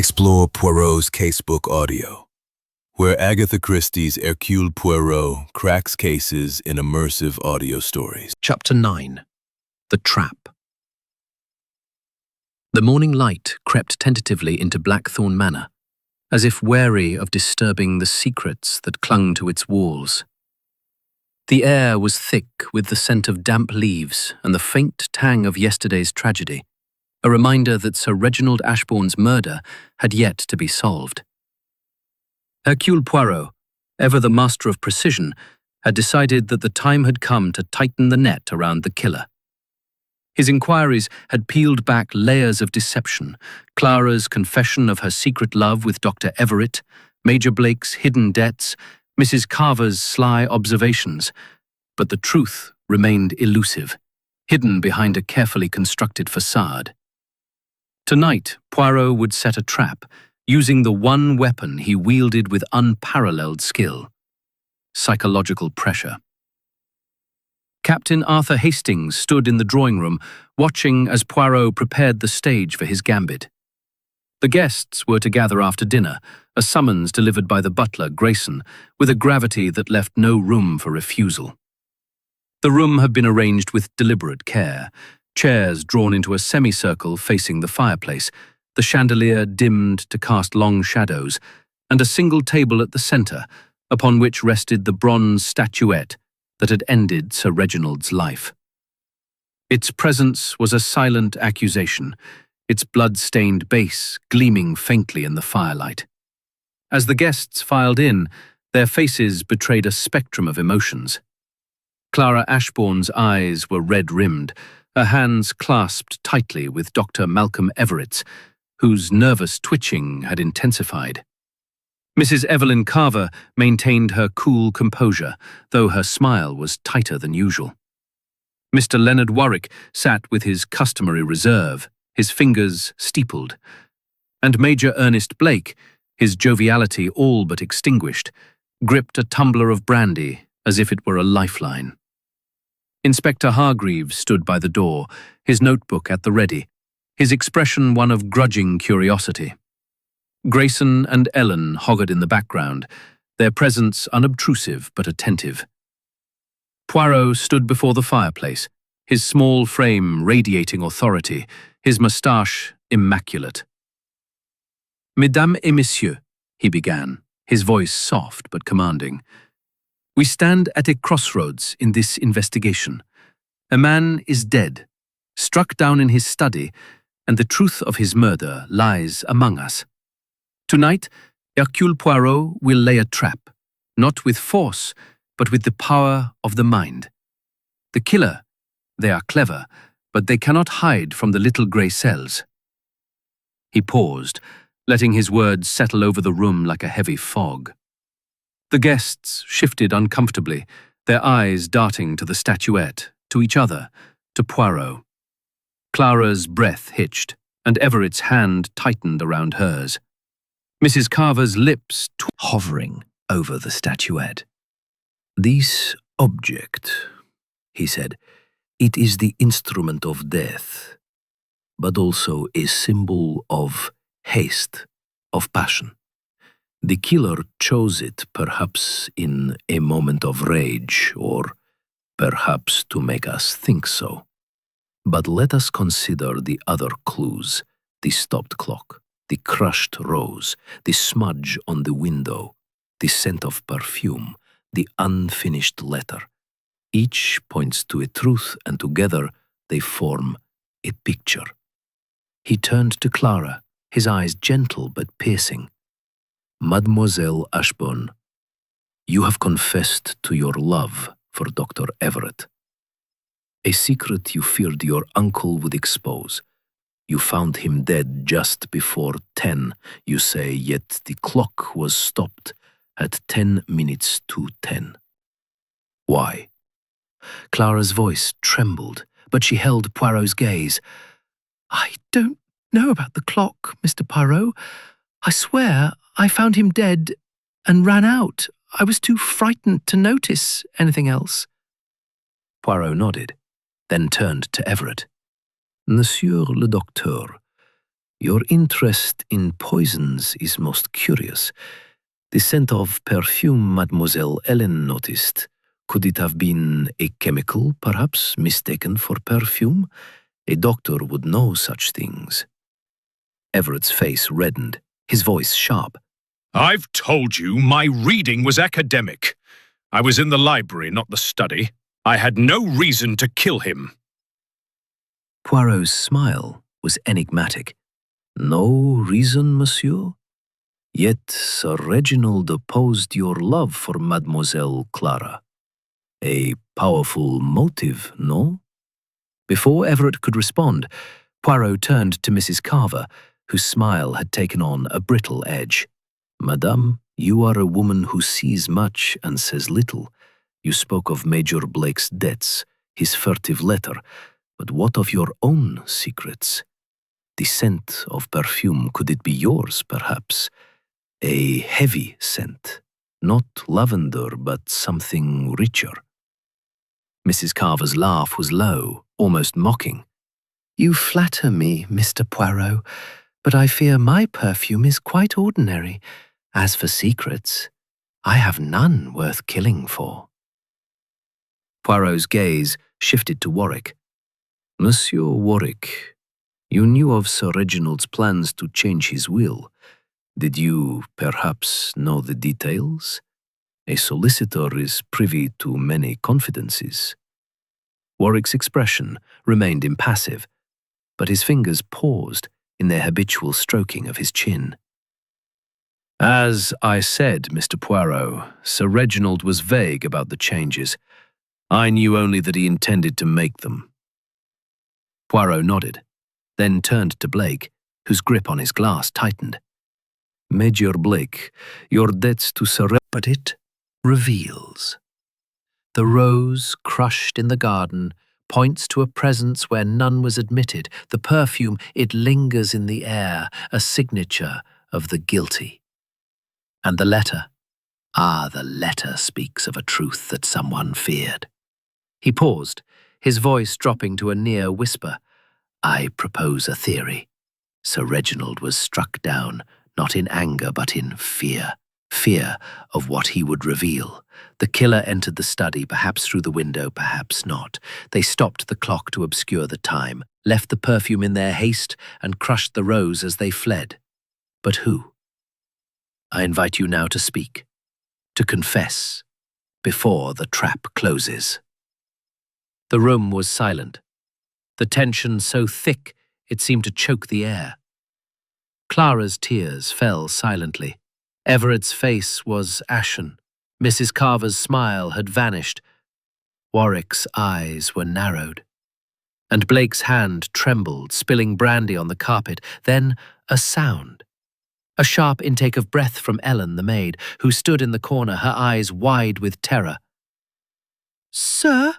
Explore Poirot's Casebook Audio, where Agatha Christie's Hercule Poirot cracks cases in immersive audio stories. Chapter 9. The Trap. The morning light crept tentatively into Blackthorn Manor, as if wary of disturbing the secrets that clung to its walls. The air was thick with the scent of damp leaves and the faint tang of yesterday's tragedy, a reminder that Sir Reginald Ashbourne's murder had yet to be solved. Hercule Poirot, ever the master of precision, had decided that the time had come to tighten the net around the killer. His inquiries had peeled back layers of deception: Clara's confession of her secret love with Dr. Everett, Major Blake's hidden debts, Mrs. Carver's sly observations. But the truth remained elusive, hidden behind a carefully constructed facade. Tonight, Poirot would set a trap, using the one weapon he wielded with unparalleled skill: psychological pressure. Captain Arthur Hastings stood in the drawing room, watching as Poirot prepared the stage for his gambit. The guests were to gather after dinner, a summons delivered by the butler, Grayson, with a gravity that left no room for refusal. The room had been arranged with deliberate care, chairs drawn into a semicircle facing the fireplace, the chandelier dimmed to cast long shadows, and a single table at the centre, upon which rested the bronze statuette that had ended Sir Reginald's life. Its presence was a silent accusation, its blood-stained base gleaming faintly in the firelight. As the guests filed in, their faces betrayed a spectrum of emotions. Clara Ashbourne's eyes were red-rimmed, her hands clasped tightly with Dr. Malcolm Everett's, whose nervous twitching had intensified. Mrs. Evelyn Carver maintained her cool composure, though her smile was tighter than usual. Mr. Leonard Warwick sat with his customary reserve, his fingers steepled, and Major Ernest Blake, his joviality all but extinguished, gripped a tumbler of brandy as if it were a lifeline. Inspector Hargreaves stood by the door, his notebook at the ready, his expression one of grudging curiosity. Grayson and Ellen hovered in the background, their presence unobtrusive but attentive. Poirot stood before the fireplace, his small frame radiating authority, his moustache immaculate. "Mesdames et messieurs," he began, his voice soft but commanding, "we stand at a crossroads in this investigation. A man is dead, struck down in his study, and the truth of his murder lies among us. Tonight, Hercule Poirot will lay a trap, not with force, but with the power of the mind. The killer, they are clever, but they cannot hide from the little grey cells." He paused, letting his words settle over the room like a heavy fog. The guests shifted uncomfortably, their eyes darting to the statuette, to each other, to Poirot. Clara's breath hitched, and Everett's hand tightened around hers. Mrs. Carver's lips hovering over the statuette. "This object," he said, "it is the instrument of death, but also a symbol of haste, of passion. The killer chose it perhaps in a moment of rage, or perhaps to make us think so. But let us consider the other clues: the stopped clock, the crushed rose, the smudge on the window, the scent of perfume, the unfinished letter. Each points to a truth, and together they form a picture." He turned to Clara, his eyes gentle but piercing. "Mademoiselle Ashbourne, you have confessed to your love for Dr. Everett. A secret you feared your uncle would expose. You found him dead just before 10, you say, yet the clock was stopped at 10 minutes to 10. Why?" Clara's voice trembled, but she held Poirot's gaze. "I don't know about the clock, Mr. Poirot. I swear I found him dead and ran out. I was too frightened to notice anything else." Poirot nodded, then turned to Everett. "Monsieur le Docteur, Your interest in poisons is most curious. The scent of perfume Mademoiselle Ellen noticed. Could it have been a chemical, perhaps, mistaken for perfume? A doctor would know such things. Everett's face reddened, his voice sharp. I've told you my reading was academic. I was in the library, not the study. I had no reason to kill him. Poirot's smile was enigmatic. No reason, monsieur? Yet Sir Reginald opposed your love for Mademoiselle Clara. A powerful motive, no? Before Everett could respond, Poirot turned to Mrs. Carver, whose smile had taken on a brittle edge. Madame, you are a woman who sees much and says little. You spoke of Major Blake's debts, his furtive letter, but what of your own secrets? The scent of perfume, could it be yours, perhaps? A heavy scent, not lavender, but something richer. Mrs. Carver's laugh was low, almost mocking. You flatter me, Mr. Poirot, but I fear my perfume is quite ordinary. As for secrets, I have none worth killing for. Poirot's gaze shifted to Warwick. Monsieur Warwick, you knew of Sir Reginald's plans to change his will. Did you, perhaps, know the details? A solicitor is privy to many confidences. Warwick's expression remained impassive, but his fingers paused in their habitual stroking of his chin. As I said, Mr. Poirot, Sir Reginald was vague about the changes. I knew only that he intended to make them. Poirot nodded, then turned to Blake, whose grip on his glass tightened. Major Blake, your debts to Sir But it reveals. The rose crushed in the garden points to a presence where none was admitted. The perfume, it lingers in the air, a signature of the guilty. And the letter? Ah, the letter speaks of a truth that someone feared. He paused, his voice dropping to a near whisper. I propose a theory. Sir Reginald was struck down, not in anger but in fear. Fear of what he would reveal. The killer entered the study, perhaps through the window, perhaps not. They stopped the clock to obscure the time, left the perfume in their haste, and crushed the rose as they fled. But who? I invite you now to speak, to confess, before the trap closes. The room was silent, the tension so thick it seemed to choke the air. Clara's tears fell silently. Everett's face was ashen. Mrs. Carver's smile had vanished. Warwick's eyes were narrowed. And Blake's hand trembled, spilling brandy on the carpet. Then a sound. A sharp intake of breath from Ellen, the maid, who stood in the corner, her eyes wide with terror. "Sir,"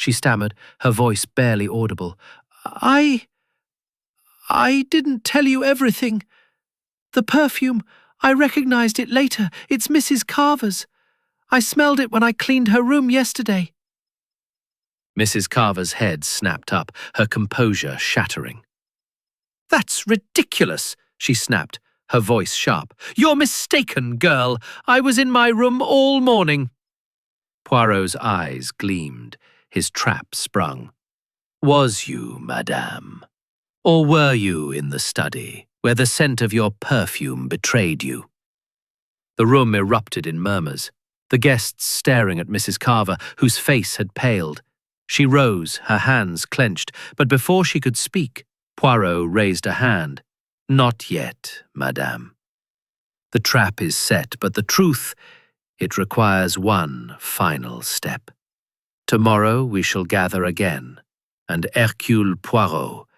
she stammered, her voice barely audible, I didn't tell you everything. The perfume, I recognized it later. It's Mrs. Carver's. I smelled it when I cleaned her room yesterday." Mrs. Carver's head snapped up, her composure shattering. "That's ridiculous," she snapped, her voice sharp. "You're mistaken, girl. I was in my room all morning." Poirot's eyes gleamed, his trap sprung. "Was you, madame? Or were you in the study, where the scent of your perfume betrayed you?" The room erupted in murmurs, the guests staring at Mrs. Carver, whose face had paled. She rose, her hands clenched, but before she could speak, Poirot raised a hand. "Not yet, madame. The trap is set, but the truth, it requires one final step. Tomorrow we shall gather again, and Hercule Poirot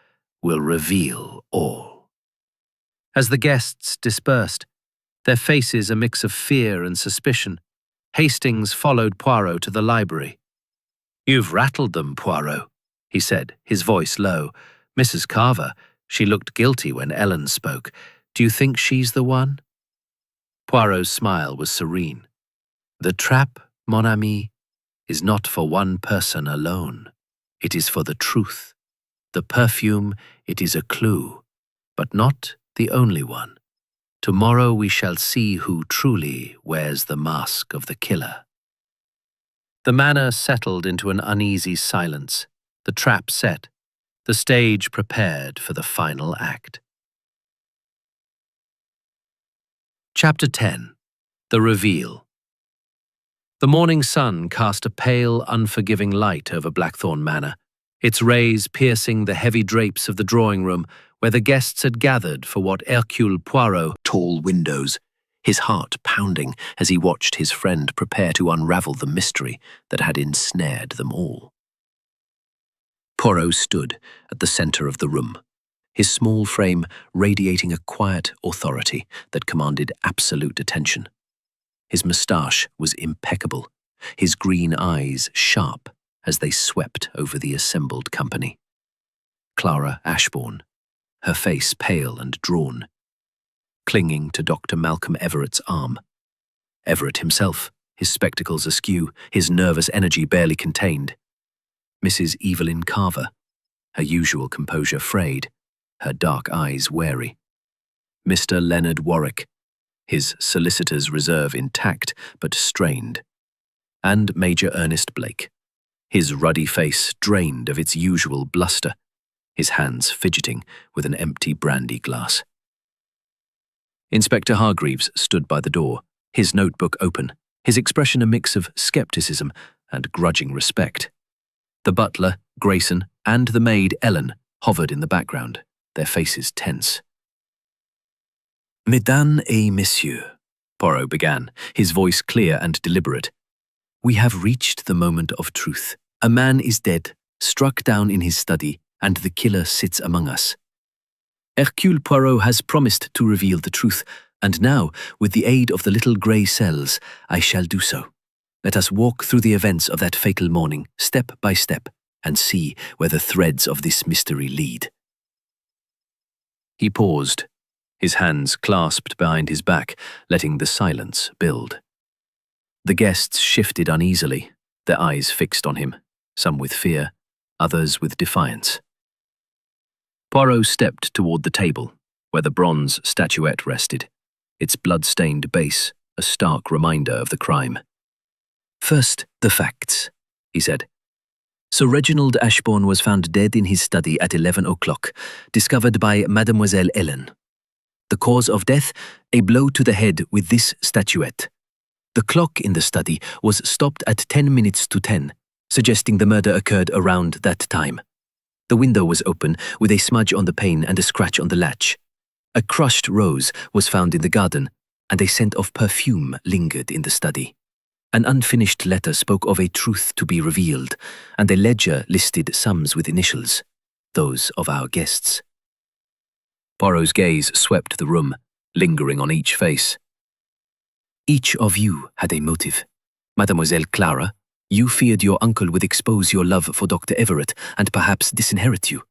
will reveal all." As the guests dispersed, their faces a mix of fear and suspicion, Hastings followed Poirot to the library. "You've rattled them, Poirot," he said, his voice low. "Mrs. Carver, she looked guilty when Ellen spoke. Do you think she's the one?" Poirot's smile was serene. "The trap, mon ami, is not for one person alone. It is for the truth. The perfume, it is a clue. but not the only one. Tomorrow we shall see who truly wears the mask of the killer. The manor settled into an uneasy silence, the trap set, the stage prepared for the final act. Chapter 10. The Reveal. The morning sun cast a pale, unforgiving light over Blackthorn Manor, its rays piercing the heavy drapes of the drawing room where the guests had gathered for what Hercule Poirot, tall windows, his heart pounding as he watched his friend prepare to unravel the mystery that had ensnared them all. Poirot stood at the centre of the room, his small frame radiating a quiet authority that commanded absolute attention. His moustache was impeccable, his green eyes sharp as they swept over the assembled company. Clara Ashbourne, her face pale and drawn, clinging to Dr. Malcolm Everett's arm. Everett himself, his spectacles askew, his nervous energy barely contained. Mrs. Evelyn Carver, her usual composure frayed, her dark eyes wary. Mr. Leonard Warwick, his solicitor's reserve intact but strained. And Major Ernest Blake, his ruddy face drained of its usual bluster, his hands fidgeting with an empty brandy glass. Inspector Hargreaves stood by the door, his notebook open, his expression a mix of skepticism and grudging respect. The butler, Grayson, and the maid, Ellen, hovered in the background, their faces tense. "Mesdames et messieurs," Poirot began, his voice clear and deliberate. "We have reached the moment of truth. A man is dead, struck down in his study, and the killer sits among us. Hercule Poirot has promised to reveal the truth, and now, with the aid of the little grey cells, I shall do so. Let us walk through the events of that fatal morning, step by step, and see where the threads of this mystery lead." He paused, his hands clasped behind his back, letting the silence build. The guests shifted uneasily, their eyes fixed on him, some with fear, others with defiance. Poirot stepped toward the table, where the bronze statuette rested, its blood-stained base a stark reminder of the crime. "First, the facts," he said. "Sir Reginald Ashbourne was found dead in his study at 11 o'clock, discovered by Mademoiselle Ellen. The cause of death, a blow to the head with this statuette. The clock in the study was stopped at 10 minutes to 10, suggesting the murder occurred around that time. The window was open, with a smudge on the pane and a scratch on the latch. A crushed rose was found in the garden, and a scent of perfume lingered in the study. An unfinished letter spoke of a truth to be revealed, and a ledger listed sums with initials, those of our guests." Poirot's gaze swept the room, lingering on each face. "Each of you had a motive. Mademoiselle Clara, you feared your uncle would expose your love for Dr. Everett and perhaps disinherit you.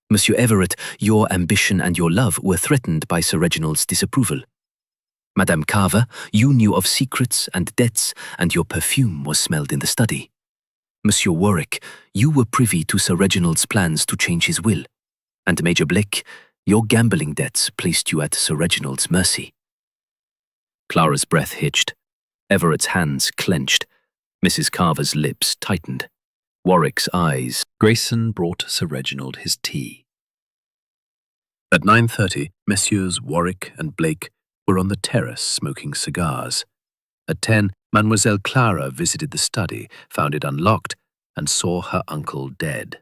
Monsieur Everett, your ambition and your love were threatened by Sir Reginald's disapproval. Madame Carver, you knew of secrets and debts, and your perfume was smelled in the study. Monsieur Warwick, you were privy to Sir Reginald's plans to change his will. And Major Blake, your gambling debts placed you at Sir Reginald's mercy." Clara's breath hitched. Everett's hands clenched. Mrs. Carver's lips tightened. Warwick's eyes. Grayson brought Sir Reginald his tea. At 9:30, Messieurs Warwick and Blake were on the terrace smoking cigars. At 10, Mademoiselle Clara visited the study, found it unlocked, and saw her uncle dead.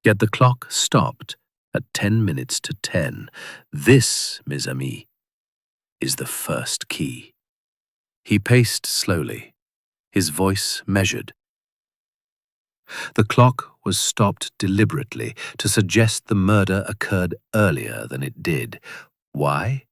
Yet the clock stopped at 10 minutes to 10. This, mes amis, is the first key. He paced slowly, his voice measured. The clock was stopped deliberately to suggest the murder occurred earlier than it did. Why?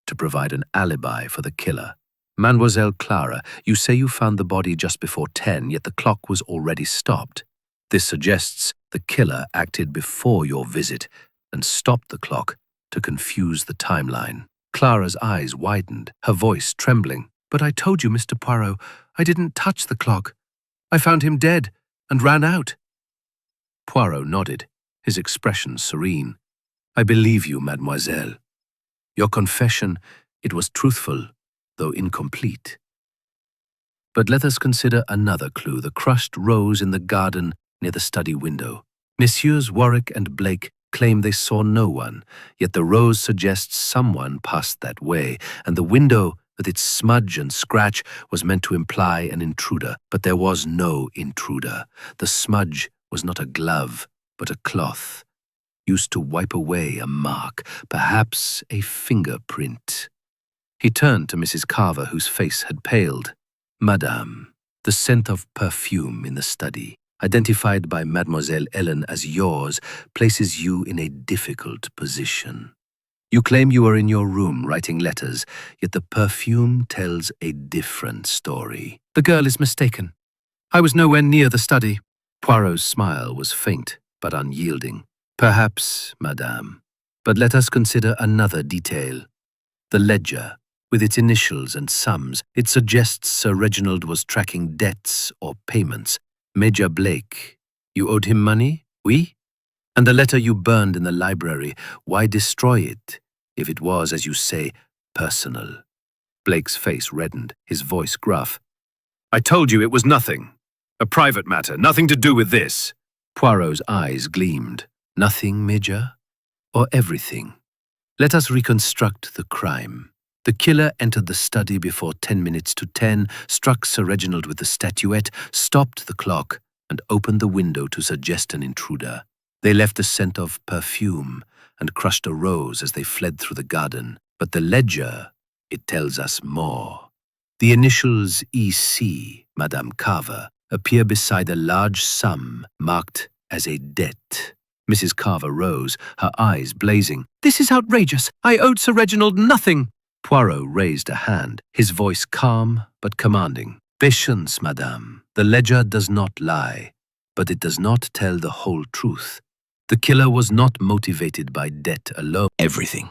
To provide an alibi for the killer. "Mademoiselle Clara, you say you found the body just before 10, yet the clock was already stopped. This suggests the killer acted before your visit and stopped the clock to confuse the timeline." Clara's eyes widened, her voice trembling. "But I told you, Mr. Poirot, I didn't touch the clock. I found him dead and ran out." Poirot nodded, his expression serene. I believe you, mademoiselle. Your confession, it was truthful, though incomplete. But let us consider another clue, the crushed rose in the garden near the study window. Messieurs Warwick and Blake claim they saw no one, yet the rose suggests someone passed that way, and the window, with its smudge and scratch, was meant to imply an intruder. But there was no intruder. The smudge was not a glove, but a cloth, used to wipe away a mark, perhaps a fingerprint. He turned to Mrs. Carver, whose face had paled. Madame, the scent of perfume in the study, identified by Mademoiselle Ellen as yours, places you in a difficult position. You claim you were in your room writing letters, yet the perfume tells a different story. The girl is mistaken. I was nowhere near the study. Poirot's smile was faint but unyielding. Perhaps, madame, but let us consider another detail. The ledger, with its initials and sums, it suggests Sir Reginald was tracking debts or payments. Major Blake, you owed him money, oui? And the letter you burned in the library, why destroy it, if it was, as you say, personal? Blake's face reddened, his voice gruff. I told you it was nothing. A private matter, nothing to do with this. Poirot's eyes gleamed. Nothing, Major? Or everything? Let us reconstruct the crime. The killer entered the study before 10 minutes to 10, struck Sir Reginald with the statuette, stopped the clock, and opened the window to suggest an intruder. They left the scent of perfume and crushed a rose as they fled through the garden. But the ledger, it tells us more. The initials E.C., Madame Carver, appear beside a large sum marked as a debt. Mrs. Carver rose, her eyes blazing. This is outrageous. I owed Sir Reginald nothing. Poirot raised a hand, his voice calm but commanding. Patience, madame. The ledger does not lie, but it does not tell the whole truth. The killer was not motivated by debt alone. Everything.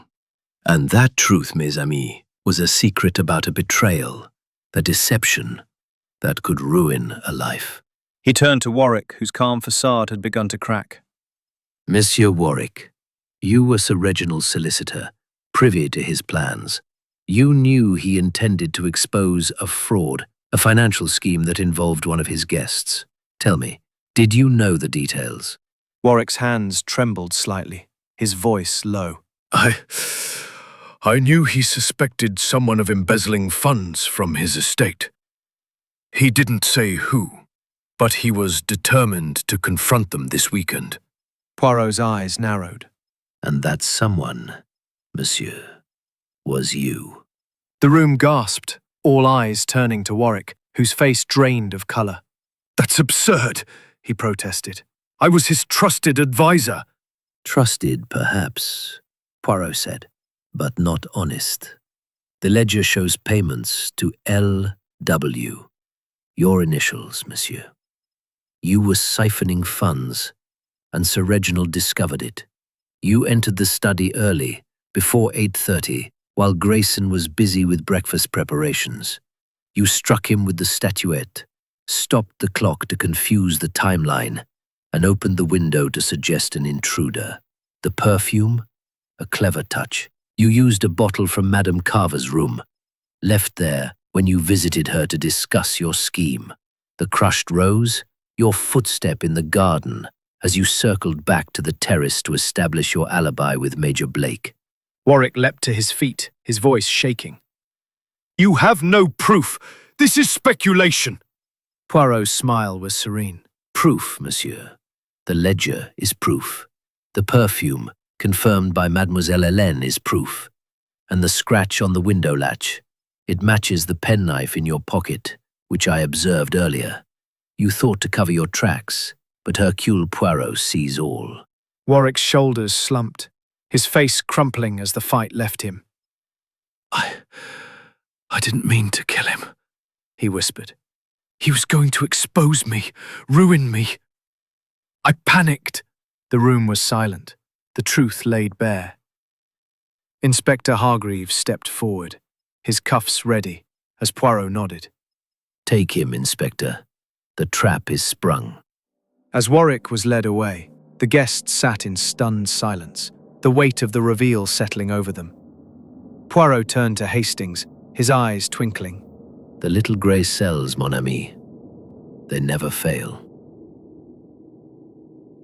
And that truth, mes amis, was a secret about a betrayal, a deception that could ruin a life. He turned to Warwick, whose calm facade had begun to crack. Monsieur Warwick, you were Sir Reginald's solicitor, privy to his plans. You knew he intended to expose a fraud, a financial scheme that involved one of his guests. Tell me, did you know the details? Warwick's hands trembled slightly, his voice low. I knew he suspected someone of embezzling funds from his estate. He didn't say who, but he was determined to confront them this weekend. Poirot's eyes narrowed. And that someone, monsieur, was you. The room gasped, all eyes turning to Warwick, whose face drained of colour. That's absurd, he protested. I was his trusted advisor. Trusted, perhaps, Poirot said, but not honest. The ledger shows payments to L.W., your initials, monsieur. You were siphoning funds, and Sir Reginald discovered it. You entered the study early, before 8:30, while Grayson was busy with breakfast preparations. You struck him with the statuette, stopped the clock to confuse the timeline, and opened the window to suggest an intruder. The perfume? A clever touch. You used a bottle from Madame Carver's room, left there when you visited her to discuss your scheme. The crushed rose? Your footstep in the garden as you circled back to the terrace to establish your alibi with Major Blake. Warwick leapt to his feet, his voice shaking. You have no proof. This is speculation. Poirot's smile was serene. Proof, monsieur. The ledger is proof. The perfume, confirmed by Mademoiselle Hélène, is proof. And the scratch on the window latch, it matches the penknife in your pocket, which I observed earlier. You thought to cover your tracks, but Hercule Poirot sees all. Warwick's shoulders slumped, his face crumpling as the fight left him. I didn't mean to kill him, he whispered. He was going to expose me, ruin me. I panicked. The room was silent, the truth laid bare. Inspector Hargreaves stepped forward, his cuffs ready, as Poirot nodded. Take him, Inspector. The trap is sprung. As Warwick was led away, the guests sat in stunned silence, the weight of the reveal settling over them. Poirot turned to Hastings, his eyes twinkling. The little grey cells, mon ami. They never fail.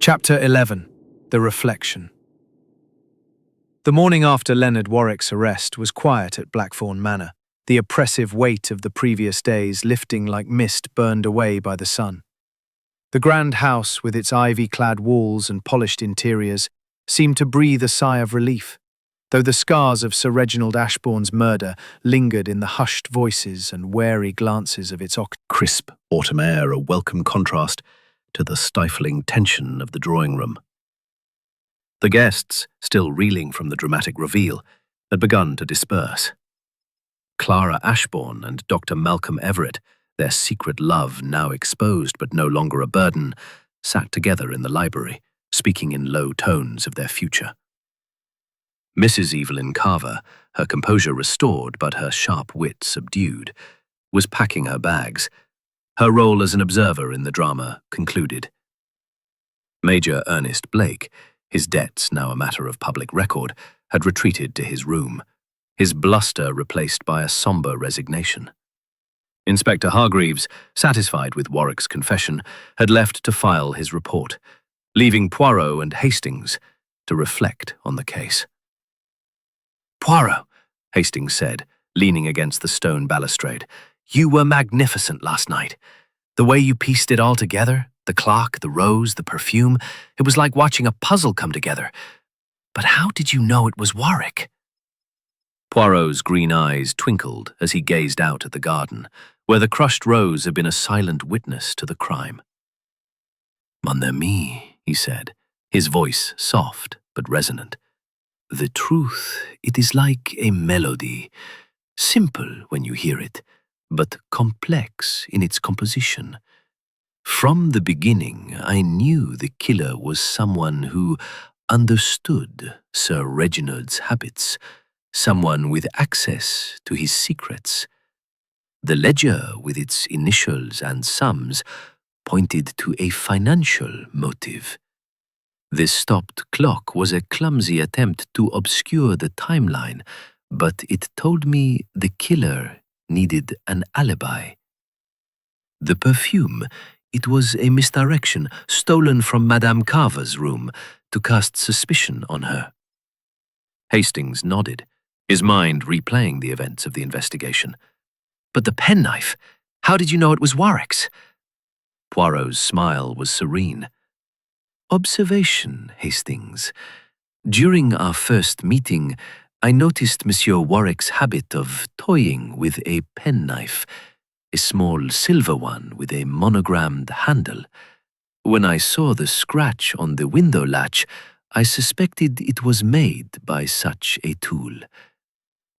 Chapter 11. The Reflection. The morning after Leonard Warwick's arrest was quiet at Blackthorn Manor, the oppressive weight of the previous days lifting like mist burned away by the sun. The grand house, with its ivy-clad walls and polished interiors, seemed to breathe a sigh of relief, though the scars of Sir Reginald Ashbourne's murder lingered in the hushed voices and wary glances of its Crisp autumn air, a welcome contrast to the stifling tension of the drawing room. The guests, still reeling from the dramatic reveal, had begun to disperse. Clara Ashbourne and Dr. Malcolm Everett, their secret love now exposed but no longer a burden, sat together in the library, speaking in low tones of their future. Mrs. Evelyn Carver, her composure restored but her sharp wit subdued, was packing her bags. Her role as an observer in the drama concluded. Major Ernest Blake, his debts now a matter of public record, had retreated to his room, his bluster replaced by a sombre resignation. Inspector Hargreaves, satisfied with Warwick's confession, had left to file his report, leaving Poirot and Hastings to reflect on the case. "Poirot," Hastings said, leaning against the stone balustrade, "you were magnificent last night. The way you pieced it all together, the clock, the rose, the perfume, it was like watching a puzzle come together. But how did you know it was Warwick?" Poirot's green eyes twinkled as he gazed out at the garden, where the crushed rose had been a silent witness to the crime. "Mon ami," he said, his voice soft but resonant. "The truth, it is like a melody, simple when you hear it, but complex in its composition. From the beginning, I knew the killer was someone who understood Sir Reginald's habits, someone with access to his secrets. The ledger, with its initials and sums, pointed to a financial motive. The stopped clock was a clumsy attempt to obscure the timeline, but it told me the killer needed an alibi. The perfume, it was a misdirection stolen from Madame Carver's room to cast suspicion on her." Hastings nodded, his mind replaying the events of the investigation. "But the penknife, how did you know it was Warwick's?" Poirot's smile was serene. "Observation, Hastings. During our first meeting, I noticed Monsieur Warwick's habit of toying with a penknife, a small silver one with a monogrammed handle. When I saw the scratch on the window latch, I suspected it was made by such a tool.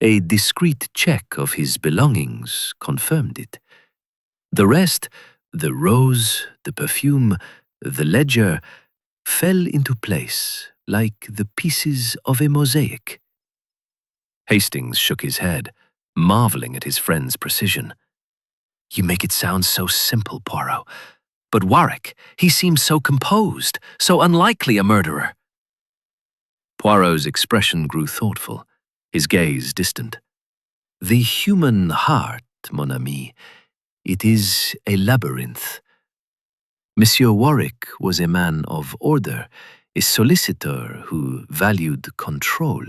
A discreet check of his belongings confirmed it. The rest, the rose, the perfume, the ledger, fell into place like the pieces of a mosaic." Hastings shook his head, marveling at his friend's precision. "You make it sound so simple, Poirot. But Warwick, he seems so composed, so unlikely a murderer." Poirot's expression grew thoughtful, his gaze distant. "The human heart, mon ami, it is a labyrinth. Monsieur Warwick was a man of order, a solicitor who valued control.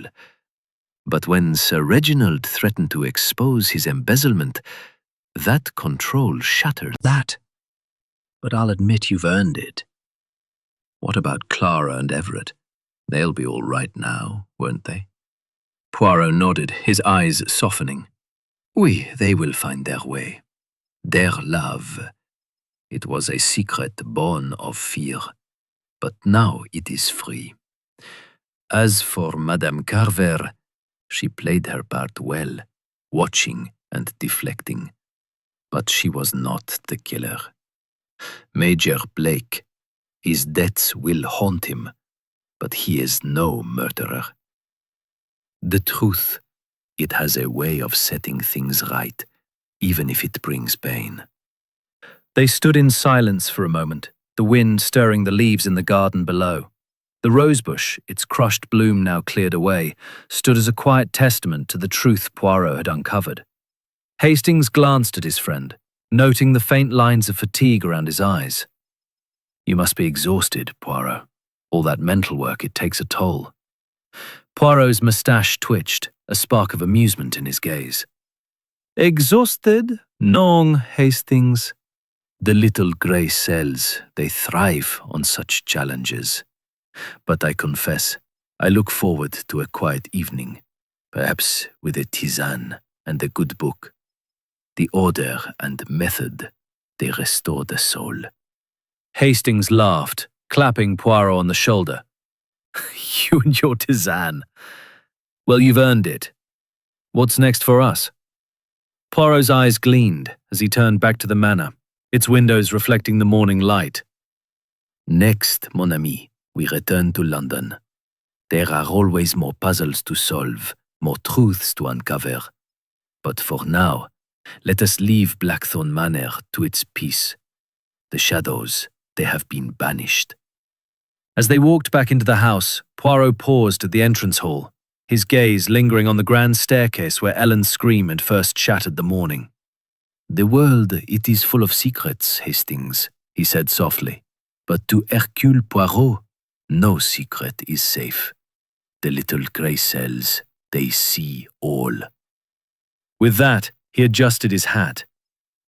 But when Sir Reginald threatened to expose his embezzlement, that control shattered." "That. But I'll admit you've earned it. What about Clara and Everett? They'll be all right now, won't they?" Poirot nodded, his eyes softening. "Oui, they will find their way. Their love. It was a secret born of fear, but now it is free. As for Madame Carver, she played her part well, watching and deflecting. But she was not the killer. Major Blake, his debts will haunt him, but he is no murderer. The truth, it has a way of setting things right, even if it brings pain." They stood in silence for a moment, the wind stirring the leaves in the garden below. The rosebush, its crushed bloom now cleared away, stood as a quiet testament to the truth Poirot had uncovered. Hastings glanced at his friend, noting the faint lines of fatigue around his eyes. "You must be exhausted, Poirot. All that mental work, it takes a toll." Poirot's moustache twitched, a spark of amusement in his gaze. "Exhausted? Non, Hastings. The little grey cells, they thrive on such challenges. But I confess, I look forward to a quiet evening, perhaps with a tisane and a good book. The order and method, they restore the soul." Hastings laughed, clapping Poirot on the shoulder. "You and your tisane. Well, you've earned it. What's next for us?" Poirot's eyes gleamed as he turned back to the manor, its windows reflecting the morning light. "Next, mon ami, we return to London. There are always more puzzles to solve, more truths to uncover. But for now, let us leave Blackthorn Manor to its peace. The shadows, they have been banished." As they walked back into the house, Poirot paused at the entrance hall, his gaze lingering on the grand staircase where Ellen's scream had first shattered the morning. "The world, it is full of secrets, Hastings," he said softly. "But to Hercule Poirot, no secret is safe. The little grey cells, they see all." With that, he adjusted his hat.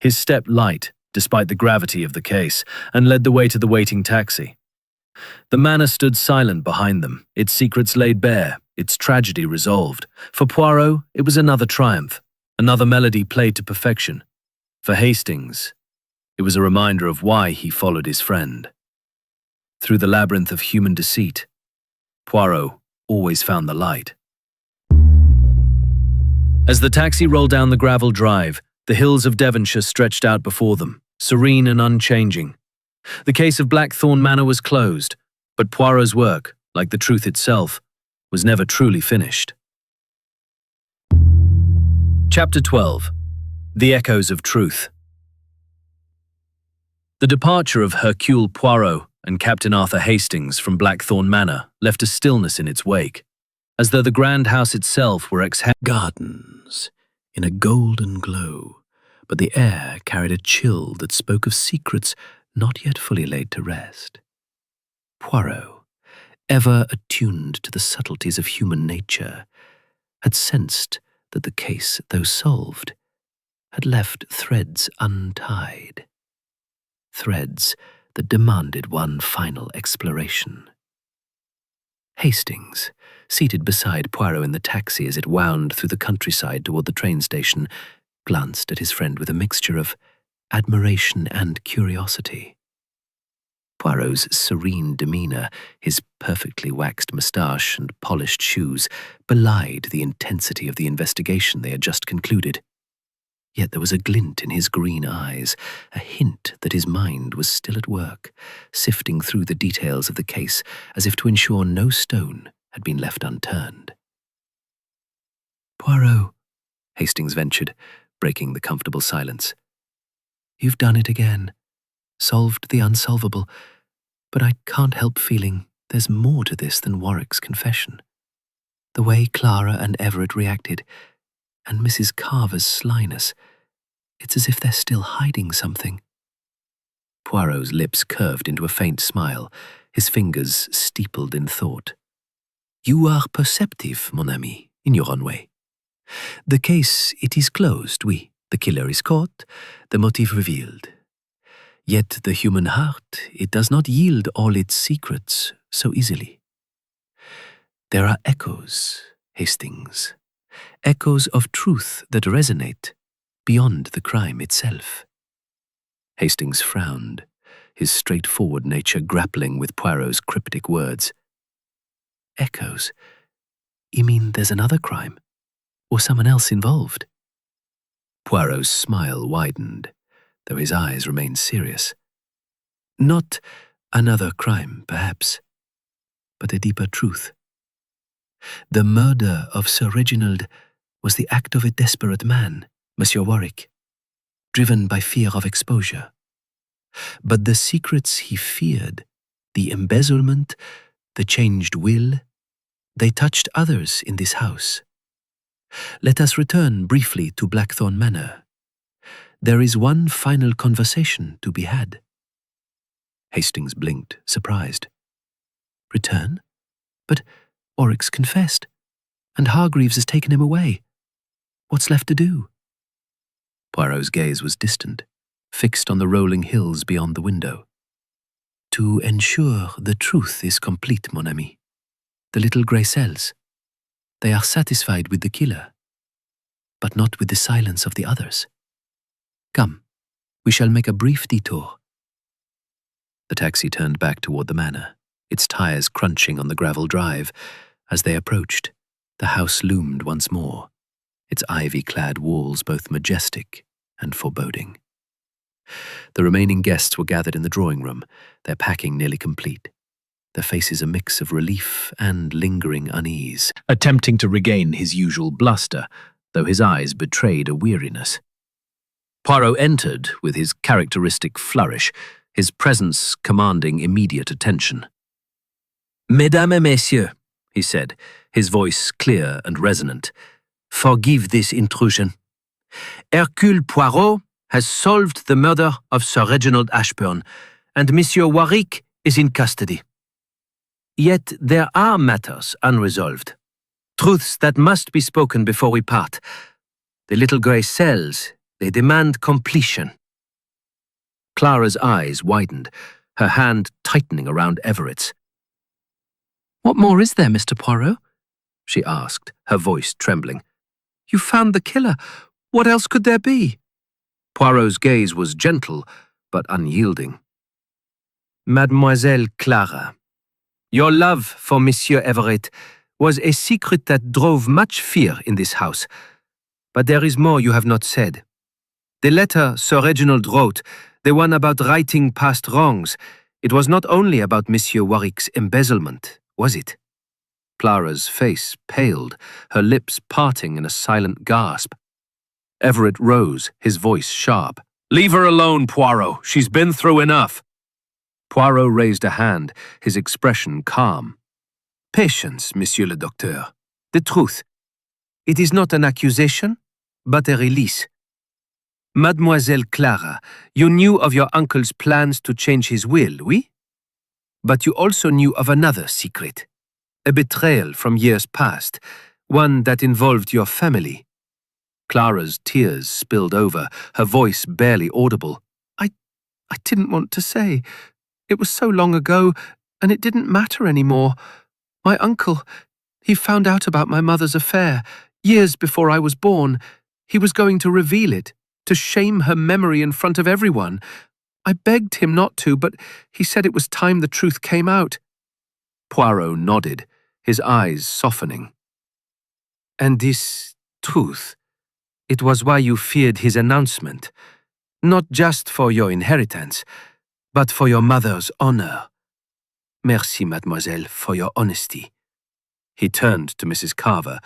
His step light, despite the gravity of the case, and led the way to the waiting taxi. The manor stood silent behind them, its secrets laid bare, its tragedy resolved. For Poirot, it was another triumph, another melody played to perfection. For Hastings, it was a reminder of why he followed his friend. Through the labyrinth of human deceit, Poirot always found the light. As the taxi rolled down the gravel drive, the hills of Devonshire stretched out before them, serene and unchanging. The case of Blackthorn Manor was closed, but Poirot's work, like the truth itself, was never truly finished. Chapter 12. The Echoes of Truth. The departure of Hercule Poirot and Captain Arthur Hastings from Blackthorn Manor left a stillness in its wake, as though the grand house itself were Gardens, in a golden glow, but the air carried a chill that spoke of secrets not yet fully laid to rest. Poirot, ever attuned to the subtleties of human nature, had sensed that the case, though solved, had left threads untied. Threads that demanded one final exploration. Hastings, seated beside Poirot in the taxi as it wound through the countryside toward the train station, glanced at his friend with a mixture of admiration and curiosity. Poirot's serene demeanor, his perfectly waxed moustache and polished shoes, belied the intensity of the investigation they had just concluded. Yet there was a glint in his green eyes, a hint that his mind was still at work, sifting through the details of the case as if to ensure no stone had been left unturned. "Poirot," Hastings ventured, breaking the comfortable silence. "You've done it again, solved the unsolvable, but I can't help feeling there's more to this than Warwick's confession. The way Clara and Everett reacted, and Mrs. Carver's slyness, it's as if they're still hiding something." Poirot's lips curved into a faint smile, his fingers steepled in thought. "You are perceptive, mon ami, in your own way. The case, it is closed, oui. The killer is caught, the motive revealed. Yet the human heart, it does not yield all its secrets so easily. There are echoes, Hastings, echoes of truth that resonate beyond the crime itself." Hastings frowned, his straightforward nature grappling with Poirot's cryptic words. "Echoes? You mean there's another crime? Or someone else involved?" Poirot's smile widened, though his eyes remained serious. "Not another crime, perhaps, but a deeper truth. The murder of Sir Reginald was the act of a desperate man, Monsieur Warwick, driven by fear of exposure. But the secrets he feared, the embezzlement, The changed will, they touched others in this house. Let us return briefly to Blackthorn Manor. There is one final conversation to be had." Hastings blinked, surprised. "Return? But Oryx confessed, and Hargreaves has taken him away. What's left to do?" Poirot's gaze was distant, fixed on the rolling hills beyond the window. "To ensure the truth is complete, mon ami. The little grey cells. They are satisfied with the killer, but not with the silence of the others. Come, we shall make a brief detour." The taxi turned back toward the manor, its tires crunching on the gravel drive. As they approached, the house loomed once more, its ivy-clad walls both majestic and foreboding. The remaining guests were gathered in the drawing room, their packing nearly complete, their faces a mix of relief and lingering unease. Attempting to regain his usual bluster, though his eyes betrayed a weariness. Poirot entered with his characteristic flourish, his presence commanding immediate attention. "Mesdames et messieurs," he said, his voice clear and resonant, "forgive this intrusion. Hercule Poirot has solved the murder of Sir Reginald Ashburn, and Monsieur Warwick is in custody. Yet there are matters unresolved, truths that must be spoken before we part. The little grey cells, they demand completion." Clara's eyes widened, her hand tightening around Everett's. "What more is there, Mr. Poirot?" she asked, her voice trembling. "You found the killer. What else could there be?" Poirot's gaze was gentle, but unyielding. "Mademoiselle Clara, your love for Monsieur Everett was a secret that drove much fear in this house. But there is more you have not said. The letter Sir Reginald wrote, the one about righting past wrongs, it was not only about Monsieur Warwick's embezzlement, was it?" Clara's face paled, her lips parting in a silent gasp. Everett rose, his voice sharp. "Leave her alone, Poirot. She's been through enough." Poirot raised a hand, his expression calm. "Patience, Monsieur le Docteur. The truth. It is not an accusation, but a release. Mademoiselle Clara, you knew of your uncle's plans to change his will, oui? But you also knew of another secret, a betrayal from years past, one that involved your family." Clara's tears spilled over, her voice barely audible. I didn't want to say. It was so long ago, and it didn't matter anymore. My uncle, he found out about my mother's affair, years before I was born. He was going to reveal it, to shame her memory in front of everyone. I begged him not to, but he said it was time the truth came out." Poirot nodded, his eyes softening. "And this truth, it was why you feared his announcement, not just for your inheritance, but for your mother's honor. Merci, mademoiselle, for your honesty." He turned to Mrs. Carver,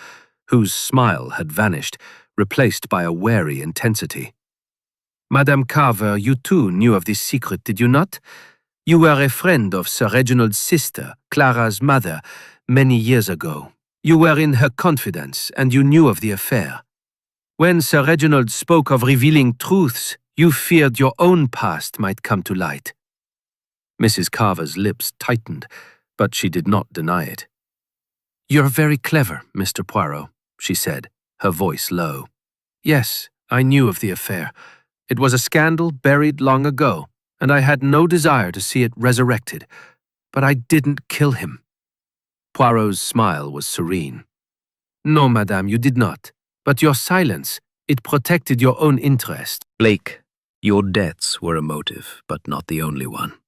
whose smile had vanished, replaced by a wary intensity. "Madame Carver, you too knew of this secret, did you not? You were a friend of Sir Reginald's sister, Clara's mother, many years ago. You were in her confidence, and you knew of the affair. When Sir Reginald spoke of revealing truths, you feared your own past might come to light." Mrs. Carver's lips tightened, but she did not deny it. "You're very clever, Mr. Poirot," she said, her voice low. "Yes, I knew of the affair. It was a scandal buried long ago, and I had no desire to see it resurrected. But I didn't kill him." Poirot's smile was serene. "No, madame, you did not. But your silence, it protected your own interest." "Blake, your debts were a motive, but not the only one.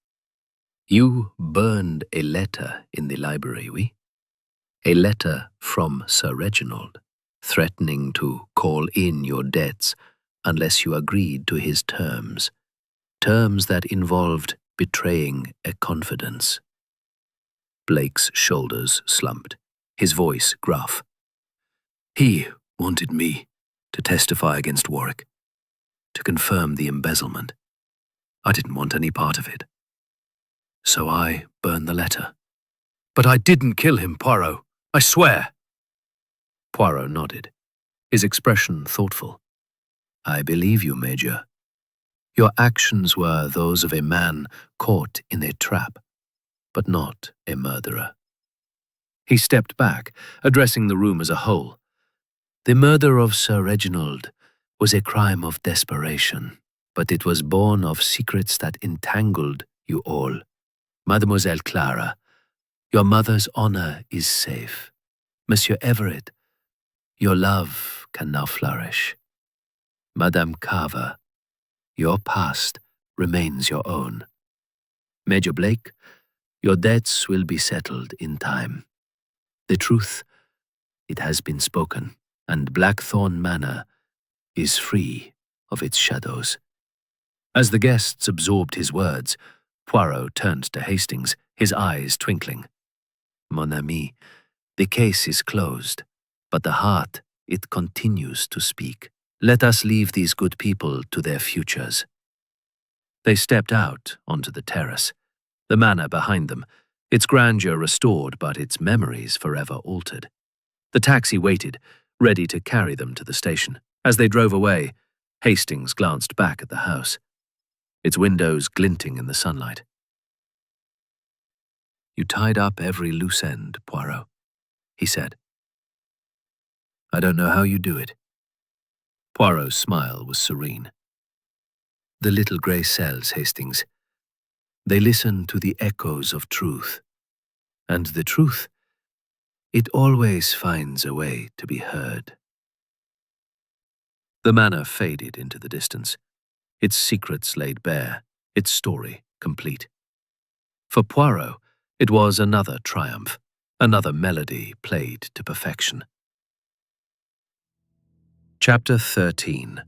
You burned a letter in the library, oui? A letter from Sir Reginald, threatening to call in your debts unless you agreed to his terms, terms that involved betraying a confidence." Blake's shoulders slumped, his voice gruff. "He wanted me to testify against Warwick, to confirm the embezzlement. I didn't want any part of it. So I burned the letter. But I didn't kill him, Poirot. I swear. Poirot nodded, his expression thoughtful. I believe you, Major. Your actions were those of a man caught in a trap, but not a murderer. He stepped back, addressing the room as a whole. The murder of Sir Reginald was a crime of desperation, but it was born of secrets that entangled you all. Mademoiselle Clara, your mother's honor is safe. Monsieur Everett, your love can now flourish. Madame Carver, your past remains your own. Major Blake, your debts will be settled in time. The truth, it has been spoken, and Blackthorn Manor is free of its shadows. As the guests absorbed his words, Poirot turned to Hastings, his eyes twinkling. Mon ami, the case is closed, but the heart, it continues to speak. Let us leave these good people to their futures. They stepped out onto the terrace, the manor behind them, its grandeur restored but its memories forever altered. The taxi waited, ready to carry them to the station. As they drove away, Hastings glanced back at the house, its windows glinting in the sunlight. You tied up every loose end, Poirot, he said. I don't know how you do it. Poirot's smile was serene. The little grey cells, Hastings. They listen to the echoes of truth. And the truth, it always finds a way to be heard. The manor faded into the distance, its secrets laid bare, its story complete. For Poirot, it was another triumph, another melody played to perfection. Chapter 13.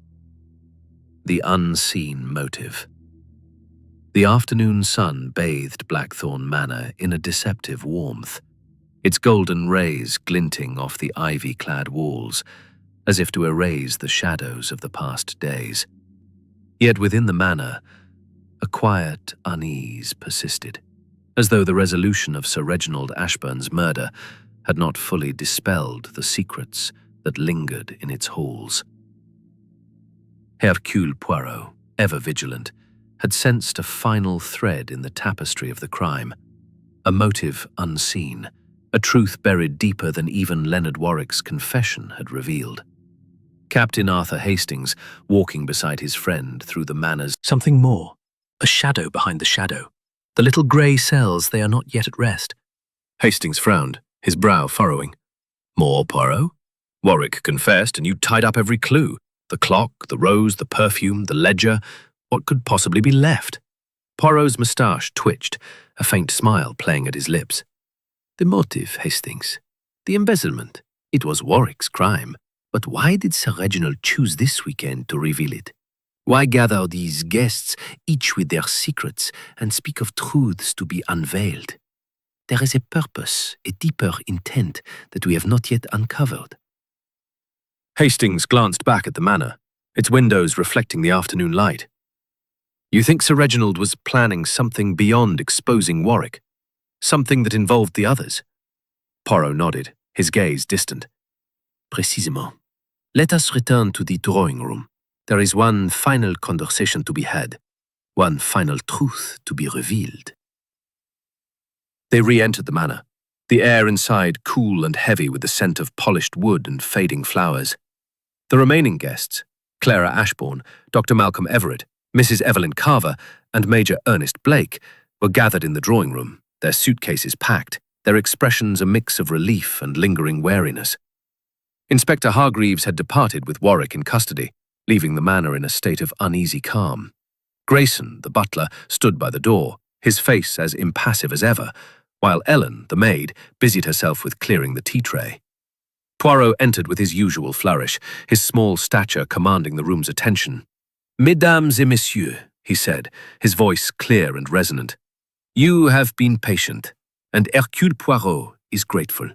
The Unseen Motive. The afternoon sun bathed Blackthorn Manor in a deceptive warmth, its golden rays glinting off the ivy-clad walls, as if to erase the shadows of the past days. Yet within the manor, a quiet unease persisted, as though the resolution of Sir Reginald Ashburn's murder had not fully dispelled the secrets that lingered in its halls. Hercule Poirot, ever vigilant, had sensed a final thread in the tapestry of the crime, a motive unseen, a truth buried deeper than even Leonard Warwick's confession had revealed. Captain Arthur Hastings, walking beside his friend through the manor's something more, a shadow behind the shadow. The little grey cells, they are not yet at rest. Hastings frowned, his brow furrowing. More, Poirot? Warwick confessed, and you tied up every clue. The clock, the rose, the perfume, the ledger. What could possibly be left? Poirot's moustache twitched, a faint smile playing at his lips. The motive, Hastings. The embezzlement. It was Warwick's crime. But why did Sir Reginald choose this weekend to reveal it? Why gather these guests, each with their secrets, and speak of truths to be unveiled? There is a purpose, a deeper intent that we have not yet uncovered. Hastings glanced back at the manor, its windows reflecting the afternoon light. You think Sir Reginald was planning something beyond exposing Warwick? Something that involved the others? Poirot nodded, his gaze distant. Précisément. Let us return to the drawing room. There is one final conversation to be had, one final truth to be revealed. They re-entered the manor, the air inside cool and heavy with the scent of polished wood and fading flowers. The remaining guests, Clara Ashbourne, Dr. Malcolm Everett, Mrs. Evelyn Carver, and Major Ernest Blake, were gathered in the drawing room, their suitcases packed, their expressions a mix of relief and lingering wariness. Inspector Hargreaves had departed with Warwick in custody, leaving the manor in a state of uneasy calm. Grayson, the butler, stood by the door, his face as impassive as ever, while Ellen, the maid, busied herself with clearing the tea tray. Poirot entered with his usual flourish, his small stature commanding the room's attention. Mesdames et messieurs, he said, his voice clear and resonant. You have been patient, and Hercule Poirot is grateful.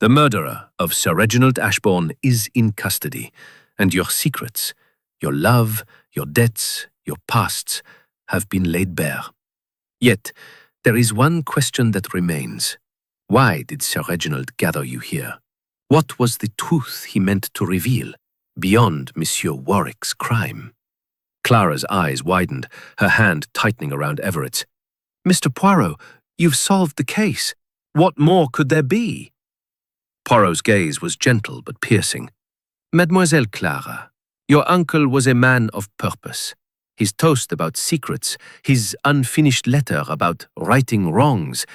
The murderer of Sir Reginald Ashbourne is in custody, and your secrets, your love, your debts, your pasts, have been laid bare. Yet, there is one question that remains. Why did Sir Reginald gather you here? What was the truth he meant to reveal beyond Monsieur Warwick's crime? Clara's eyes widened, her hand tightening around Everett's. Mr. Poirot, you've solved the case. What more could there be? Poirot's gaze was gentle but piercing. Mademoiselle Clara, your uncle was a man of purpose. His toast about secrets, his unfinished letter about righting wrongs,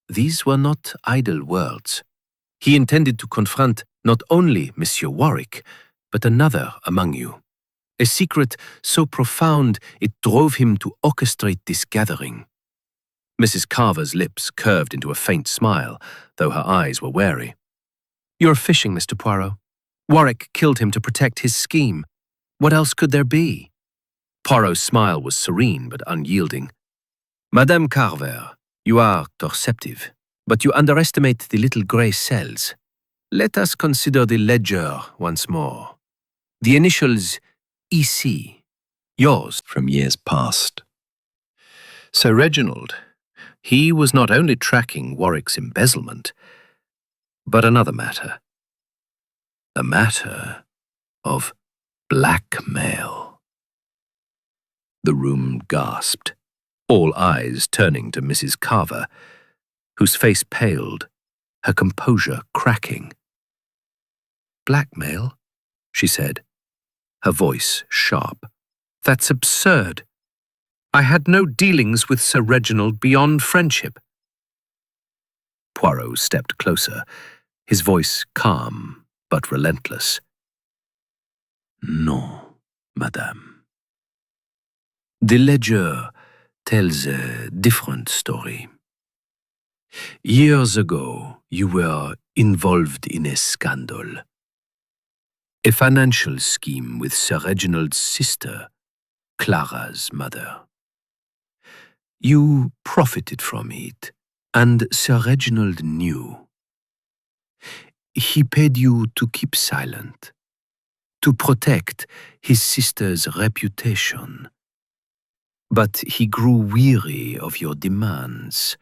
these were not idle words. He intended to confront not only Monsieur Warwick, but another among you. A secret so profound it drove him to orchestrate this gathering. Mrs. Carver's lips curved into a faint smile, though her eyes were wary. You're fishing, Mr. Poirot. Warwick killed him to protect his scheme. What else could there be? Poirot's smile was serene but unyielding. Madame Carver, you are perceptive, but you underestimate the little grey cells. Let us consider the ledger once more. The initials EC, yours From years past. Sir Reginald, he was not only tracking Warwick's embezzlement, but another matter. A matter of blackmail. The room gasped, all eyes turning to Mrs. Carver, whose face paled, her composure cracking. Blackmail? She said, her voice sharp. That's absurd. I had no dealings with Sir Reginald beyond friendship. Poirot stepped closer, his voice calm but relentless. No, madame. The ledger tells a different story. Years ago, you were involved in a scandal. A financial scheme with Sir Reginald's sister, Clara's mother. You profited from it, and Sir Reginald knew. He paid you to keep silent, to protect his sister's reputation. But he grew weary of your demands.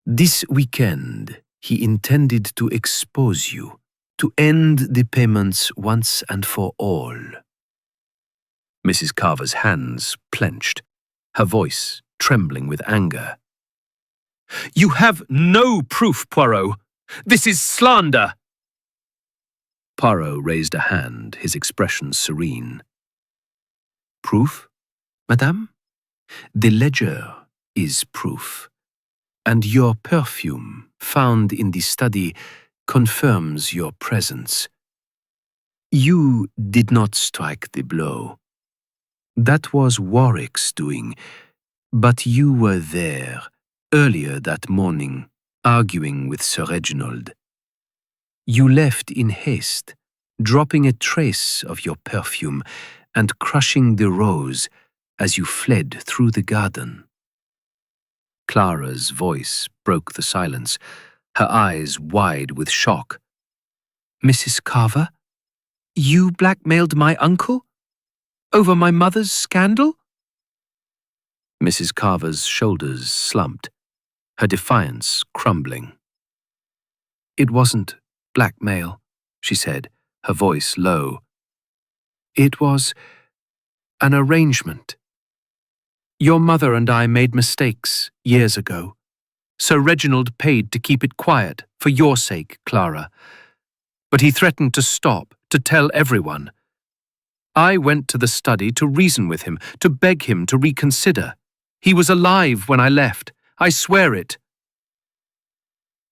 This weekend, he intended to expose you, to end the payments once and for all. Mrs. Carver's hands clenched, her voice trembling with anger. You have no proof, Poirot. This is slander. Poirot raised a hand, his expression serene. Proof, madame? The ledger is proof, and your perfume, found in the study, confirms your presence. You did not strike the blow. That was Warwick's doing, but you were there earlier that morning, arguing with Sir Reginald. You left in haste, dropping a trace of your perfume and crushing the rose as you fled through the garden. Clara's voice broke the silence, her eyes wide with shock. Mrs. Carver, you blackmailed my uncle? Over my mother's scandal? Mrs. Carver's shoulders slumped, her defiance crumbling. It wasn't blackmail, she said, her voice low. It was an arrangement. Your mother and I made mistakes years ago. Sir Reginald paid to keep it quiet, for your sake, Clara. But he threatened to stop, to tell everyone. I went to the study to reason with him, to beg him to reconsider. He was alive when I left. I swear it.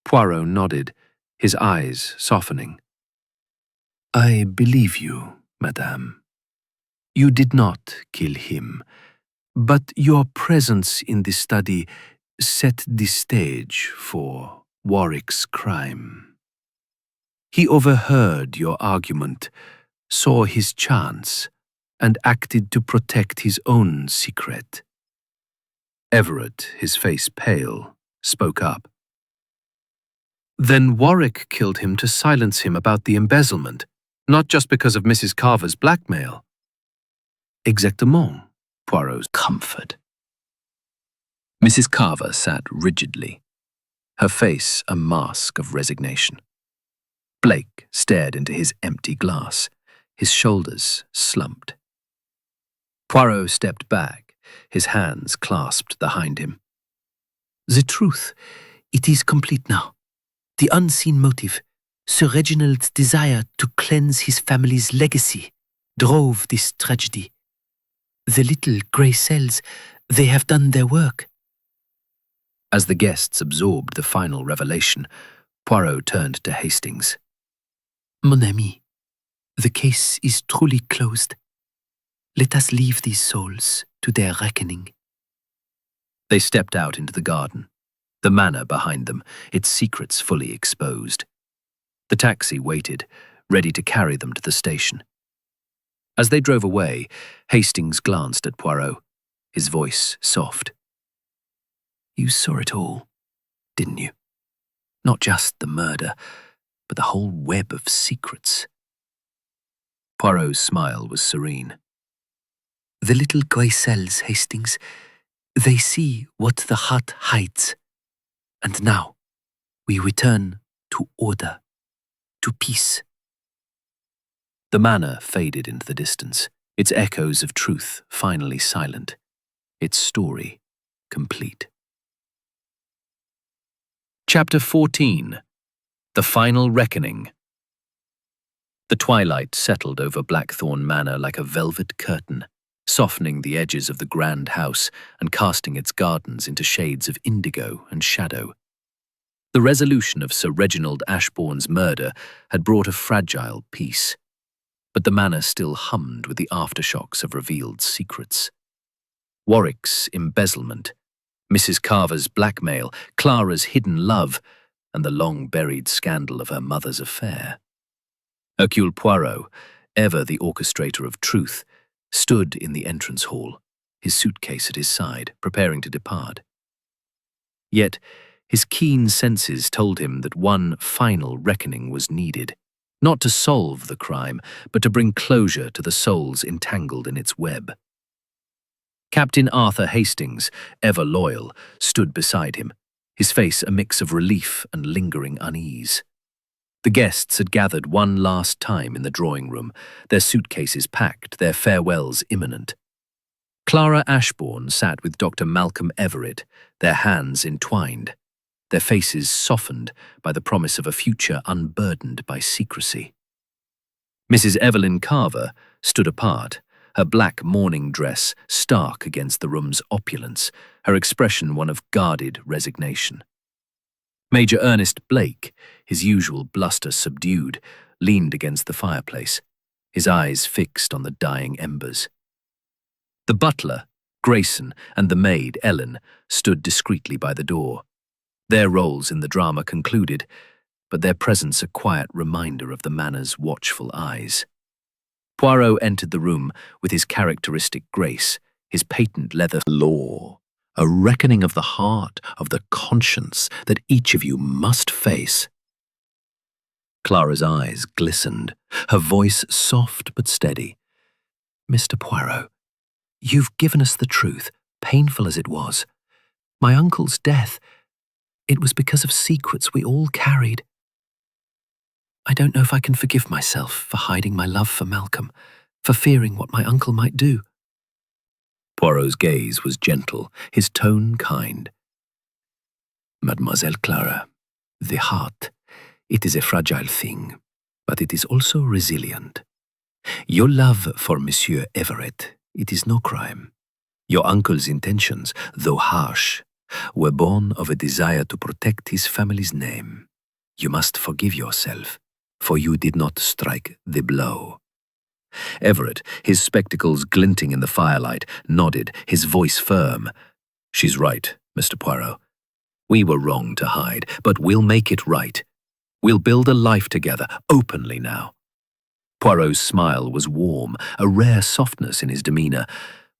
Poirot nodded, his eyes softening. I believe you, madame. You did not kill him, but your presence in the study set the stage for Warwick's crime. He overheard your argument, saw his chance, and acted to protect his own secret. Everett, his face pale, spoke up. Then Warwick killed him to silence him about the embezzlement, not just because of Mrs. Carver's blackmail. Exactement, Poirot's comfort. Mrs. Carver sat rigidly. her face a mask of resignation. Blake stared into his empty glass, his shoulders slumped. Poirot stepped back, his hands clasped behind him. The truth, it is complete now. The unseen motive, Sir Reginald's desire to cleanse his family's legacy, drove this tragedy. The little grey cells, they have done their work. As the guests absorbed the final revelation, Poirot turned to Hastings. Mon ami, the case is truly closed. Let us leave these souls to their reckoning. They stepped out into the garden, the manor behind them, its secrets fully exposed. The taxi waited, ready to carry them to the station. As they drove away, Hastings glanced at Poirot, his voice soft. You saw it all, didn't you? Not just the murder, but the whole web of secrets. Poirot's smile was serene. The little grey cells, Hastings, they see what the heart hides. And now, we return to order, to peace. The manor faded into the distance, its echoes of truth finally silent, its story complete. Chapter 14. The Final Reckoning. The twilight settled over Blackthorn Manor like a velvet curtain, softening the edges of the grand house and casting its gardens into shades of indigo and shadow. The resolution of Sir Reginald Ashbourne's murder had brought a fragile peace, but the manor still hummed with the aftershocks of revealed secrets. Warwick's embezzlement, Mrs. Carver's blackmail, Clara's hidden love, and the long-buried scandal of her mother's affair. Hercule Poirot, ever the orchestrator of truth, stood in the entrance hall, his suitcase at his side, preparing to depart. Yet, his keen senses told him that one final reckoning was needed, not to solve the crime, but to bring closure to the souls entangled in its web. Captain Arthur Hastings, ever loyal, stood beside him, his face a mix of relief and lingering unease. The guests had gathered one last time in the drawing room, their suitcases packed, their farewells imminent. Clara Ashbourne sat with Dr. Malcolm Everett, their hands entwined, their faces softened by the promise of a future unburdened by secrecy. Mrs. Evelyn Carver stood apart, her black mourning dress stark against the room's opulence, her expression one of guarded resignation. Major Ernest Blake, his usual bluster subdued, leaned against the fireplace, his eyes fixed on the dying embers. The butler, Grayson, and the maid, Ellen, stood discreetly by the door. Their roles in the drama concluded, but their presence a quiet reminder of the manor's watchful eyes. Poirot entered the room with his characteristic grace, his patent leather law, a reckoning of the heart, of the conscience that each of you must face. Clara's eyes glistened, her voice soft but steady. Mr. Poirot, you've given us the truth, painful as it was. My uncle's death, it was because of secrets we all carried. I don't know if I can forgive myself for hiding my love for Malcolm, for fearing what my uncle might do. Poirot's gaze was gentle, his tone kind. Mademoiselle Clara, the heart, it is a fragile thing, but it is also resilient. Your love for Monsieur Everett, it is no crime. Your uncle's intentions, though harsh, were born of a desire to protect his family's name. You must forgive yourself, for you did not strike the blow. Everett, his spectacles glinting in the firelight, nodded, his voice firm. She's right, Mr. Poirot. We were wrong to hide, but we'll make it right. We'll build a life together, openly now. Poirot's smile was warm, a rare softness in his demeanor.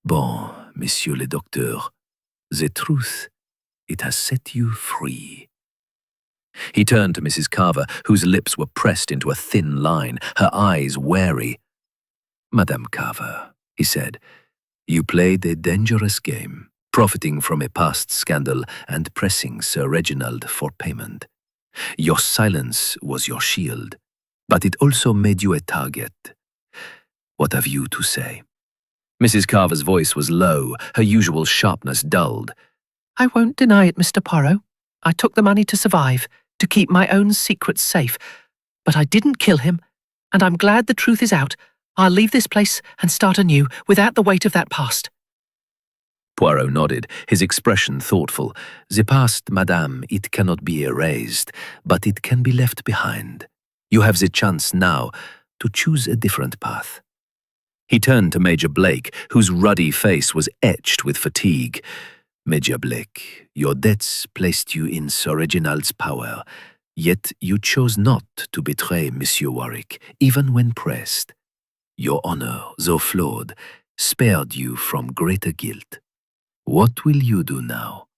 Bon, Monsieur le Docteur, the truth, it has set you free. He turned to Mrs. Carver, whose lips were pressed into a thin line, her eyes wary. Madame Carver, he said, you played a dangerous game, profiting from a past scandal and pressing Sir Reginald for payment. Your silence was your shield, but it also made you a target. What have you to say?" Mrs. Carver's voice was low, her usual sharpness dulled. "I won't deny it, Mr. Poirot. I took the money to survive, to keep my own secrets safe. But I didn't kill him, and I'm glad the truth is out. I'll leave this place and start anew, without the weight of that past." Poirot nodded, his expression thoughtful. "The past, madame, it cannot be erased, but it can be left behind. You have the chance now to choose a different path." He turned to Major Blake, whose ruddy face was etched with fatigue. "Major Blake, your debts placed you in Sir Reginald's power, yet you chose not to betray Monsieur Warwick, even when pressed. Your honor, though flawed, spared you from greater guilt. What will you do now?"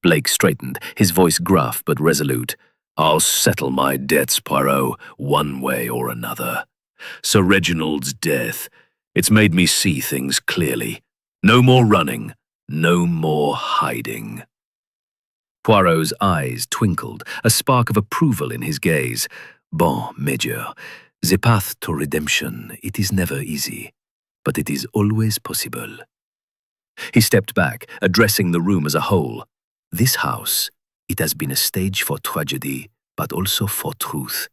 Blake straightened, his voice gruff but resolute. "I'll settle my debts, Poirot, one way or another. Sir Reginald's death, it's made me see things clearly. No more running, no more hiding." Poirot's eyes twinkled, a spark of approval in his gaze. "Bon, Major, the path to redemption, it is never easy, but it is always possible." He stepped back, addressing the room as a whole. "This house, it has been a stage for tragedy, but also for truth.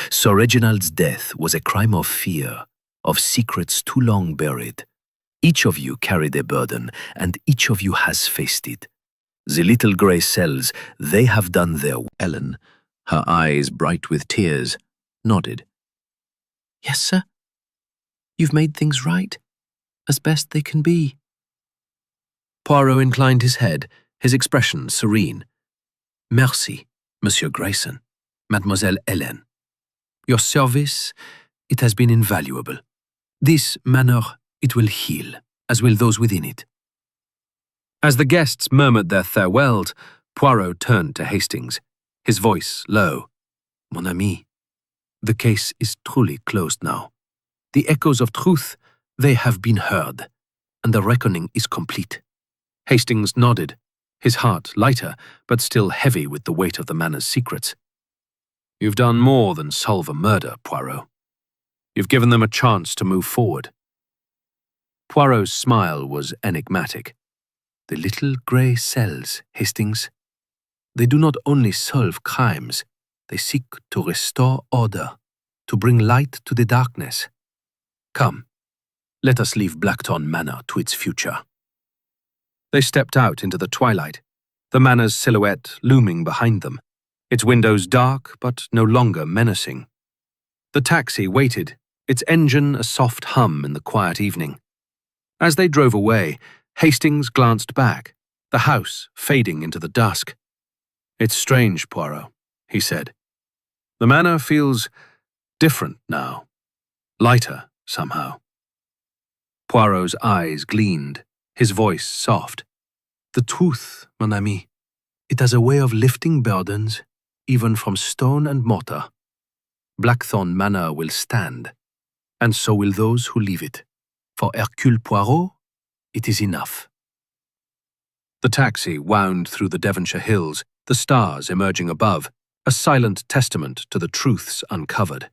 Sir Reginald's death was a crime of fear, of secrets too long buried. Each of you carried a burden, and each of you has faced it. The little grey cells, they have done their work." Ellen, her eyes bright with tears, nodded. "Yes, sir. You've made things right, as best they can be." Poirot inclined his head, his expression serene. "Merci, Monsieur Grayson, Mademoiselle Hélène. Your service, it has been invaluable. This manor, it will heal, as will those within it." As the guests murmured their farewells, Poirot turned to Hastings, his voice low. "Mon ami, the case is truly closed now. The echoes of truth, they have been heard, and the reckoning is complete." Hastings nodded, his heart lighter, but still heavy with the weight of the manor's secrets. "You've done more than solve a murder, Poirot. You've given them a chance to move forward." Poirot's smile was enigmatic. "The little grey cells, Hastings. They do not only solve crimes, they seek to restore order, to bring light to the darkness. Come, let us leave Blackthorn Manor to its future." They stepped out into the twilight, the manor's silhouette looming behind them, its windows dark but no longer menacing. The taxi waited, its engine a soft hum in the quiet evening. As they drove away, Hastings glanced back, the house fading into the dusk. "It's strange, Poirot," he said. "The manor feels different now, lighter somehow." Poirot's eyes gleamed, his voice soft. "The truth, mon ami, it has a way of lifting burdens, even from stone and mortar. Blackthorn Manor will stand, and so will those who leave it. For Hercule Poirot, it is enough." The taxi wound through the Devonshire hills, the stars emerging above, a silent testament to the truths uncovered.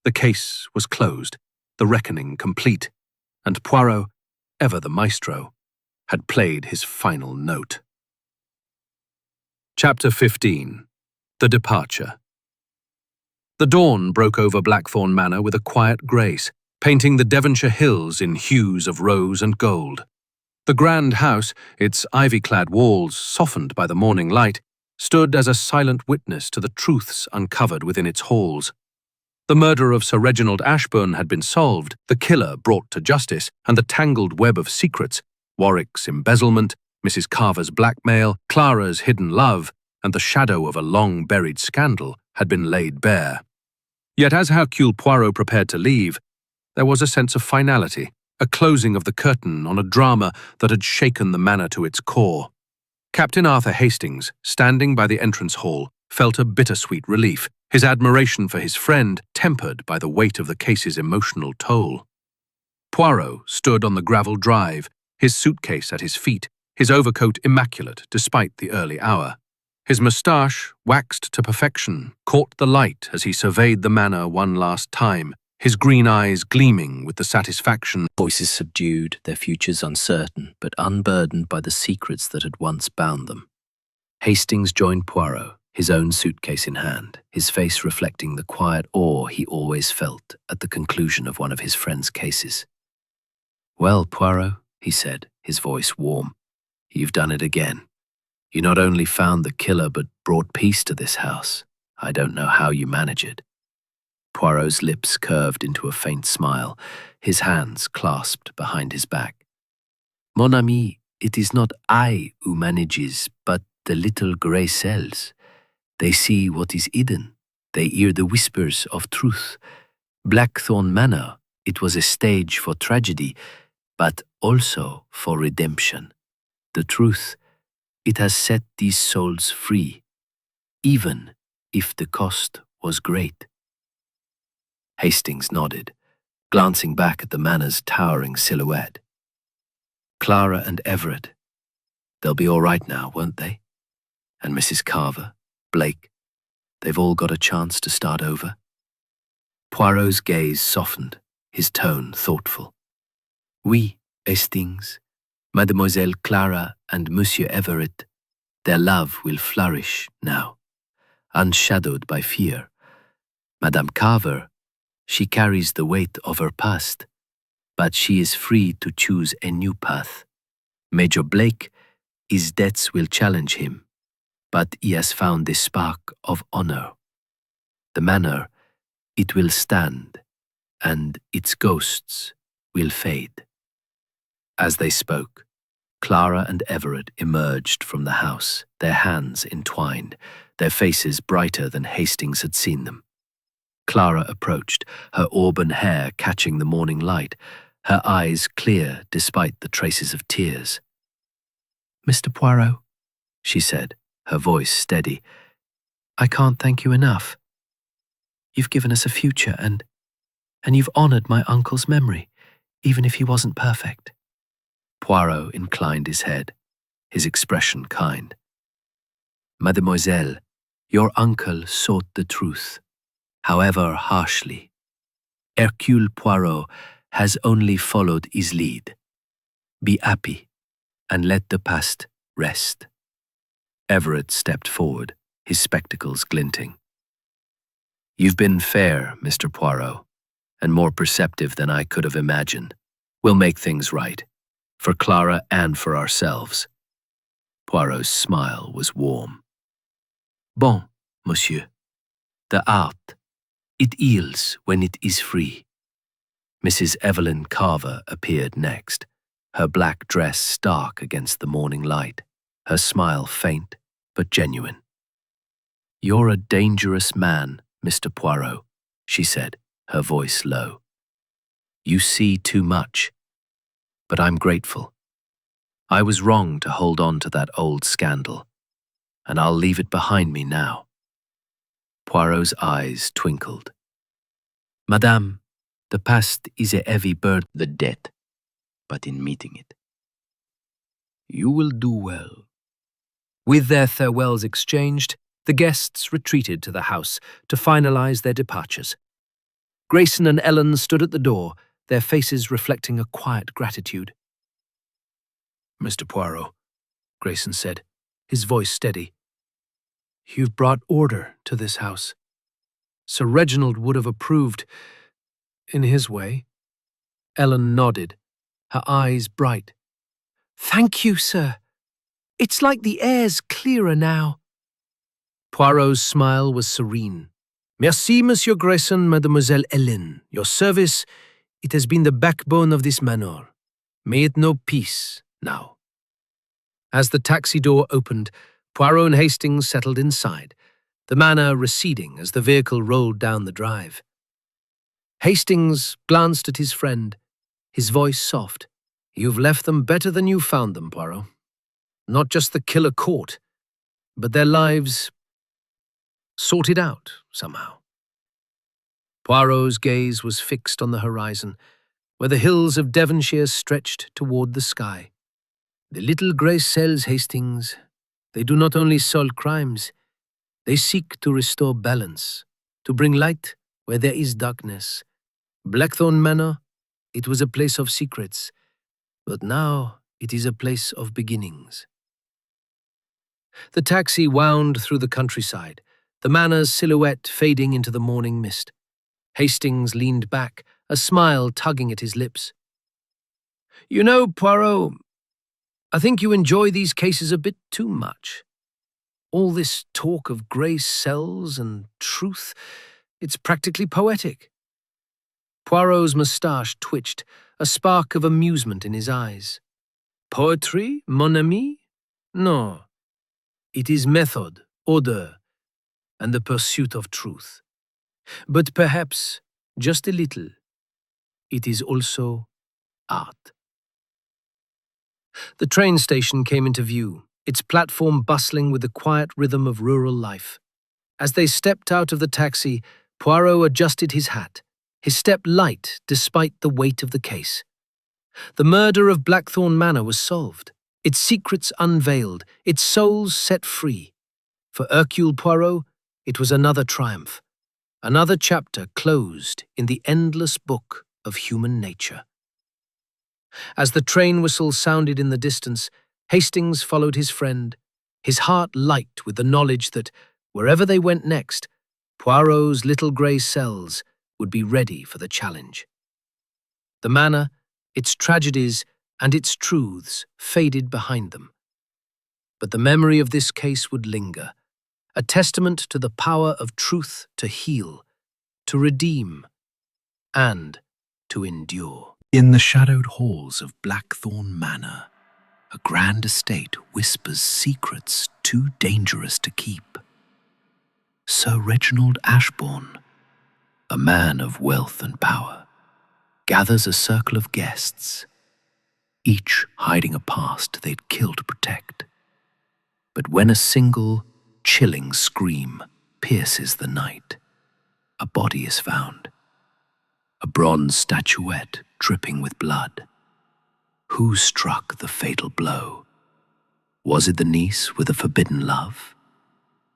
The case was closed, the reckoning complete, and Poirot, ever the maestro, had played his final note. Chapter 15. The Departure. The dawn broke over Blackthorn Manor with a quiet grace, painting the Devonshire hills in hues of rose and gold. The grand house, its ivy-clad walls softened by the morning light, stood as a silent witness to the truths uncovered within its halls. The murder of Sir Reginald Ashburn had been solved, the killer brought to justice, and the tangled web of secrets, Warwick's embezzlement, Mrs. Carver's blackmail, Clara's hidden love, and the shadow of a long-buried scandal, had been laid bare. Yet as Hercule Poirot prepared to leave, there was a sense of finality, a closing of the curtain on a drama that had shaken the manor to its core. Captain Arthur Hastings, standing by the entrance hall, felt a bittersweet relief, his admiration for his friend tempered by the weight of the case's emotional toll. Poirot stood on the gravel drive, his suitcase at his feet, his overcoat immaculate despite the early hour. His moustache, waxed to perfection, caught the light as he surveyed the manor one last time, his green eyes gleaming with the satisfaction. Voices subdued, their futures uncertain, but unburdened by the secrets that had once bound them. Hastings joined Poirot, his own suitcase in hand, his face reflecting the quiet awe he always felt at the conclusion of one of his friend's cases. "Well, Poirot," he said, his voice warm, "you've done it again. You not only found the killer but brought peace to this house. I don't know how you manage it." Poirot's lips curved into a faint smile, his hands clasped behind his back. "Mon ami, it is not I who manages, but the little grey cells. They see what is hidden. They hear the whispers of truth. Blackthorn Manor, it was a stage for tragedy, but also for redemption. The truth, it has set these souls free, even if the cost was great." Hastings nodded, glancing back at the manor's towering silhouette. "Clara and Everett, they'll be all right now, won't they? And Mrs. Carver, Blake, they've all got a chance to start over?" Poirot's gaze softened, his tone thoughtful. "Oui, Hastings, Mademoiselle Clara and Monsieur Everett, their love will flourish now, unshadowed by fear. Madame Carver, she carries the weight of her past, but she is free to choose a new path. Major Blake, his debts will challenge him, but he has found the spark of honor. The manor, it will stand, and its ghosts will fade." As they spoke, Clara and Everett emerged from the house, their hands entwined, their faces brighter than Hastings had seen them. Clara approached, her auburn hair catching the morning light, her eyes clear despite the traces of tears. "Mr. Poirot," she said, her voice steady, "I can't thank you enough. You've given us a future and you've honored my uncle's memory, even if he wasn't perfect." Poirot inclined his head, his expression kind. "Mademoiselle, your uncle sought the truth, however harshly. Hercule Poirot has only followed his lead. Be happy, and let the past rest." Everett stepped forward, his spectacles glinting. "You've been fair, Mr. Poirot, and more perceptive than I could have imagined. We'll make things right, for Clara and for ourselves." Poirot's smile was warm. "Bon, monsieur. The art, it heals when it is free." Mrs. Evelyn Carver appeared next, her black dress stark against the morning light, her smile faint but genuine. "You're a dangerous man, Mr. Poirot," she said, her voice low. "You see too much, but I'm grateful. I was wrong to hold on to that old scandal, and I'll leave it behind me now." Poirot's eyes twinkled. "Madame, the past is a heavy burden, the debt, but in meeting it, you will do well." With their farewells exchanged, the guests retreated to the house to finalize their departures. Grayson and Ellen stood at the door, their faces reflecting a quiet gratitude. "Mr. Poirot," Grayson said, his voice steady, "you've brought order to this house. Sir Reginald would have approved, in his way." Ellen nodded, her eyes bright. "Thank you, sir. It's like the air's clearer now." Poirot's smile was serene. "Merci, Monsieur Grayson, Mademoiselle Hélène. Your service, it has been the backbone of this manor. May it know peace now." As the taxi door opened, Poirot and Hastings settled inside, the manor receding as the vehicle rolled down the drive. Hastings glanced at his friend, his voice soft. "You've left them better than you found them, Poirot. Not just the killer caught, but their lives sorted out somehow." Poirot's gaze was fixed on the horizon, where the hills of Devonshire stretched toward the sky. The little grey cells, Hastings, they do not only solve crimes, they seek to restore balance, to bring light where there is darkness. Blackthorn Manor, it was a place of secrets, but now it is a place of beginnings. The taxi wound through the countryside, the manor's silhouette fading into the morning mist. Hastings leaned back, a smile tugging at his lips. "You know, Poirot, I think you enjoy these cases a bit too much. All this talk of grey cells and truth, it's practically poetic." Poirot's moustache twitched, a spark of amusement in his eyes. "Poetry, mon ami? No. It is method, order, and the pursuit of truth. But perhaps, just a little, it is also art." The train station came into view, its platform bustling with the quiet rhythm of rural life. As they stepped out of the taxi, Poirot adjusted his hat, his step light despite the weight of the case. The murder of Blackthorn Manor was solved, its secrets unveiled, its souls set free. For Hercule Poirot, it was another triumph, another chapter closed in the endless book of human nature. As the train whistle sounded in the distance, Hastings followed his friend, his heart light with the knowledge that, wherever they went next, Poirot's little grey cells would be ready for the challenge. The manor, its tragedies, and its truths faded behind them. But the memory of this case would linger, a testament to the power of truth to heal, to redeem, and to endure. In the shadowed halls of Blackthorn Manor, a grand estate whispers secrets too dangerous to keep. Sir Reginald Ashbourne, a man of wealth and power, gathers a circle of guests, each hiding a past they'd kill to protect. But when a single, chilling scream pierces the night, a body is found, a bronze statuette dripping with blood. Who struck the fatal blow? Was it the niece with a forbidden love?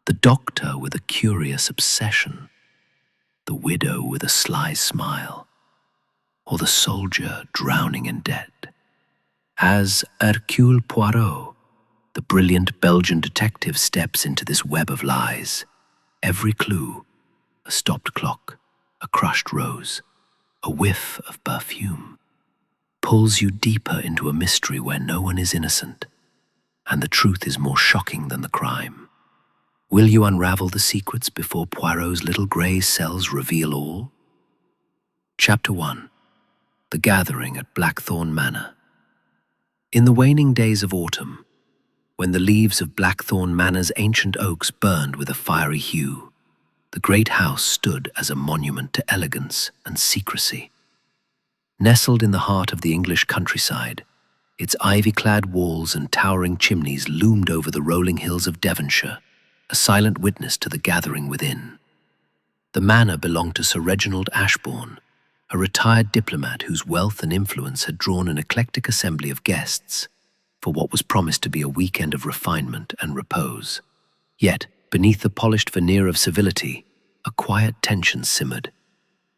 The doctor with a curious obsession? The widow with a sly smile? Or the soldier drowning in debt? As Hercule Poirot, the brilliant Belgian detective, steps into this web of lies, every clue, a stopped clock, a crushed rose, a whiff of perfume, pulls you deeper into a mystery where no one is innocent, and the truth is more shocking than the crime. Will you unravel the secrets before Poirot's little grey cells reveal all? Chapter 1. The Gathering at Blackthorn Manor. In the waning days of autumn, when the leaves of Blackthorn Manor's ancient oaks burned with a fiery hue, the great house stood as a monument to elegance and secrecy. Nestled in the heart of the English countryside, its ivy-clad walls and towering chimneys loomed over the rolling hills of Devonshire, a silent witness to the gathering within. The manor belonged to Sir Reginald Ashbourne, a retired diplomat whose wealth and influence had drawn an eclectic assembly of guests for what was promised to be a weekend of refinement and repose. Yet, beneath the polished veneer of civility, a quiet tension simmered,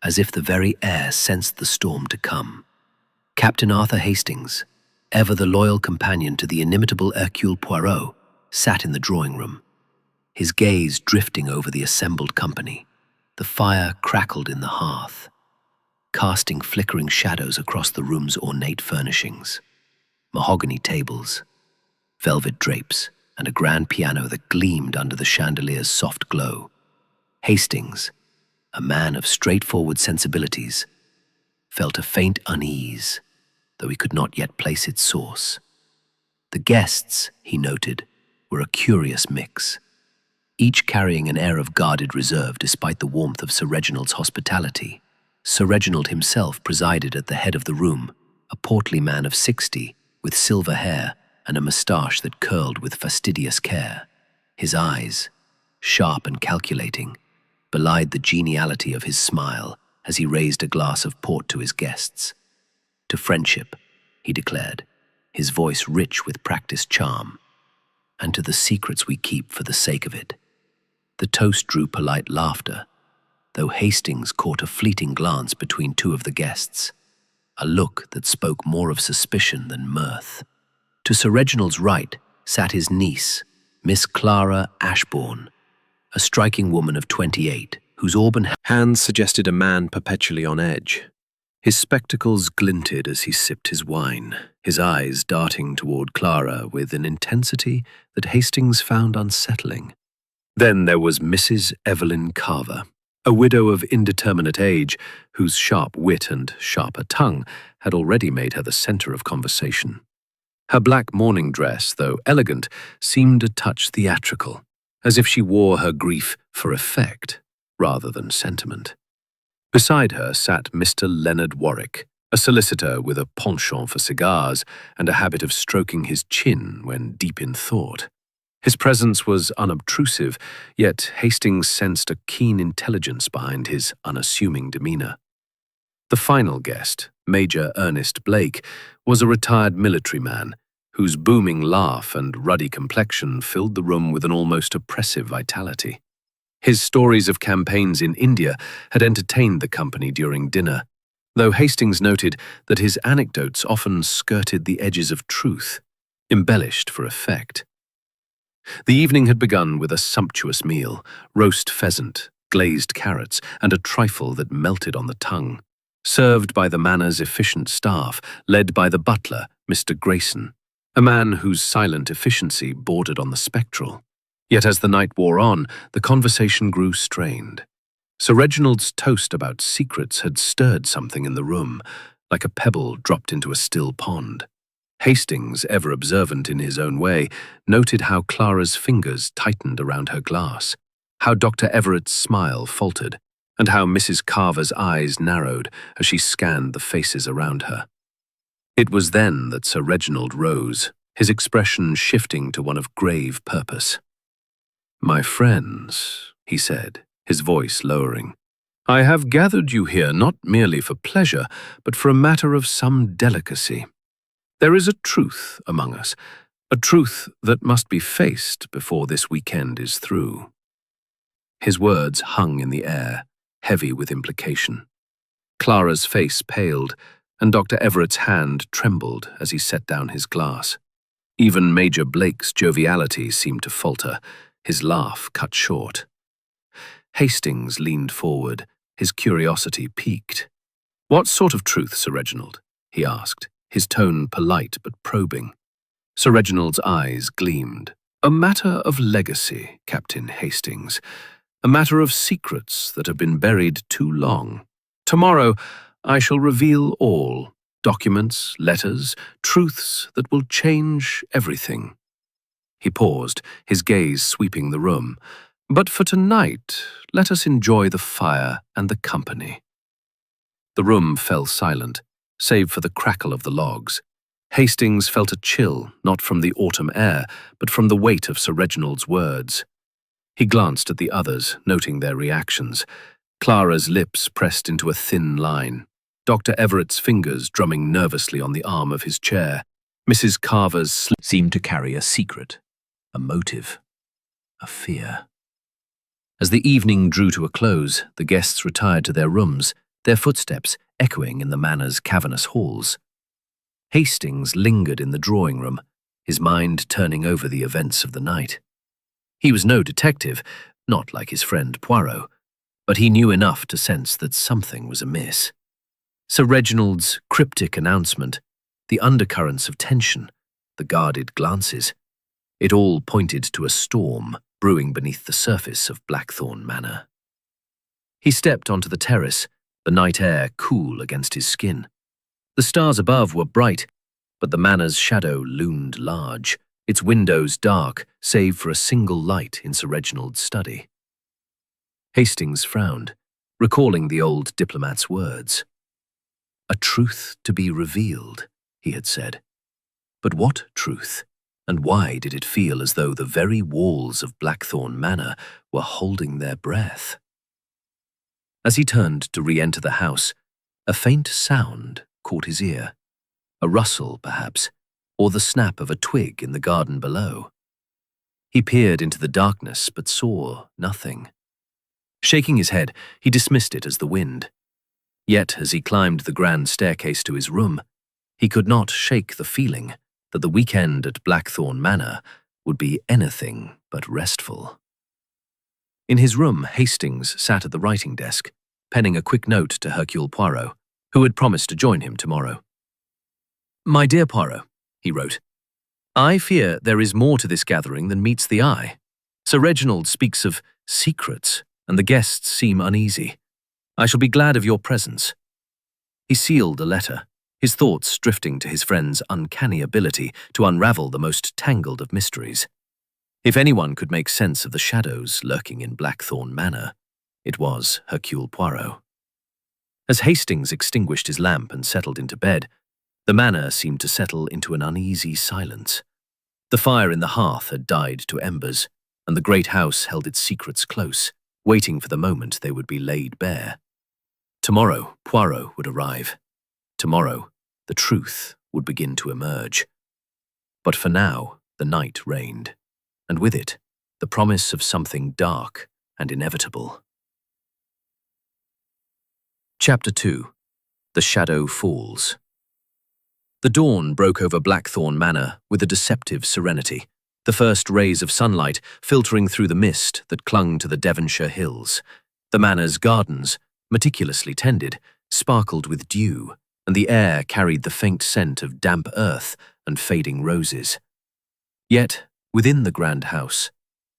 as if the very air sensed the storm to come. Captain Arthur Hastings, ever the loyal companion to the inimitable Hercule Poirot, sat in the drawing room, his gaze drifting over the assembled company. The fire crackled in the hearth, casting flickering shadows across the room's ornate furnishings. Mahogany tables, velvet drapes, and a grand piano that gleamed under the chandelier's soft glow. Hastings, a man of straightforward sensibilities, felt a faint unease, though he could not yet place its source. The guests, he noted, were a curious mix, each carrying an air of guarded reserve despite the warmth of Sir Reginald's hospitality. Sir Reginald himself presided at the head of the room, a portly man of 60, with silver hair and a moustache that curled with fastidious care. His eyes, sharp and calculating, belied the geniality of his smile as he raised a glass of port to his guests. To friendship, he declared, his voice rich with practiced charm. "And to the secrets we keep for the sake of it." The toast drew polite laughter, though Hastings caught a fleeting glance between two of the guests, a look that spoke more of suspicion than mirth. To Sir Reginald's right sat his niece, Miss Clara Ashbourne, a striking woman of 28, whose auburn hands suggested a man perpetually on edge. His spectacles glinted as he sipped his wine, his eyes darting toward Clara with an intensity that Hastings found unsettling. Then there was Mrs. Evelyn Carver, a widow of indeterminate age, whose sharp wit and sharper tongue had already made her the center of conversation. Her black mourning dress, though elegant, seemed a touch theatrical, as if she wore her grief for effect rather than sentiment. Beside her sat Mr. Leonard Warwick, a solicitor with a penchant for cigars and a habit of stroking his chin when deep in thought. His presence was unobtrusive, yet Hastings sensed a keen intelligence behind his unassuming demeanor. The final guest, Major Ernest Blake, was a retired military man whose booming laugh and ruddy complexion filled the room with an almost oppressive vitality. His stories of campaigns in India had entertained the company during dinner, though Hastings noted that his anecdotes often skirted the edges of truth, embellished for effect. The evening had begun with a sumptuous meal, roast pheasant, glazed carrots, and a trifle that melted on the tongue, served by the manor's efficient staff, led by the butler, Mr. Grayson, a man whose silent efficiency bordered on the spectral. Yet as the night wore on, the conversation grew strained. Sir Reginald's toast about secrets had stirred something in the room, like a pebble dropped into a still pond. Hastings, ever observant in his own way, noted how Clara's fingers tightened around her glass, how Dr. Everett's smile faltered, and how Mrs. Carver's eyes narrowed as she scanned the faces around her. It was then that Sir Reginald rose, his expression shifting to one of grave purpose. "My friends," he said, his voice lowering, "I have gathered you here not merely for pleasure, but for a matter of some delicacy. There is a truth among us, a truth that must be faced before this weekend is through." His words hung in the air, heavy with implication. Clara's face paled, and Dr. Everett's hand trembled as he set down his glass. Even Major Blake's joviality seemed to falter, his laugh cut short. Hastings leaned forward, his curiosity piqued. "What sort of truth, Sir Reginald?" he asked, his tone polite but probing. Sir Reginald's eyes gleamed. "A matter of legacy, Captain Hastings. A matter of secrets that have been buried too long. Tomorrow I shall reveal all, documents, letters, truths that will change everything." He paused, his gaze sweeping the room. "But for tonight, let us enjoy the fire and the company." The room fell silent, save for the crackle of the logs. Hastings felt a chill, not from the autumn air, but from the weight of Sir Reginald's words. He glanced at the others, noting their reactions. Clara's lips pressed into a thin line, Dr. Everett's fingers drumming nervously on the arm of his chair. Mrs. Carver's seemed to carry a secret, a motive, a fear. As the evening drew to a close, the guests retired to their rooms, their footsteps echoing in the manor's cavernous halls. Hastings lingered in the drawing room, his mind turning over the events of the night. He was no detective, not like his friend Poirot, but he knew enough to sense that something was amiss. Sir Reginald's cryptic announcement, the undercurrents of tension, the guarded glances, it all pointed to a storm brewing beneath the surface of Blackthorn Manor. He stepped onto the terrace, the night air cool against his skin. The stars above were bright, but the manor's shadow loomed large, its windows dark, save for a single light in Sir Reginald's study. Hastings frowned, recalling the old diplomat's words. "A truth to be revealed," he had said. But what truth? And why did it feel as though the very walls of Blackthorn Manor were holding their breath? As he turned to re-enter the house, a faint sound caught his ear. A rustle, perhaps, or the snap of a twig in the garden below. He peered into the darkness but saw nothing. Shaking his head, he dismissed it as the wind. Yet, as he climbed the grand staircase to his room, he could not shake the feeling that the weekend at Blackthorn Manor would be anything but restful. In his room, Hastings sat at the writing desk, penning a quick note to Hercule Poirot, who had promised to join him tomorrow. "My dear Poirot," he wrote, "I fear there is more to this gathering than meets the eye. Sir Reginald speaks of secrets, and the guests seem uneasy. I shall be glad of your presence." He sealed the letter, his thoughts drifting to his friend's uncanny ability to unravel the most tangled of mysteries. If anyone could make sense of the shadows lurking in Blackthorn Manor, it was Hercule Poirot. As Hastings extinguished his lamp and settled into bed, the manor seemed to settle into an uneasy silence. The fire in the hearth had died to embers, and the great house held its secrets close, waiting for the moment they would be laid bare. Tomorrow, Poirot would arrive. Tomorrow, the truth would begin to emerge. But for now, the night reigned, and with it, the promise of something dark and inevitable. Chapter 2. The Shadow Falls. The dawn broke over Blackthorn Manor with a deceptive serenity, the first rays of sunlight filtering through the mist that clung to the Devonshire hills. The manor's gardens, meticulously tended, sparkled with dew, and the air carried the faint scent of damp earth and fading roses. Yet, within the grand house,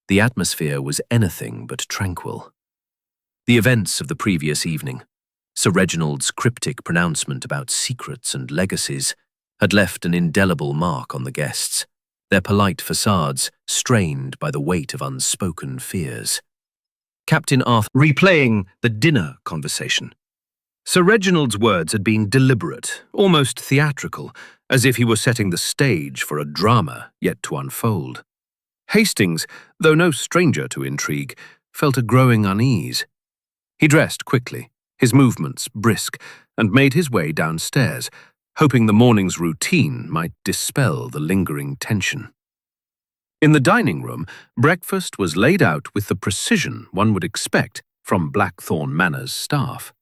the atmosphere was anything but tranquil. The events of the previous evening, Sir Reginald's cryptic pronouncement about secrets and legacies, had left an indelible mark on the guests, their polite facades strained by the weight of unspoken fears. Captain Arthur replaying the dinner conversation. Sir Reginald's words had been deliberate, almost theatrical, as if he were setting the stage for a drama yet to unfold. Hastings, though no stranger to intrigue, felt a growing unease. He dressed quickly, his movements brisk, and made his way downstairs, hoping the morning's routine might dispel the lingering tension. In the dining room, breakfast was laid out with the precision one would expect from Blackthorn Manor's staff.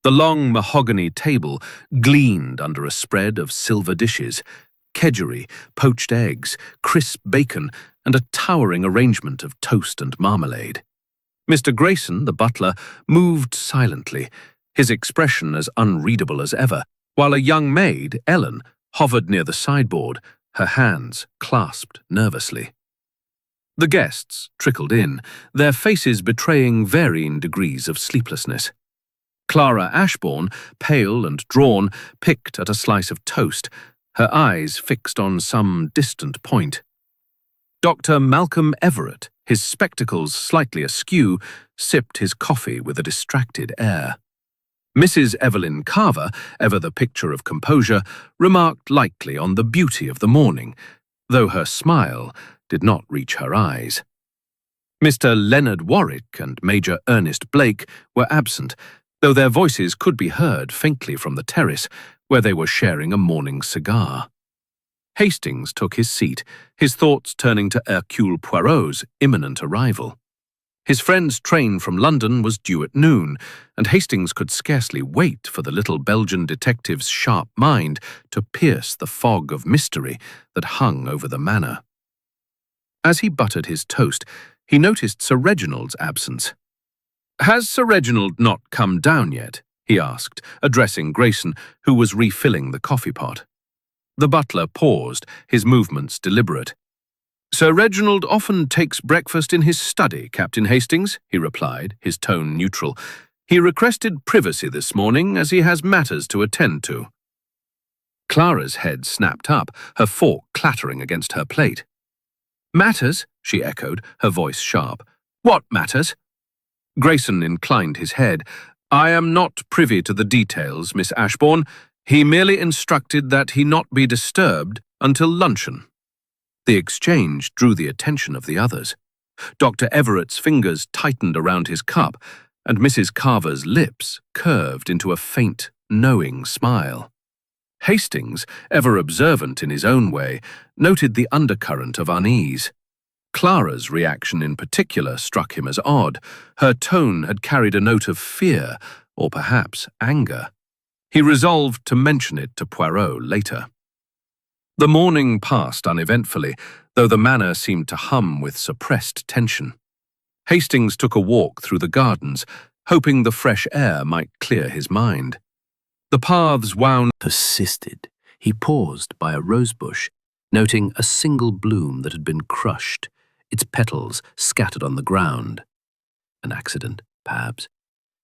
The long mahogany table gleamed under a spread of silver dishes, kedgeree, poached eggs, crisp bacon, and a towering arrangement of toast and marmalade. Mr. Grayson, the butler, moved silently, his expression as unreadable as ever, while a young maid, Ellen, hovered near the sideboard, her hands clasped nervously. The guests trickled in, their faces betraying varying degrees of sleeplessness. Clara Ashbourne, pale and drawn, picked at a slice of toast, her eyes fixed on some distant point. Dr. Malcolm Everett, his spectacles slightly askew, sipped his coffee with a distracted air. Mrs. Evelyn Carver, ever the picture of composure, remarked lightly on the beauty of the morning, though her smile did not reach her eyes. Mr. Leonard Warwick and Major Ernest Blake were absent, though their voices could be heard faintly from the terrace, where they were sharing a morning cigar. Hastings took his seat, his thoughts turning to Hercule Poirot's imminent arrival. His friend's train from London was due at noon, and Hastings could scarcely wait for the little Belgian detective's sharp mind to pierce the fog of mystery that hung over the manor. As he buttered his toast, he noticed Sir Reginald's absence. "Has Sir Reginald not come down yet?" he asked, addressing Grayson, who was refilling the coffee pot. The butler paused, his movements deliberate. "Sir Reginald often takes breakfast in his study, Captain Hastings," he replied, his tone neutral. "He requested privacy this morning, as he has matters to attend to." Clara's head snapped up, her fork clattering against her plate. "Matters?" she echoed, her voice sharp. "What matters?" Grayson inclined his head. "I am not privy to the details, Miss Ashbourne. He merely instructed that he not be disturbed until luncheon." The exchange drew the attention of the others. Dr. Everett's fingers tightened around his cup, and Mrs. Carver's lips curved into a faint, knowing smile. Hastings, ever observant in his own way, noted the undercurrent of unease. Clara's reaction in particular struck him as odd. Her tone had carried a note of fear, or perhaps anger. He resolved to mention it to Poirot later. The morning passed uneventfully, though the manor seemed to hum with suppressed tension. Hastings took a walk through the gardens, hoping the fresh air might clear his mind. The paths wound. Persisted. He paused by a rosebush, noting a single bloom that had been crushed, its petals scattered on the ground. An accident, perhaps,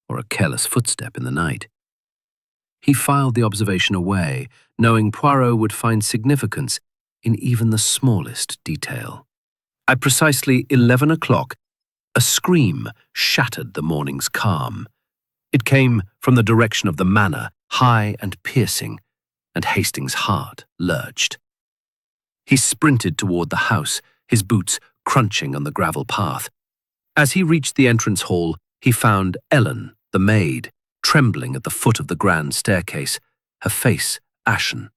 or a careless footstep in the night. He filed the observation away, knowing Poirot would find significance in even the smallest detail. At precisely 11 o'clock, a scream shattered the morning's calm. It came from the direction of the manor, high and piercing, and Hastings' heart lurched. He sprinted toward the house, his boots crunching on the gravel path. As he reached the entrance hall, he found Ellen, the maid, trembling at the foot of the grand staircase, her face ashen.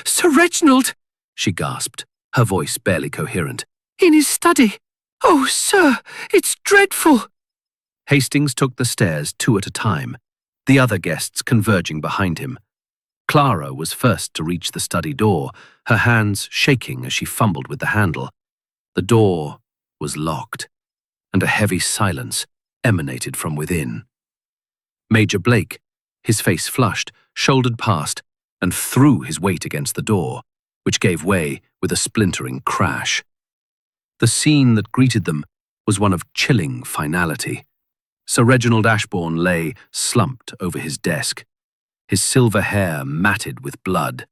"Sir Reginald!" she gasped, her voice barely coherent. "In his study! Oh, sir, it's dreadful!" Hastings took the stairs 2 at a time, the other guests converging behind him. Clara was first to reach the study door, her hands shaking as she fumbled with the handle. The door was locked, and a heavy silence emanated from within. Major Blake, his face flushed, shouldered past and threw his weight against the door, which gave way with a splintering crash. The scene that greeted them was one of chilling finality. Sir Reginald Ashbourne lay slumped over his desk, his silver hair matted with blood.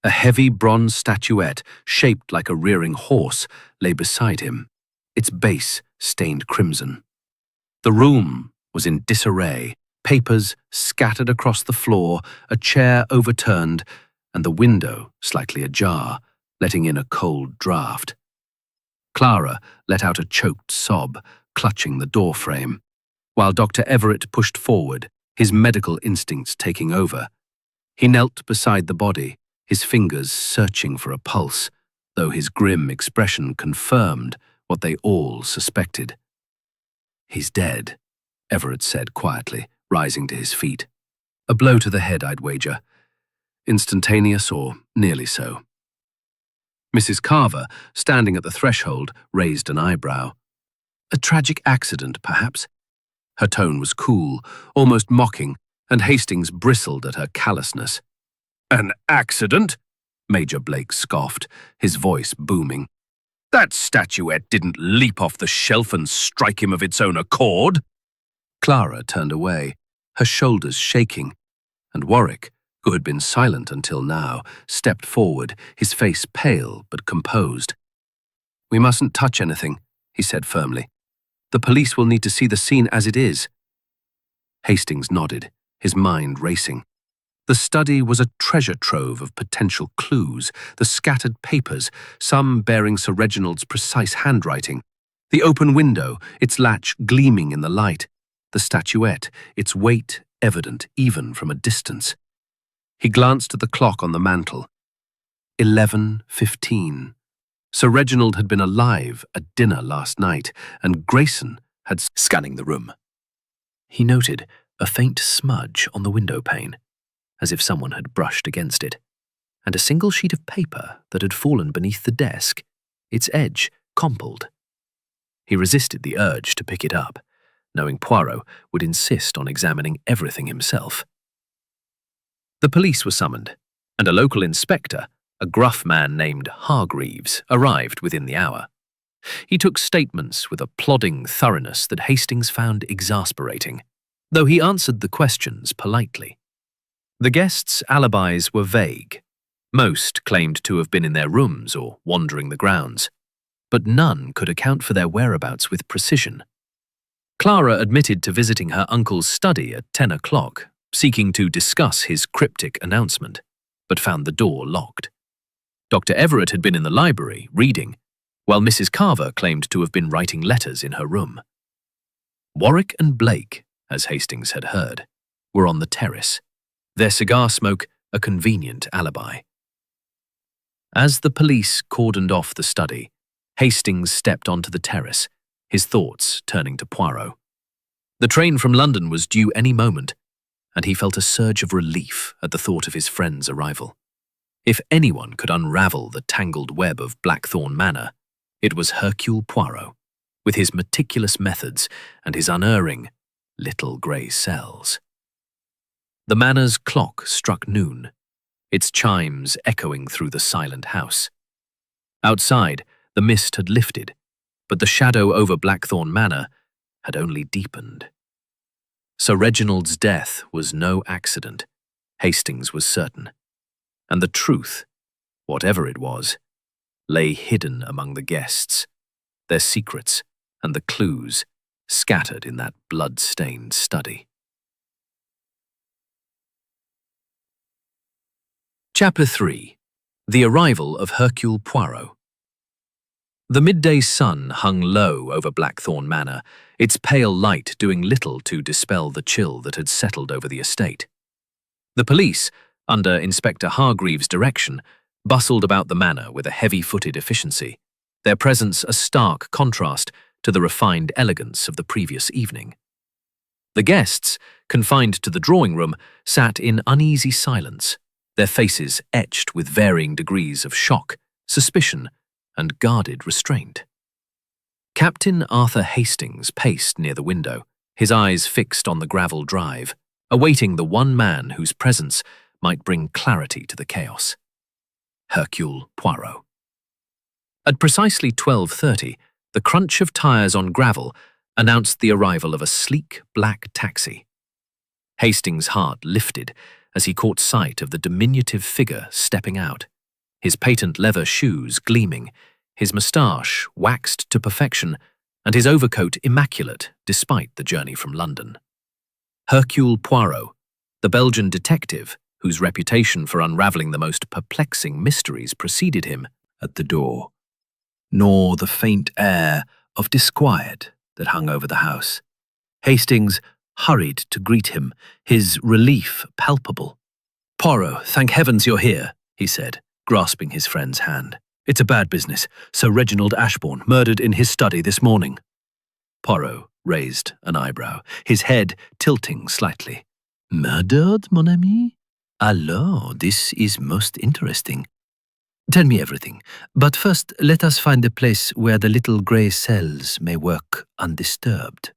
A heavy bronze statuette, shaped like a rearing horse, lay beside him, its base stained crimson. The room was in disarray, papers scattered across the floor, a chair overturned, and the window slightly ajar, letting in a cold draught. Clara let out a choked sob, clutching the doorframe, while Dr. Everett pushed forward, his medical instincts taking over. He knelt beside the body, his fingers searching for a pulse, though his grim expression confirmed what they all suspected. "He's dead," Everett said quietly, rising to his feet. "A blow to the head, I'd wager. Instantaneous or nearly so." Mrs. Carver, standing at the threshold, raised an eyebrow. "A tragic accident, perhaps?" Her tone was cool, almost mocking, and Hastings bristled at her callousness. "An accident?" Major Blake scoffed, his voice booming. "That statuette didn't leap off the shelf and strike him of its own accord." Clara turned away, her shoulders shaking, and Warwick, who had been silent until now, stepped forward, his face pale but composed. "We mustn't touch anything," he said firmly. "The police will need to see the scene as it is." Hastings nodded, his mind racing. The study was a treasure trove of potential clues, the scattered papers, some bearing Sir Reginald's precise handwriting, the open window, its latch gleaming in the light, the statuette, its weight evident even from a distance. He glanced at the clock on the mantel. 11:15. Sir Reginald had been alive at dinner last night, and Grayson had scanning the room. He noted a faint smudge on the window pane, as if someone had brushed against it, and a single sheet of paper that had fallen beneath the desk, its edge crumpled. He resisted the urge to pick it up, knowing Poirot would insist on examining everything himself. The police were summoned, and a local inspector, a gruff man named Hargreaves, arrived within the hour. He took statements with a plodding thoroughness that Hastings found exasperating, though he answered the questions politely. The guests' alibis were vague. Most claimed to have been in their rooms or wandering the grounds, but none could account for their whereabouts with precision. Clara admitted to visiting her uncle's study at 10 o'clock, seeking to discuss his cryptic announcement, but found the door locked. Dr. Everett had been in the library, reading, while Mrs. Carver claimed to have been writing letters in her room. Warwick and Blake, as Hastings had heard, were on the terrace, their cigar smoke a convenient alibi. As the police cordoned off the study, Hastings stepped onto the terrace, his thoughts turning to Poirot. The train from London was due any moment, and he felt a surge of relief at the thought of his friend's arrival. If anyone could unravel the tangled web of Blackthorn Manor, it was Hercule Poirot, with his meticulous methods and his unerring little grey cells. The manor's clock struck noon, its chimes echoing through the silent house. Outside, the mist had lifted, but the shadow over Blackthorn Manor had only deepened. Sir Reginald's death was no accident, Hastings was certain, and the truth, whatever it was, lay hidden among the guests, their secrets and the clues scattered in that blood-stained study. Chapter 3. The Arrival of Hercule Poirot. The midday sun hung low over Blackthorn Manor, its pale light doing little to dispel the chill that had settled over the estate. The police, under Inspector Hargreaves' direction, bustled about the manor with a heavy-footed efficiency, their presence a stark contrast to the refined elegance of the previous evening. The guests, confined to the drawing-room, sat in uneasy silence, their faces etched with varying degrees of shock, suspicion, and guarded restraint. Captain Arthur Hastings paced near the window, his eyes fixed on the gravel drive, awaiting the one man whose presence might bring clarity to the chaos. Hercule Poirot. At precisely 12:30, the crunch of tires on gravel announced the arrival of a sleek black taxi. Hastings' heart lifted as he caught sight of the diminutive figure stepping out, his patent leather shoes gleaming, his moustache waxed to perfection, and his overcoat immaculate despite the journey from London. Hercule Poirot, the Belgian detective whose reputation for unravelling the most perplexing mysteries preceded him, at the door, nor the faint air of disquiet that hung over the house. Hastings hurried to greet him, his relief palpable. "Poirot, thank heavens you're here," he said, grasping his friend's hand. "It's a bad business. Sir Reginald Ashbourne murdered in his study this morning." Poirot raised an eyebrow, his head tilting slightly. "Murdered, mon ami? Alors, this is most interesting. Tell me everything, but first let us find a place where the little grey cells may work undisturbed."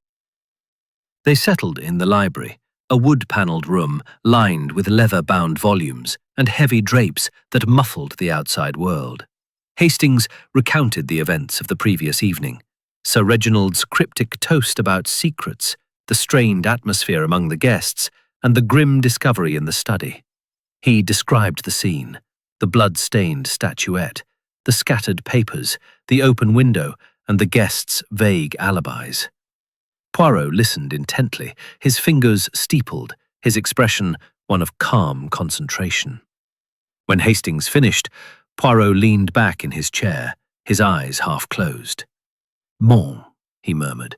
They settled in the library, a wood-panelled room lined with leather-bound volumes and heavy drapes that muffled the outside world. Hastings recounted the events of the previous evening, Sir Reginald's cryptic toast about secrets, the strained atmosphere among the guests, and the grim discovery in the study. He described the scene, the blood-stained statuette, the scattered papers, the open window, and the guests' vague alibis. Poirot listened intently, his fingers steepled, his expression one of calm concentration. When Hastings finished, Poirot leaned back in his chair, his eyes half closed. "Bon," he murmured,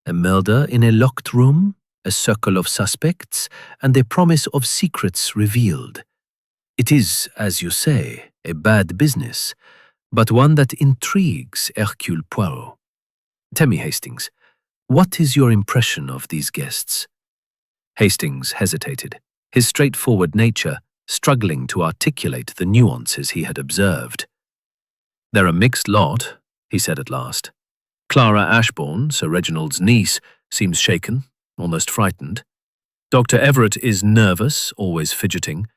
"a murder in a locked room, a circle of suspects, and a promise of secrets revealed. It is, as you say, a bad business, but one that intrigues Hercule Poirot. Tell me, Hastings, what is your impression of these guests?" Hastings hesitated, his straightforward nature struggling to articulate the nuances he had observed. "They're a mixed lot," he said at last. "Clara Ashbourne, Sir Reginald's niece, seems shaken, almost frightened. Dr. Everett is nervous, always fidgeting.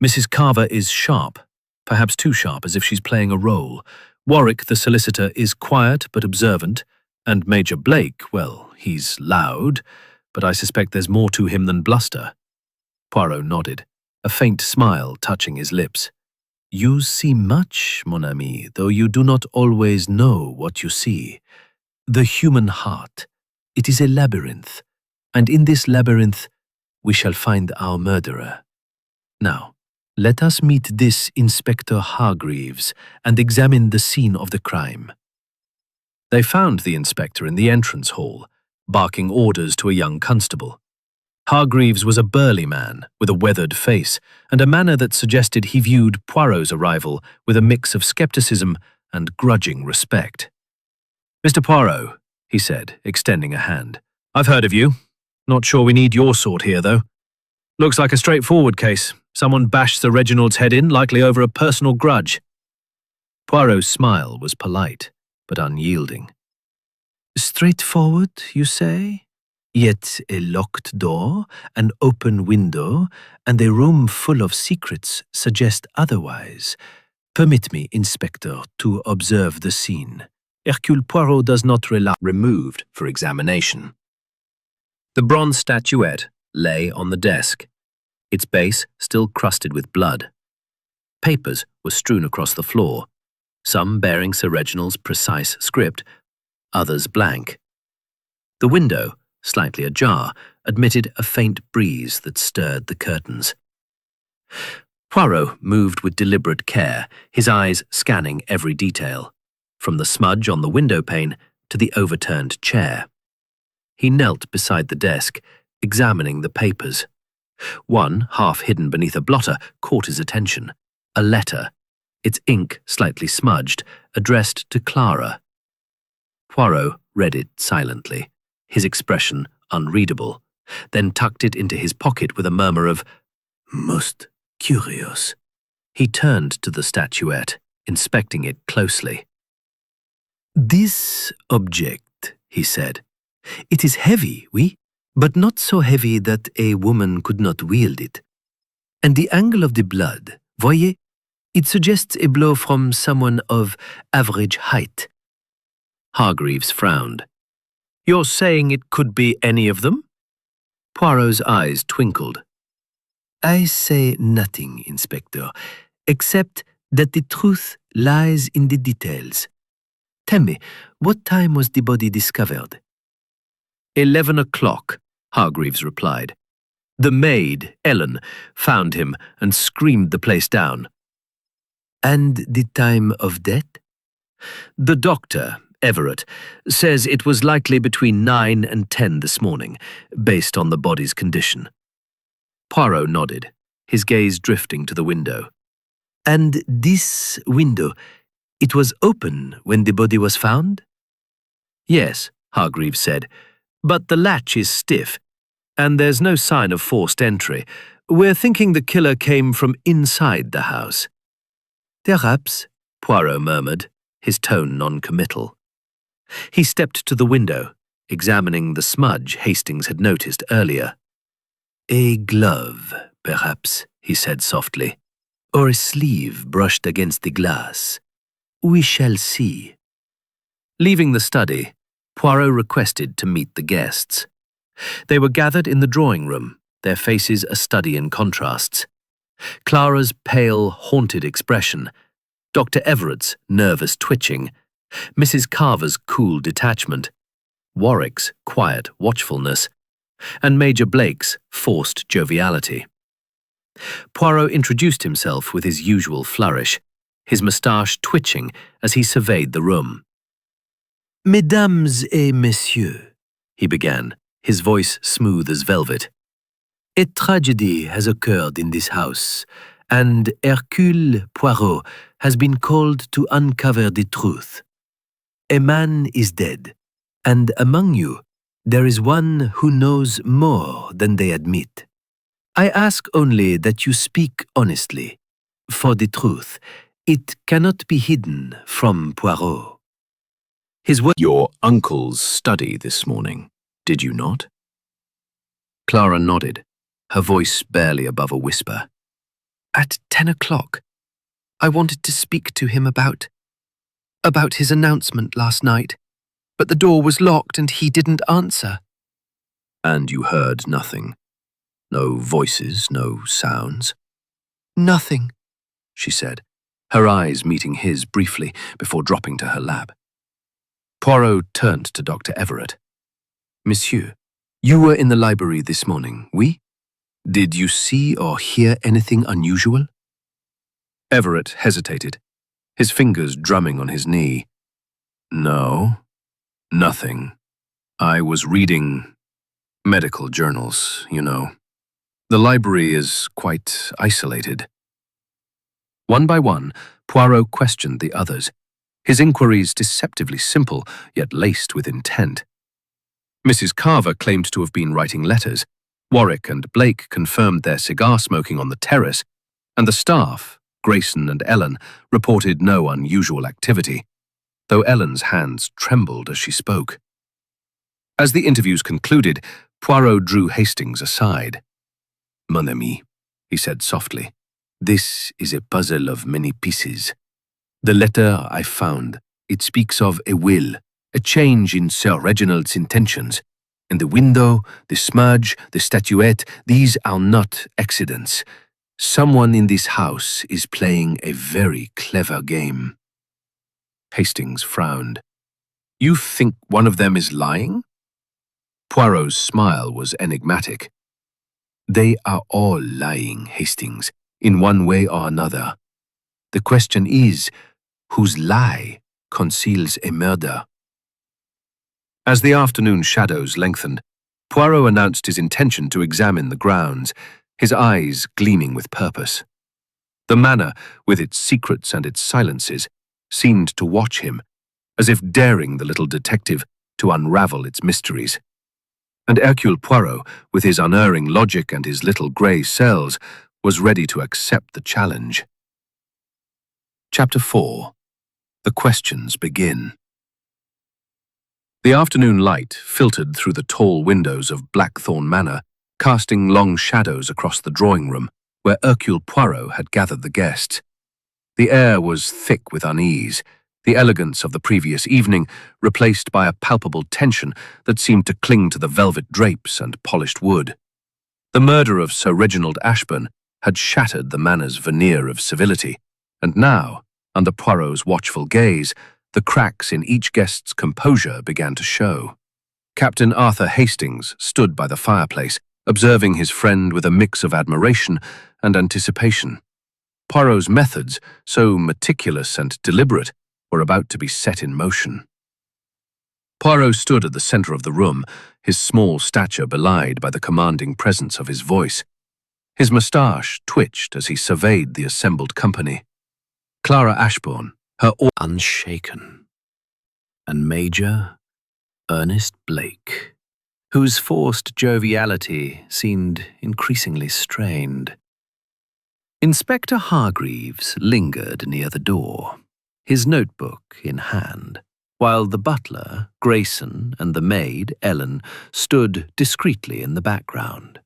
Mrs. Carver is sharp, perhaps too sharp, as if she's playing a role. Warwick, the solicitor, is quiet but observant, and Major Blake, well, he's loud, but I suspect there's more to him than bluster." Poirot nodded, a faint smile touching his lips. "You see much, mon ami, though you do not always know what you see. The human heart, it is a labyrinth, and in this labyrinth we shall find our murderer. Now, let us meet this Inspector Hargreaves and examine the scene of the crime." They found the inspector in the entrance hall, barking orders to a young constable. Hargreaves was a burly man with a weathered face and a manner that suggested he viewed Poirot's arrival with a mix of skepticism and grudging respect. "Mr. Poirot," he said, extending a hand. "I've heard of you. Not sure we need your sort here, though. Looks like a straightforward case. Someone bashed Sir Reginald's head in, likely over a personal grudge." Poirot's smile was polite, but unyielding. "Straightforward, you say? Yet a locked door, an open window, and a room full of secrets suggest otherwise. Permit me, Inspector, to observe the scene. Hercule Poirot does not rely..." Removed for examination. The bronze statuette lay on the desk, its base still crusted with blood. Papers were strewn across the floor, some bearing Sir Reginald's precise script, others blank. The window, slightly ajar, admitted a faint breeze that stirred the curtains. Poirot moved with deliberate care, his eyes scanning every detail, from the smudge on the window pane to the overturned chair. He knelt beside the desk, examining the papers. One, half hidden beneath a blotter, caught his attention. A letter, its ink slightly smudged, addressed to Clara. Poirot read it silently, his expression unreadable, then tucked it into his pocket with a murmur of, "Most curious." He turned to the statuette, inspecting it closely. "This object," he said. "It is heavy, oui, but not so heavy that a woman could not wield it. And the angle of the blood, voyez, it suggests a blow from someone of average height." Hargreaves frowned. "You're saying it could be any of them?" Poirot's eyes twinkled. "I say nothing, Inspector, except that the truth lies in the details. Tell me, what time was the body discovered?" 11 o'clock, Hargreaves replied. "The maid, Ellen, found him and screamed the place down." "And the time of death?" "The doctor, Everett, says it was likely between 9 and 10 this morning, based on the body's condition." Poirot nodded, his gaze drifting to the window. "And this window, it was open when the body was found?" "Yes," Hargreaves said, "but the latch is stiff, and there's no sign of forced entry. We're thinking the killer came from inside the house." "Perhaps," Poirot murmured, his tone non-committal. He stepped to the window, examining the smudge Hastings had noticed earlier. "A glove, perhaps," he said softly, "or a sleeve brushed against the glass. We shall see." Leaving the study, Poirot requested to meet the guests. They were gathered in the drawing room, their faces a study in contrasts. Clara's pale, haunted expression, Dr. Everett's nervous twitching, Mrs. Carver's cool detachment, Warwick's quiet watchfulness, and Major Blake's forced joviality. Poirot introduced himself with his usual flourish, his moustache twitching as he surveyed the room. "Mesdames et messieurs," he began, his voice smooth as velvet. "A tragedy has occurred in this house, and Hercule Poirot has been called to uncover the truth. A man is dead, and among you there is one who knows more than they admit. I ask only that you speak honestly, for the truth, it cannot be hidden from Poirot." Your uncle's study this morning, did you not? Clara nodded, her voice barely above a whisper. "At 10 o'clock. I wanted to speak to him about his announcement last night, but the door was locked and he didn't answer." And you heard nothing? No voices, no sounds? "Nothing," she said, her eyes meeting his briefly before dropping to her lap. Poirot turned to Dr. Everett. "Monsieur, you were in the library this morning, oui? Did you see or hear anything unusual?" Everett hesitated, his fingers drumming on his knee. "No, nothing. I was reading Medical journals, you know. The library is quite isolated. One by one, Poirot questioned the others, his inquiries deceptively simple, yet laced with intent. Mrs. Carver claimed to have been writing letters. Warwick and Blake confirmed their cigar smoking on the terrace, and the staff, Grayson and Ellen, reported no unusual activity, though Ellen's hands trembled as she spoke. As the interviews concluded, Poirot drew Hastings aside. "Mon ami," he said softly, "this is a puzzle of many pieces. The letter I found, it speaks of a will, a change in Sir Reginald's intentions, and the window, the smudge, the statuette, these are not accidents. Someone in this house is playing a very clever game." Hastings frowned. "You think one of them is lying?" Poirot's smile was enigmatic. "They are all lying, Hastings, in one way or another. The question is, whose lie conceals a murder?" As the afternoon shadows lengthened, Poirot announced his intention to examine the grounds, his eyes gleaming with purpose. The manor, with its secrets and its silences, seemed to watch him, as if daring the little detective to unravel its mysteries. And Hercule Poirot, with his unerring logic and his little grey cells, was ready to accept the challenge. Chapter 4. The Questions Begin. The afternoon light filtered through the tall windows of Blackthorn Manor, casting long shadows across the drawing room, where Hercule Poirot had gathered the guests. The air was thick with unease, the elegance of the previous evening replaced by a palpable tension that seemed to cling to the velvet drapes and polished wood. The murder of Sir Reginald Ashburn had shattered the manor's veneer of civility, and now, under Poirot's watchful gaze, the cracks in each guest's composure began to show. Captain Arthur Hastings stood by the fireplace, observing his friend with a mix of admiration and anticipation. Poirot's methods, so meticulous and deliberate, were about to be set in motion. Poirot stood at the center of the room, his small stature belied by the commanding presence of his voice. His moustache twitched as he surveyed the assembled company. Clara Ashbourne, her Unshaken, and Major Ernest Blake, whose forced joviality seemed increasingly strained. Inspector Hargreaves lingered near the door, his notebook in hand, while the butler, Grayson, and the maid, Ellen, stood discreetly in the background.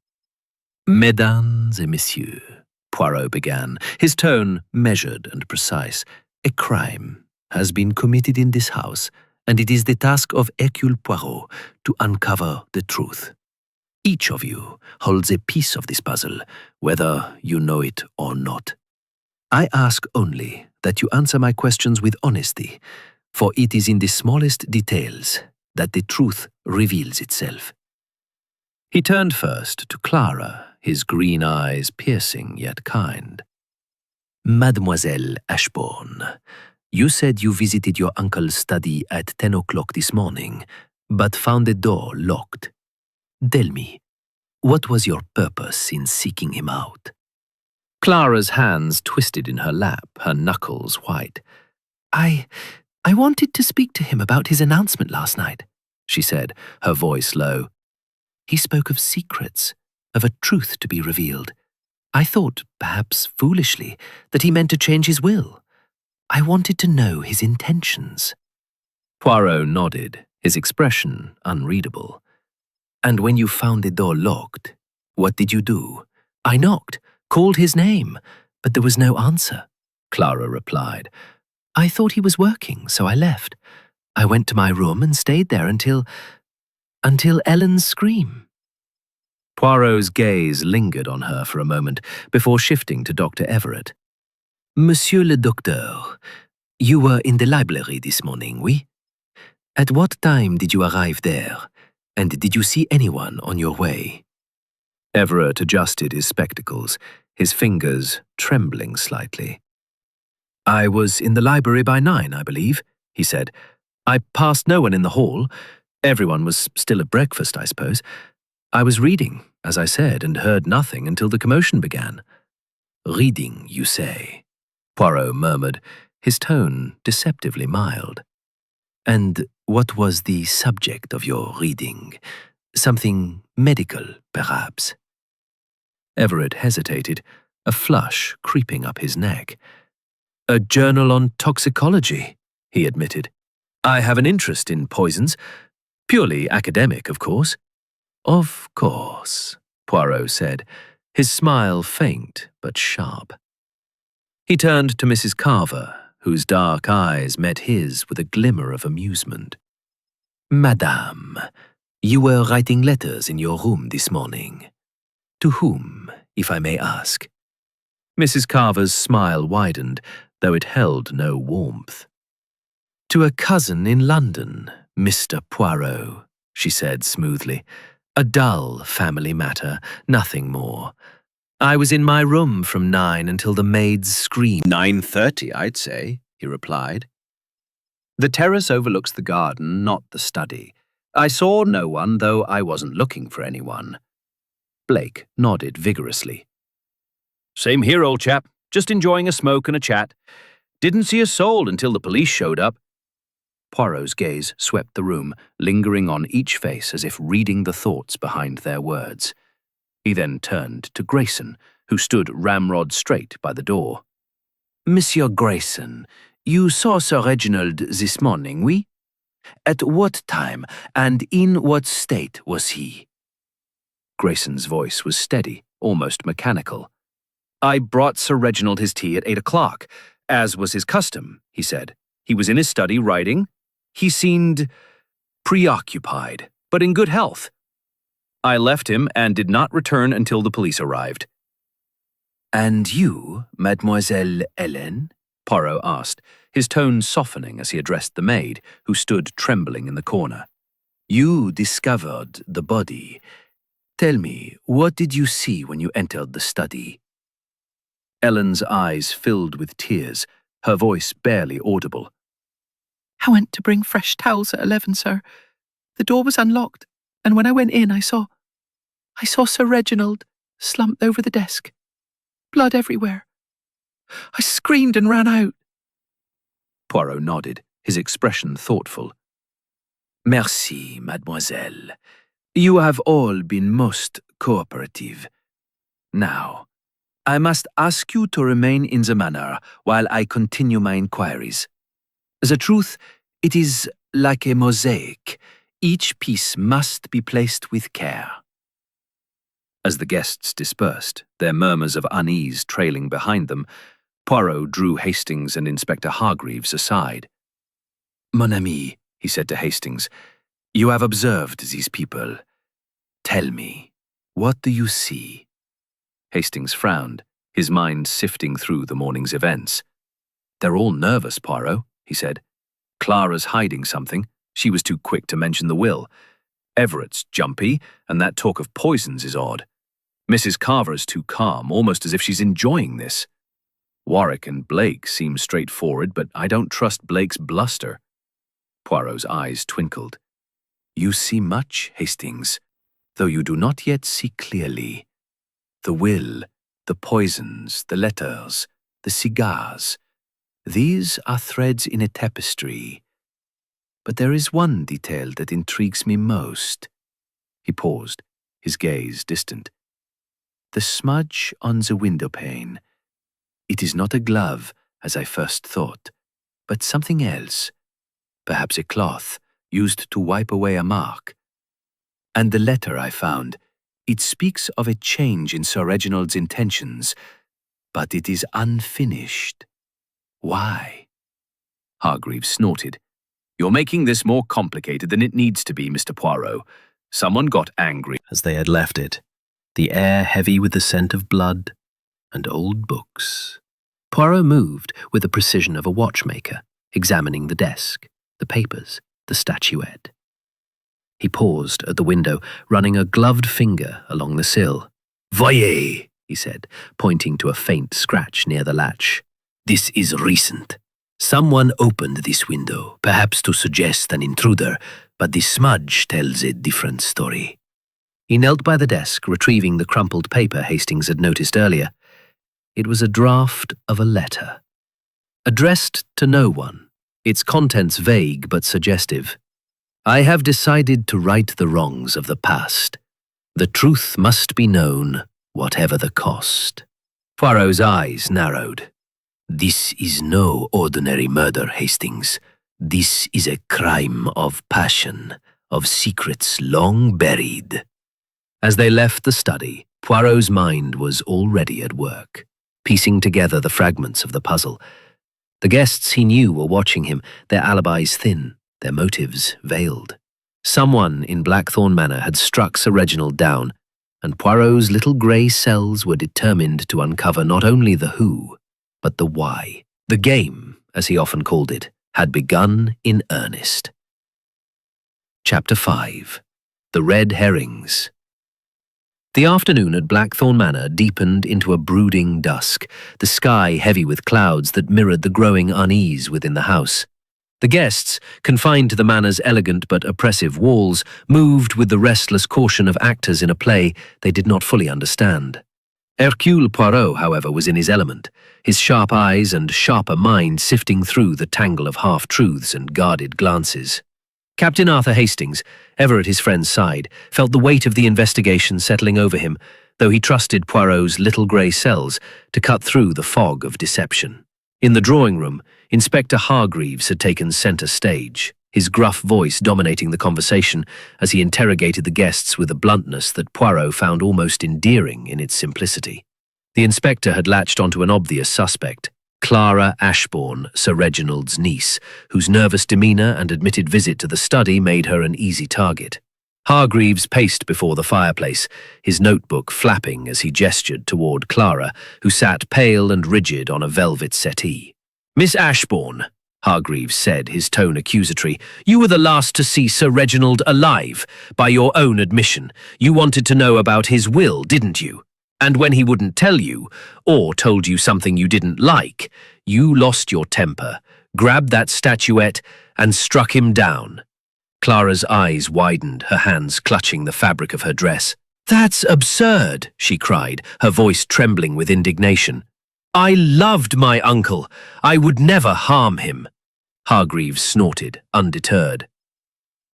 "Mesdames et messieurs," Poirot began, his tone measured and precise, "a crime has been committed in this house, and it is the task of Hercule Poirot to uncover the truth. Each of you holds a piece of this puzzle, whether you know it or not. I ask only that you answer my questions with honesty, for it is in the smallest details that the truth reveals itself." He turned first to Clara, his green eyes piercing yet kind. "Mademoiselle Ashbourne, you said you visited your uncle's study at 10 o'clock this morning, but found the door locked. Tell me, what was your purpose in seeking him out?" Clara's hands twisted in her lap, her knuckles white. I wanted to speak to him about his announcement last night," she said, her voice low. "He spoke of secrets, of a truth to be revealed. I thought, perhaps foolishly, that he meant to change his will. I wanted to know his intentions." Poirot nodded, his expression unreadable. "And when you found the door locked, what did you do?" "I knocked, called his name, but there was no answer," Clara replied. "I thought he was working, so I left. I went to my room and stayed there until Ellen's scream." Poirot's gaze lingered on her for a moment before shifting to Dr. Everett. "Monsieur le Docteur, you were in the library this morning, oui? At what time did you arrive there, and did you see anyone on your way?" Everett adjusted his spectacles, his fingers trembling slightly. "I was in the library by 9, I believe," he said. "I passed no one in the hall. Everyone was still at breakfast, I suppose. I was reading, as I said, and heard nothing until the commotion began. Reading, you say? Poirot murmured, his tone deceptively mild. And what was the subject of your reading? Something medical, perhaps? Everett hesitated, a flush creeping up his neck. A journal on toxicology, he admitted. I have an interest in poisons. Purely academic, of course. Of course, Poirot said, his smile faint but sharp. He turned to Mrs. Carver, whose dark eyes met his with a glimmer of amusement. Madame, you were writing letters in your room this morning. To whom, if I may ask? Mrs. Carver's smile widened, though it held no warmth. To a cousin in London, Mr. Poirot, she said smoothly. A dull family matter, nothing more. I was in my room from 9 until the maids screamed. 9:30, I'd say, he replied. The terrace overlooks the garden, not the study. I saw no one, though I wasn't looking for anyone. Blake nodded vigorously. Same here, old chap. Just enjoying a smoke and a chat. Didn't see a soul until the police showed up. Poirot's gaze swept the room, lingering on each face as if reading the thoughts behind their words. He then turned to Grayson, who stood ramrod straight by the door. Monsieur Grayson, you saw Sir Reginald this morning, oui? At what time and in what state was he? Grayson's voice was steady, almost mechanical. I brought Sir Reginald his tea at 8 o'clock, as was his custom, he said. He was in his study writing. He seemed preoccupied, but in good health. I left him and did not return until the police arrived. And you, Mademoiselle Hélène? Poirot asked, his tone softening as he addressed the maid, who stood trembling in the corner. You discovered the body. Tell me, what did you see when you entered the study? Ellen's eyes filled with tears, her voice barely audible. I went to bring fresh towels at 11, sir. The door was unlocked, and when I went in, I saw Sir Reginald slumped over the desk. Blood everywhere. I screamed and ran out. Poirot nodded, his expression thoughtful. Merci, mademoiselle. You have all been most cooperative. Now, I must ask you to remain in the manor while I continue my inquiries. The truth, it is like a mosaic. Each piece must be placed with care. As the guests dispersed, their murmurs of unease trailing behind them, Poirot drew Hastings and Inspector Hargreaves aside. Mon ami, he said to Hastings, you have observed these people. Tell me, what do you see? Hastings frowned, his mind sifting through the morning's events. They're all nervous, Poirot, he said. Clara's hiding something. She was too quick to mention the will. Everett's jumpy, and that talk of poisons is odd. Mrs. Carver's too calm, almost as if she's enjoying this. Warwick and Blake seem straightforward, but I don't trust Blake's bluster. Poirot's eyes twinkled. You see much, Hastings, though you do not yet see clearly. The will, the poisons, the letters, the cigars. These are threads in a tapestry. But there is one detail that intrigues me most. He paused, his gaze distant. The smudge on the windowpane. It is not a glove, as I first thought, but something else. Perhaps a cloth, used to wipe away a mark. And the letter I found, it speaks of a change in Sir Reginald's intentions, but it is unfinished. Why? Hargreaves snorted. You're making this more complicated than it needs to be, Mr. Poirot. Someone got angry as they had left it, the air heavy with the scent of blood and old books. Poirot moved with the precision of a watchmaker, examining the desk, the papers, the statuette. He paused at the window, running a gloved finger along the sill. Voyez, he said, pointing to a faint scratch near the latch. This is recent. Someone opened this window, perhaps to suggest an intruder, but the smudge tells a different story. He knelt by the desk, retrieving the crumpled paper Hastings had noticed earlier. It was a draft of a letter. Addressed to no one, its contents vague but suggestive. I have decided to right the wrongs of the past. The truth must be known, whatever the cost. Poirot's eyes narrowed. This is no ordinary murder, Hastings. This is a crime of passion, of secrets long buried. As they left the study, Poirot's mind was already at work, piecing together the fragments of the puzzle. The guests he knew were watching him, their alibis thin, their motives veiled. Someone in Blackthorn Manor had struck Sir Reginald down, and Poirot's little grey cells were determined to uncover not only the who, but the why. The game, as he often called it, had begun in earnest. Chapter 5. The Red Herrings. The afternoon at Blackthorn Manor deepened into a brooding dusk, the sky heavy with clouds that mirrored the growing unease within the house. The guests, confined to the manor's elegant but oppressive walls, moved with the restless caution of actors in a play they did not fully understand. Hercule Poirot, however, was in his element, his sharp eyes and sharper mind sifting through the tangle of half-truths and guarded glances. Captain Arthur Hastings, ever at his friend's side, felt the weight of the investigation settling over him, though he trusted Poirot's little grey cells to cut through the fog of deception. In the drawing room, Inspector Hargreaves had taken centre stage, his gruff voice dominating the conversation as he interrogated the guests with a bluntness that Poirot found almost endearing in its simplicity. The inspector had latched onto an obvious suspect, Clara Ashbourne, Sir Reginald's niece, whose nervous demeanour and admitted visit to the study made her an easy target. Hargreaves paced before the fireplace, his notebook flapping as he gestured toward Clara, who sat pale and rigid on a velvet settee. "Miss Ashbourne," Hargreaves said, his tone accusatory, "you were the last to see Sir Reginald alive. By your own admission, you wanted to know about his will, didn't you? And when he wouldn't tell you, or told you something you didn't like, you lost your temper, grabbed that statuette, and struck him down." Clara's eyes widened, her hands clutching the fabric of her dress. "That's absurd," she cried, her voice trembling with indignation. "I loved my uncle. I would never harm him." Hargreaves snorted, undeterred.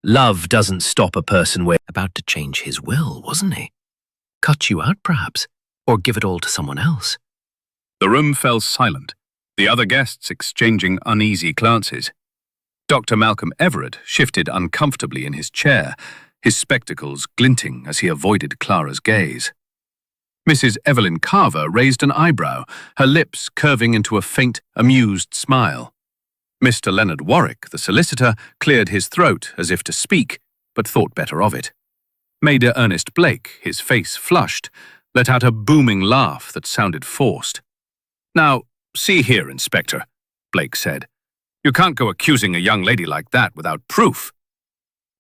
"Love doesn't stop a person where—" About to change his will, wasn't he? Cut you out, perhaps, or give it all to someone else. The room fell silent, the other guests exchanging uneasy glances. Dr. Malcolm Everett shifted uncomfortably in his chair, his spectacles glinting as he avoided Clara's gaze. Mrs. Evelyn Carver raised an eyebrow, her lips curving into a faint, amused smile. Mr. Leonard Warwick, the solicitor, cleared his throat as if to speak, but thought better of it. Major Ernest Blake, his face flushed, let out a booming laugh that sounded forced. "Now, see here, Inspector," Blake said. "You can't go accusing a young lady like that without proof."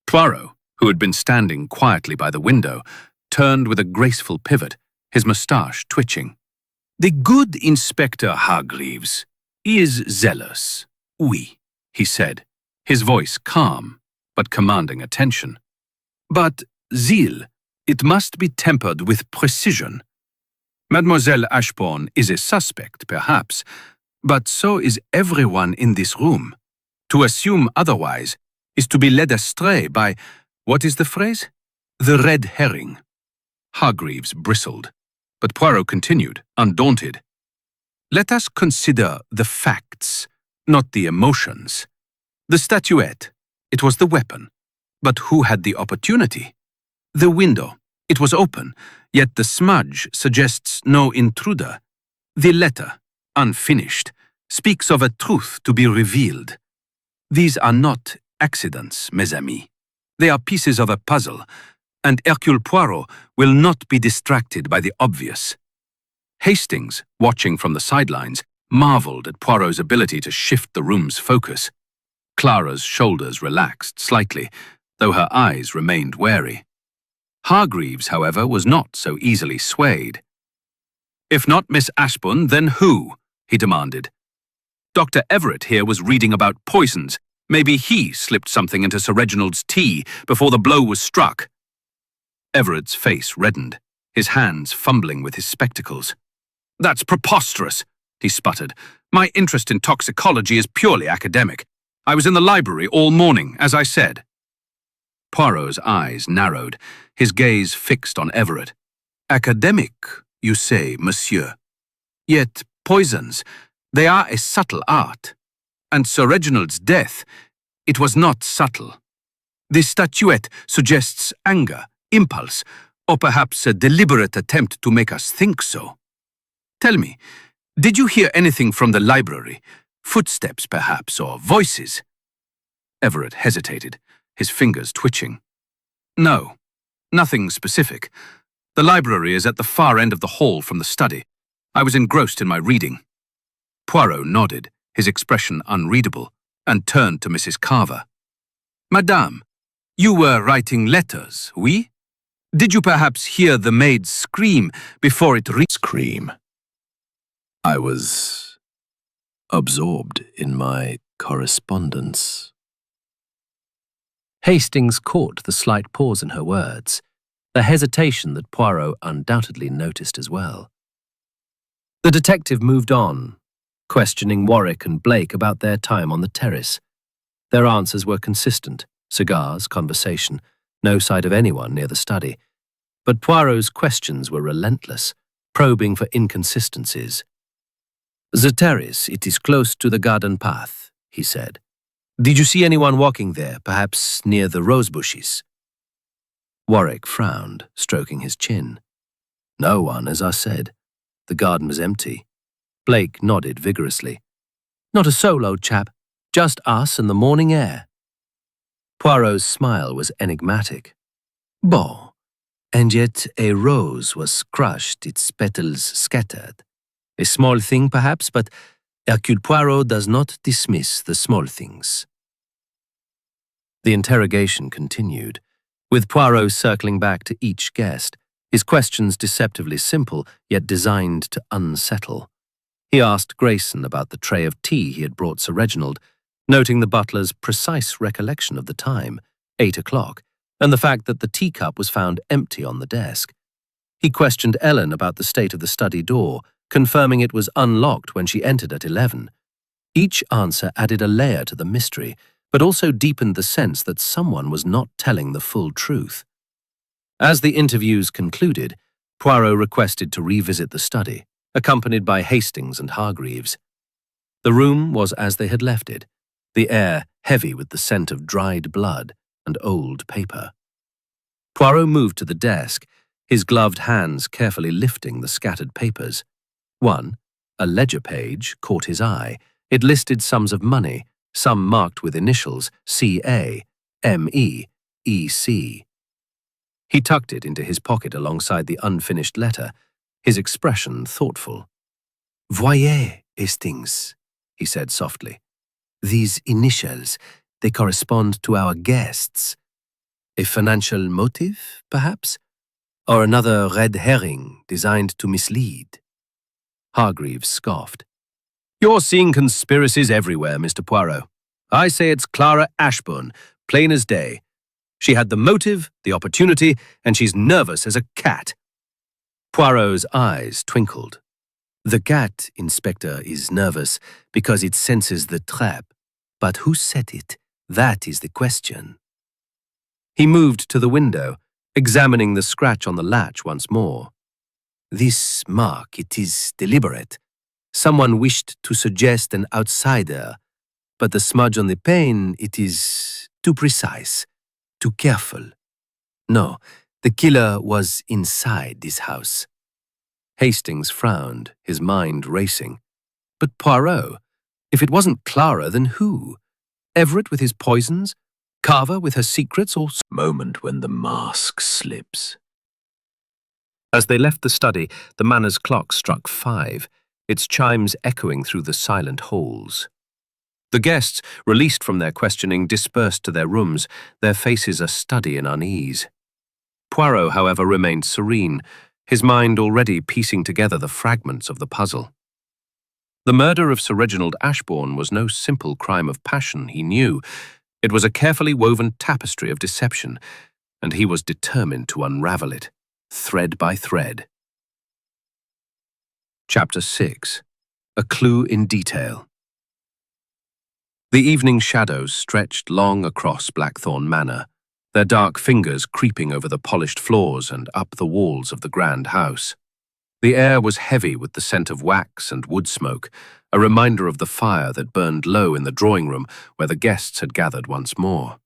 Poirot, who had been standing quietly by the window, turned with a graceful pivot, his moustache twitching. "The good Inspector Hargreaves is zealous, oui," he said, his voice calm, but commanding attention. "But zeal, it must be tempered with precision. Mademoiselle Ashbourne is a suspect, perhaps, but so is everyone in this room. To assume otherwise is to be led astray by, what is the phrase? The red herring." Hargreaves bristled, but Poirot continued, undaunted. "Let us consider the facts, not the emotions. The statuette, it was the weapon, but who had the opportunity? The window, it was open, yet the smudge suggests no intruder. The letter, unfinished, speaks of a truth to be revealed. These are not accidents, mes amis. They are pieces of a puzzle, and Hercule Poirot will not be distracted by the obvious." Hastings, watching from the sidelines, marveled at Poirot's ability to shift the room's focus. Clara's shoulders relaxed slightly, though her eyes remained wary. Hargreaves, however, was not so easily swayed. "If not Miss Ashbourne, then who?" he demanded. "Dr. Everett here was reading about poisons. Maybe he slipped something into Sir Reginald's tea before the blow was struck." Everett's face reddened, his hands fumbling with his spectacles. "That's preposterous," he sputtered. "My interest in toxicology is purely academic. I was in the library all morning, as I said." Poirot's eyes narrowed, his gaze fixed on Everett. "Academic, you say, monsieur. Yet poisons, they are a subtle art. And Sir Reginald's death, it was not subtle. The statuette suggests anger, impulse, or perhaps a deliberate attempt to make us think so. Tell me, did you hear anything from the library? Footsteps, perhaps, or voices?" Everett hesitated, his fingers twitching. "No, nothing specific. The library is at the far end of the hall from the study. I was engrossed in my reading." Poirot nodded, his expression unreadable, and turned to Mrs. Carver. "Madame, you were writing letters, oui? Did you perhaps hear the maid scream before it reached?" Scream. I was absorbed in my correspondence. Hastings caught the slight pause in her words, the hesitation that Poirot undoubtedly noticed as well. The detective moved on, questioning Warwick and Blake about their time on the terrace. Their answers were consistent: cigars, conversation, no sight of anyone near the study. But Poirot's questions were relentless, probing for inconsistencies. "The terrace, it is close to the garden path," he said. "Did you see anyone walking there, perhaps near the rose bushes?" Warwick frowned, stroking his chin. "No one, as I said. The garden was empty." Blake nodded vigorously. "Not a soul, old chap. Just us and the morning air." Poirot's smile was enigmatic. "Bon. And yet a rose was crushed, its petals scattered. A small thing, perhaps, but Hercule Poirot does not dismiss the small things." The interrogation continued, with Poirot circling back to each guest, his questions deceptively simple, yet designed to unsettle. He asked Grayson about the tray of tea he had brought Sir Reginald, noting the butler's precise recollection of the time, 8 o'clock, and the fact that the teacup was found empty on the desk. He questioned Ellen about the state of the study door, confirming it was unlocked when she entered at 11. Each answer added a layer to the mystery, but also deepened the sense that someone was not telling the full truth. As the interviews concluded, Poirot requested to revisit the study, accompanied by Hastings and Hargreaves. The room was as they had left it, the air heavy with the scent of dried blood and old paper. Poirot moved to the desk, his gloved hands carefully lifting the scattered papers. One, a ledger page, caught his eye. It listed sums of money, some marked with initials C.A., M.E., E.C. He tucked it into his pocket alongside the unfinished letter, his expression thoughtful. "Voyez, Hastings," he said softly. "These initials, they correspond to our guests. A financial motive, perhaps? Or another red herring designed to mislead?" Hargreaves scoffed. "You're seeing conspiracies everywhere, Mr. Poirot. I say it's Clara Ashbourne, plain as day. She had the motive, the opportunity, and she's nervous as a cat." Poirot's eyes twinkled. "The cat, Inspector, is nervous because it senses the trap. But who set it? That is the question." He moved to the window, examining the scratch on the latch once more. "This mark, it is deliberate. Someone wished to suggest an outsider, but the smudge on the pane, it is too precise, too careful. No, the killer was inside this house." Hastings frowned, his mind racing. But Poirot, if it wasn't Clara, then who? Everett with his poisons? Carver with her secrets, or Moment when the mask slips. As they left the study, the manor's clock struck 5, its chimes echoing through the silent halls. The guests, released from their questioning, dispersed to their rooms, their faces a study in unease. Poirot, however, remained serene, his mind already piecing together the fragments of the puzzle. The murder of Sir Reginald Ashbourne was no simple crime of passion, he knew. It was a carefully woven tapestry of deception, and he was determined to unravel it, thread by thread. Chapter 6. A Clue in Detail. The evening shadows stretched long across Blackthorn Manor, their dark fingers creeping over the polished floors and up the walls of the grand house. The air was heavy with the scent of wax and wood smoke, a reminder of the fire that burned low in the drawing room where the guests had gathered once more.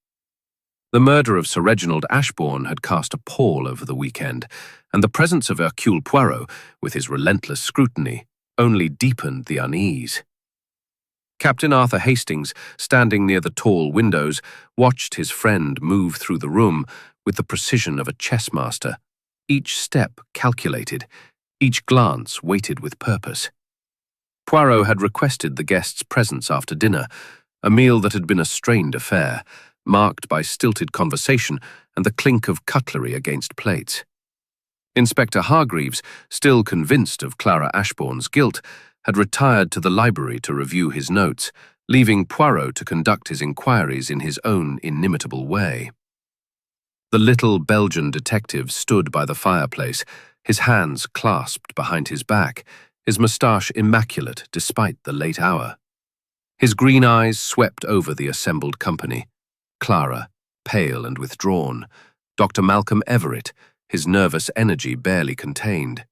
The murder of Sir Reginald Ashbourne had cast a pall over the weekend, and the presence of Hercule Poirot, with his relentless scrutiny, only deepened the unease. Captain Arthur Hastings, standing near the tall windows, watched his friend move through the room with the precision of a chess master, each step calculated, each glance weighted with purpose. Poirot had requested the guests' presence after dinner, a meal that had been a strained affair, marked by stilted conversation and the clink of cutlery against plates. Inspector Hargreaves, still convinced of Clara Ashbourne's guilt, had retired to the library to review his notes, leaving Poirot to conduct his inquiries in his own inimitable way. The little Belgian detective stood by the fireplace, his hands clasped behind his back, his moustache immaculate despite the late hour. His green eyes swept over the assembled company. Clara, pale and withdrawn, Dr. Malcolm Everett, his nervous energy barely contained,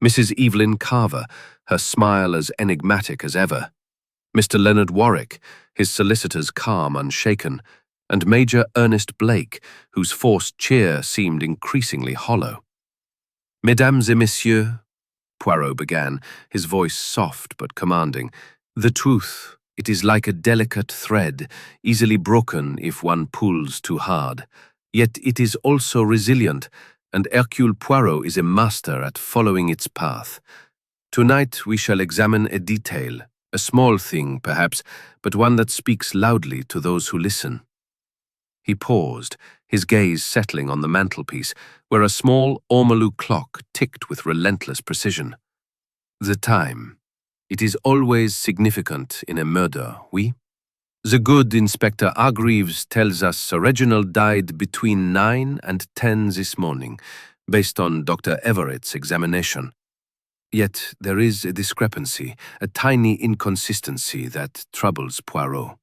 Mrs. Evelyn Carver, her smile as enigmatic as ever, Mr. Leonard Warwick, his solicitors calm, unshaken, and Major Ernest Blake, whose forced cheer seemed increasingly hollow. Mesdames et messieurs, Poirot began, his voice soft but commanding, the truth, it is like a delicate thread, easily broken if one pulls too hard. Yet it is also resilient, and Hercule Poirot is a master at following its path. Tonight we shall examine a detail, a small thing, perhaps, but one that speaks loudly to those who listen. He paused, his gaze settling on the mantelpiece, where a small ormolu clock ticked with relentless precision. The time. It is always significant in a murder, oui? The good Inspector Hargreaves tells us Sir Reginald died between 9 and 10 this morning, based on Dr. Everett's examination. Yet there is a discrepancy, a tiny inconsistency that troubles Poirot.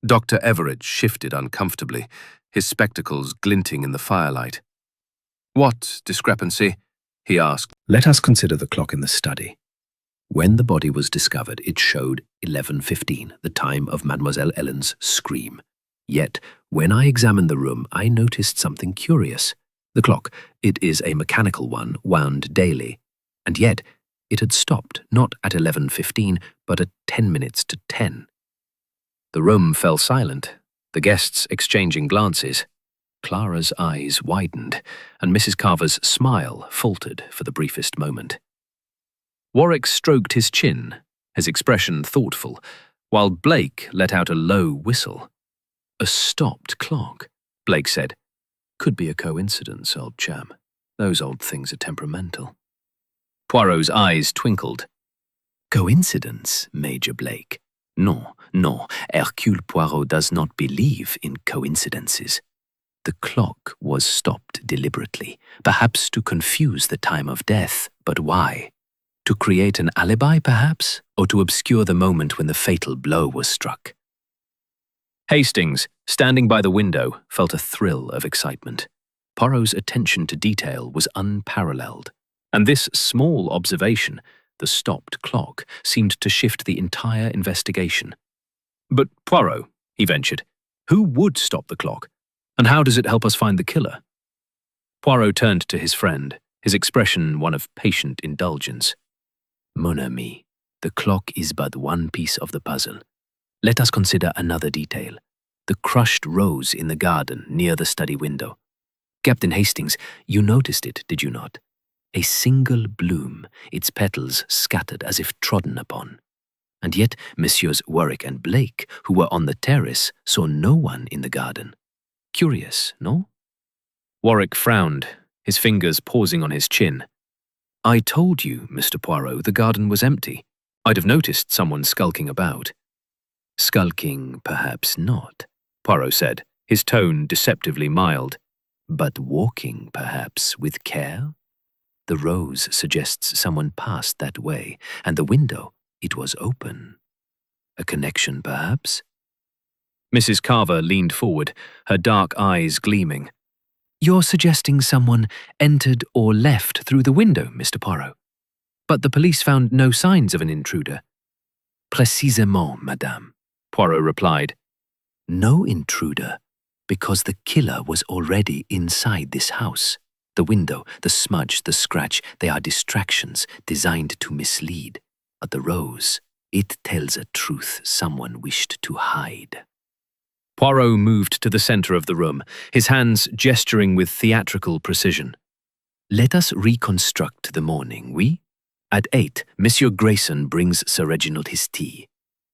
Dr. Everett shifted uncomfortably, his spectacles glinting in the firelight. What discrepancy? He asked. Let us consider the clock in the study. When the body was discovered, it showed 11:15, the time of Mademoiselle Ellen's scream. Yet, when I examined the room, I noticed something curious. The clock, it is a mechanical one, wound daily, and yet it had stopped not at 11:15, but at 10 minutes to 10. The room fell silent, the guests exchanging glances. Clara's eyes widened, and Mrs. Carver's smile faltered for the briefest moment. Warwick stroked his chin, his expression thoughtful, while Blake let out a low whistle. A stopped clock, Blake said. Could be a coincidence, old chap. Those old things are temperamental. Poirot's eyes twinkled. Coincidence, Major Blake? No, Hercule Poirot does not believe in coincidences. The clock was stopped deliberately, perhaps to confuse the time of death, but why? To create an alibi, perhaps, or to obscure the moment when the fatal blow was struck? Hastings, standing by the window, felt a thrill of excitement. Poirot's attention to detail was unparalleled, and this small observation, the stopped clock, seemed to shift the entire investigation. But Poirot, he ventured, who would stop the clock, and how does it help us find the killer? Poirot turned to his friend, his expression one of patient indulgence. Mon ami, the clock is but one piece of the puzzle. Let us consider another detail. The crushed rose in the garden near the study window. Captain Hastings, you noticed it, did you not? A single bloom, its petals scattered as if trodden upon. And yet Messieurs Warwick and Blake, who were on the terrace, saw no one in the garden. Curious, no? Warwick frowned, his fingers pausing on his chin. I told you, Mr. Poirot, the garden was empty. I'd have noticed someone skulking about. Skulking, perhaps not, Poirot said, his tone deceptively mild. But walking, perhaps, with care? The rose suggests someone passed that way, and the window, it was open. A connection, perhaps? Mrs. Carver leaned forward, her dark eyes gleaming. You're suggesting someone entered or left through the window, Mr. Poirot. But the police found no signs of an intruder. Précisément, madame, Poirot replied. No intruder, because the killer was already inside this house. The window, the smudge, the scratch, they are distractions designed to mislead. But the rose, it tells a truth someone wished to hide. Poirot moved to the center of the room, his hands gesturing with theatrical precision. Let us reconstruct the morning, oui? At 8, Monsieur Grayson brings Sir Reginald his tea.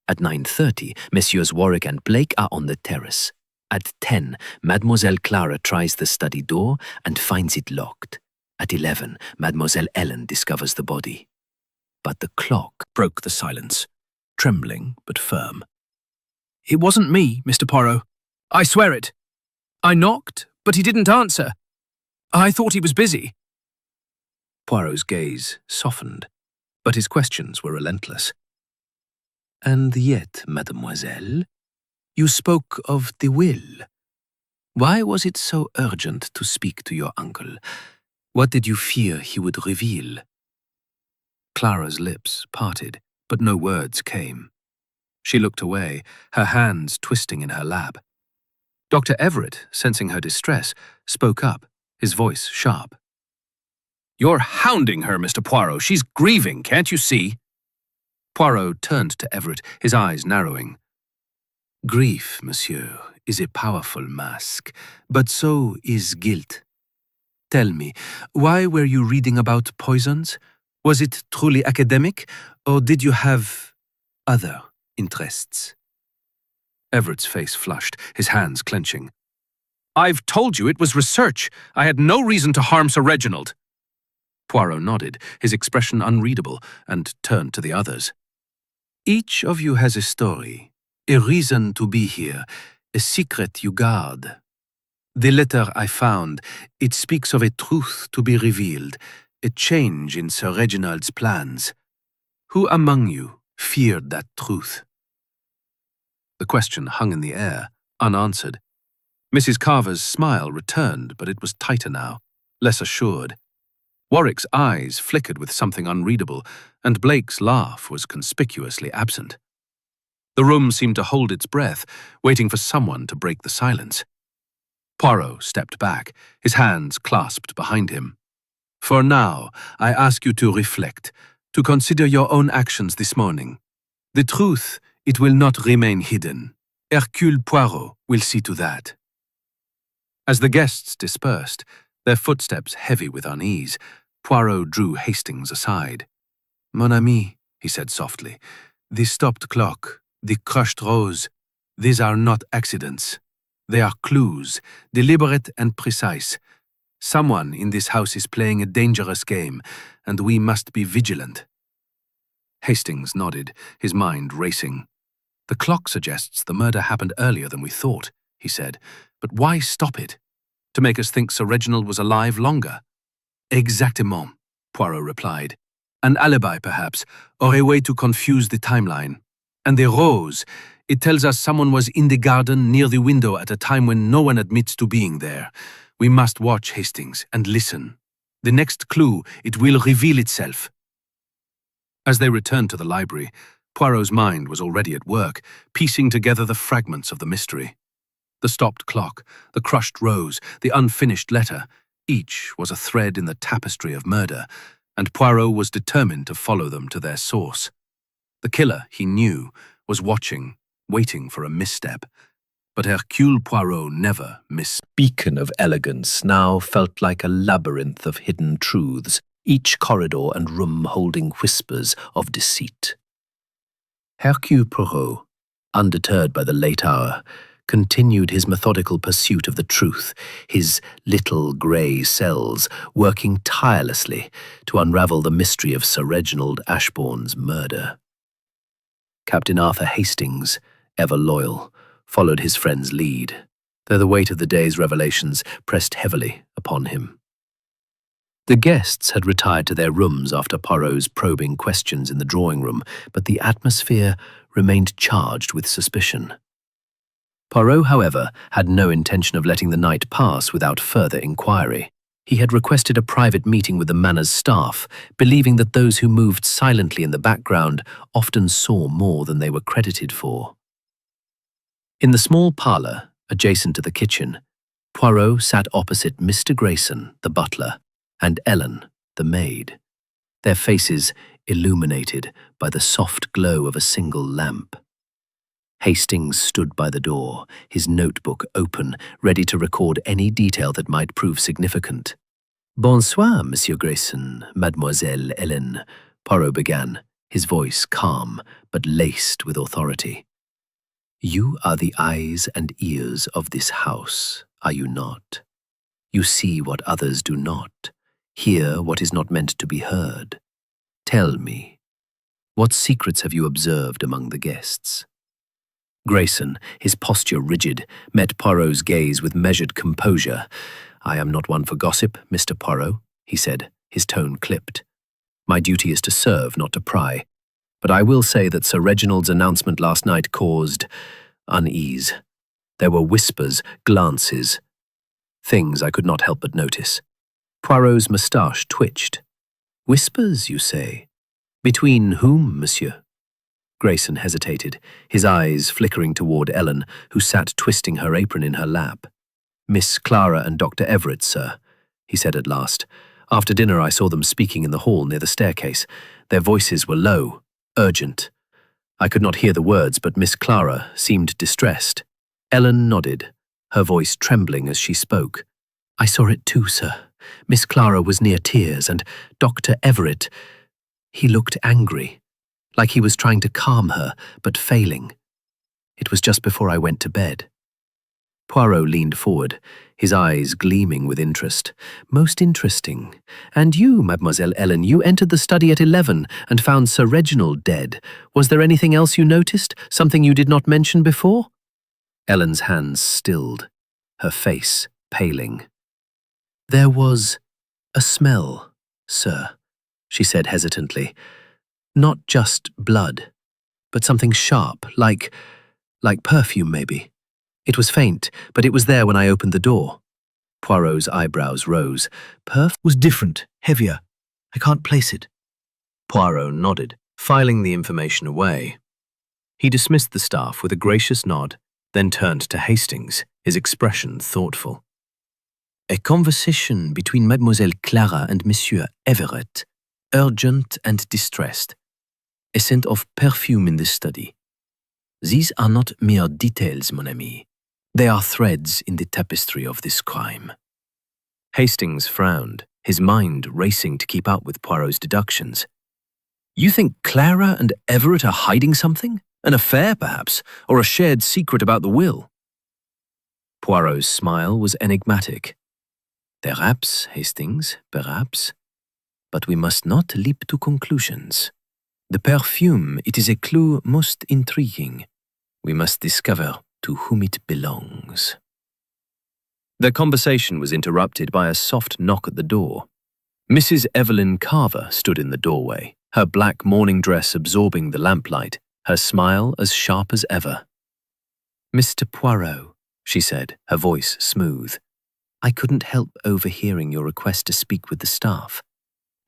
At 9:30, Messieurs Warwick and Blake are on the terrace. At 10, Mademoiselle Clara tries the study door and finds it locked. At 11, Mademoiselle Ellen discovers the body. But the clock broke the silence, trembling but firm. It wasn't me, Mr. Poirot. I swear it. I knocked, but he didn't answer. I thought he was busy. Poirot's gaze softened, but his questions were relentless. And yet, mademoiselle, you spoke of the will. Why was it so urgent to speak to your uncle? What did you fear he would reveal? Clara's lips parted, but no words came. She looked away, her hands twisting in her lap. Dr. Everett, sensing her distress, spoke up, his voice sharp. "You're hounding her, Mr. Poirot. She's grieving, can't you see?" Poirot turned to Everett, his eyes narrowing. Grief, monsieur, is a powerful mask, but so is guilt. Tell me, why were you reading about poisons? Was it truly academic, or did you have other interests? Everett's face flushed, his hands clenching. "I've told you it was research. I had no reason to harm Sir Reginald." Poirot nodded, his expression unreadable, and turned to the others. Each of you has a story, a reason to be here, a secret you guard. The letter I found, it speaks of a truth to be revealed, a change in Sir Reginald's plans. Who among you feared that truth? The question hung in the air, unanswered. Mrs. Carver's smile returned, but it was tighter now, less assured. Warwick's eyes flickered with something unreadable, and Blake's laugh was conspicuously absent. The room seemed to hold its breath, waiting for someone to break the silence. Poirot stepped back, his hands clasped behind him. "For now, I ask you to reflect, to consider your own actions this morning. The truth, it will not remain hidden. Hercule Poirot will see to that." As the guests dispersed, their footsteps heavy with unease, Poirot drew Hastings aside. "Mon ami," he said softly, "the stopped clock, the crushed rose, these are not accidents. They are clues, deliberate and precise. Someone in this house is playing a dangerous game, and we must be vigilant." Hastings nodded, his mind racing. "The clock suggests the murder happened earlier than we thought," he said. "But why stop it? To make us think Sir Reginald was alive longer?" "Exactement," Poirot replied. "An alibi, perhaps, or a way to confuse the timeline. And the rose, it tells us someone was in the garden near the window at a time when no one admits to being there. We must watch, Hastings, and listen. The next clue, it will reveal itself." As they returned to the library, Poirot's mind was already at work, piecing together the fragments of the mystery. The stopped clock, the crushed rose, the unfinished letter, each was a thread in the tapestry of murder, and Poirot was determined to follow them to their source. The killer, he knew, was watching, waiting for a misstep. But Hercule Poirot never missed. Beacon of elegance now felt like a labyrinth of hidden truths, each corridor and room holding whispers of deceit. Hercule Poirot, undeterred by the late hour, continued his methodical pursuit of the truth, his little grey cells working tirelessly to unravel the mystery of Sir Reginald Ashbourne's murder. Captain Arthur Hastings, ever loyal, followed his friend's lead. though the weight of the day's revelations pressed heavily upon him. The guests had retired to their rooms after Poirot's probing questions in the drawing room, but the atmosphere remained charged with suspicion. Poirot, however, had no intention of letting the night pass without further inquiry. He had requested a private meeting with the manor's staff, believing that those who moved silently in the background often saw more than they were credited for. In the small parlour, adjacent to the kitchen, Poirot sat opposite Mr. Grayson, the butler, and Ellen, the maid, their faces illuminated by the soft glow of a single lamp. Hastings stood by the door, his notebook open, ready to record any detail that might prove significant. "Bonsoir, Monsieur Grayson, Mademoiselle Ellen," Poirot began, his voice calm but laced with authority. "You are the eyes and ears of this house, are you not? You see what others do not, hear what is not meant to be heard. Tell me, what secrets have you observed among the guests?" Grayson, his posture rigid, met Poirot's gaze with measured composure. "I am not one for gossip, Mr. Poirot," he said, his tone clipped. "My duty is to serve, not to pry. But I will say that Sir Reginald's announcement last night caused unease. There were whispers, glances, things I could not help but notice." Poirot's moustache twitched. "Whispers, you say? Between whom, monsieur?" Grayson hesitated, his eyes flickering toward Ellen, who sat twisting her apron in her lap. "Miss Clara and Dr. Everett, sir," he said at last. "After dinner I saw them speaking in the hall near the staircase. Their voices were low, urgent. I could not hear the words, but Miss Clara seemed distressed." Ellen nodded, her voice trembling as she spoke. "I saw it too, sir. Miss Clara was near tears, and Dr. Everett, he looked angry, like he was trying to calm her, but failing. It was just before I went to bed." Poirot leaned forward, his eyes gleaming with interest. "Most interesting. And you, Mademoiselle Ellen, you entered the study at 11 and found Sir Reginald dead. Was there anything else you noticed, something you did not mention before?" Ellen's hands stilled, her face paling. "There was a smell, sir," she said hesitantly. "Not just blood, but something sharp, like perfume maybe. It was faint, but it was there when I opened the door." Poirot's eyebrows rose. "Perf Was different, heavier. I can't place it." Poirot nodded, filing the information away. He dismissed the staff with a gracious nod, then turned to Hastings, his expression thoughtful. "A conversation between Mademoiselle Clara and Monsieur Everett, urgent and distressed. A scent of perfume in the study. These are not mere details, mon ami. They are threads in the tapestry of this crime." Hastings frowned, his mind racing to keep up with Poirot's deductions. "You think Clara and Everett are hiding something? An affair, perhaps, or a shared secret about the will?" Poirot's smile was enigmatic. "Perhaps, Hastings, perhaps. But we must not leap to conclusions. The perfume, it is a clue most intriguing. We must discover to whom it belongs." Their conversation was interrupted by a soft knock at the door. Mrs. Evelyn Carver stood in the doorway, her black morning dress absorbing the lamplight, her smile as sharp as ever. "Mr. Poirot," she said, her voice smooth, "I couldn't help overhearing your request to speak with the staff.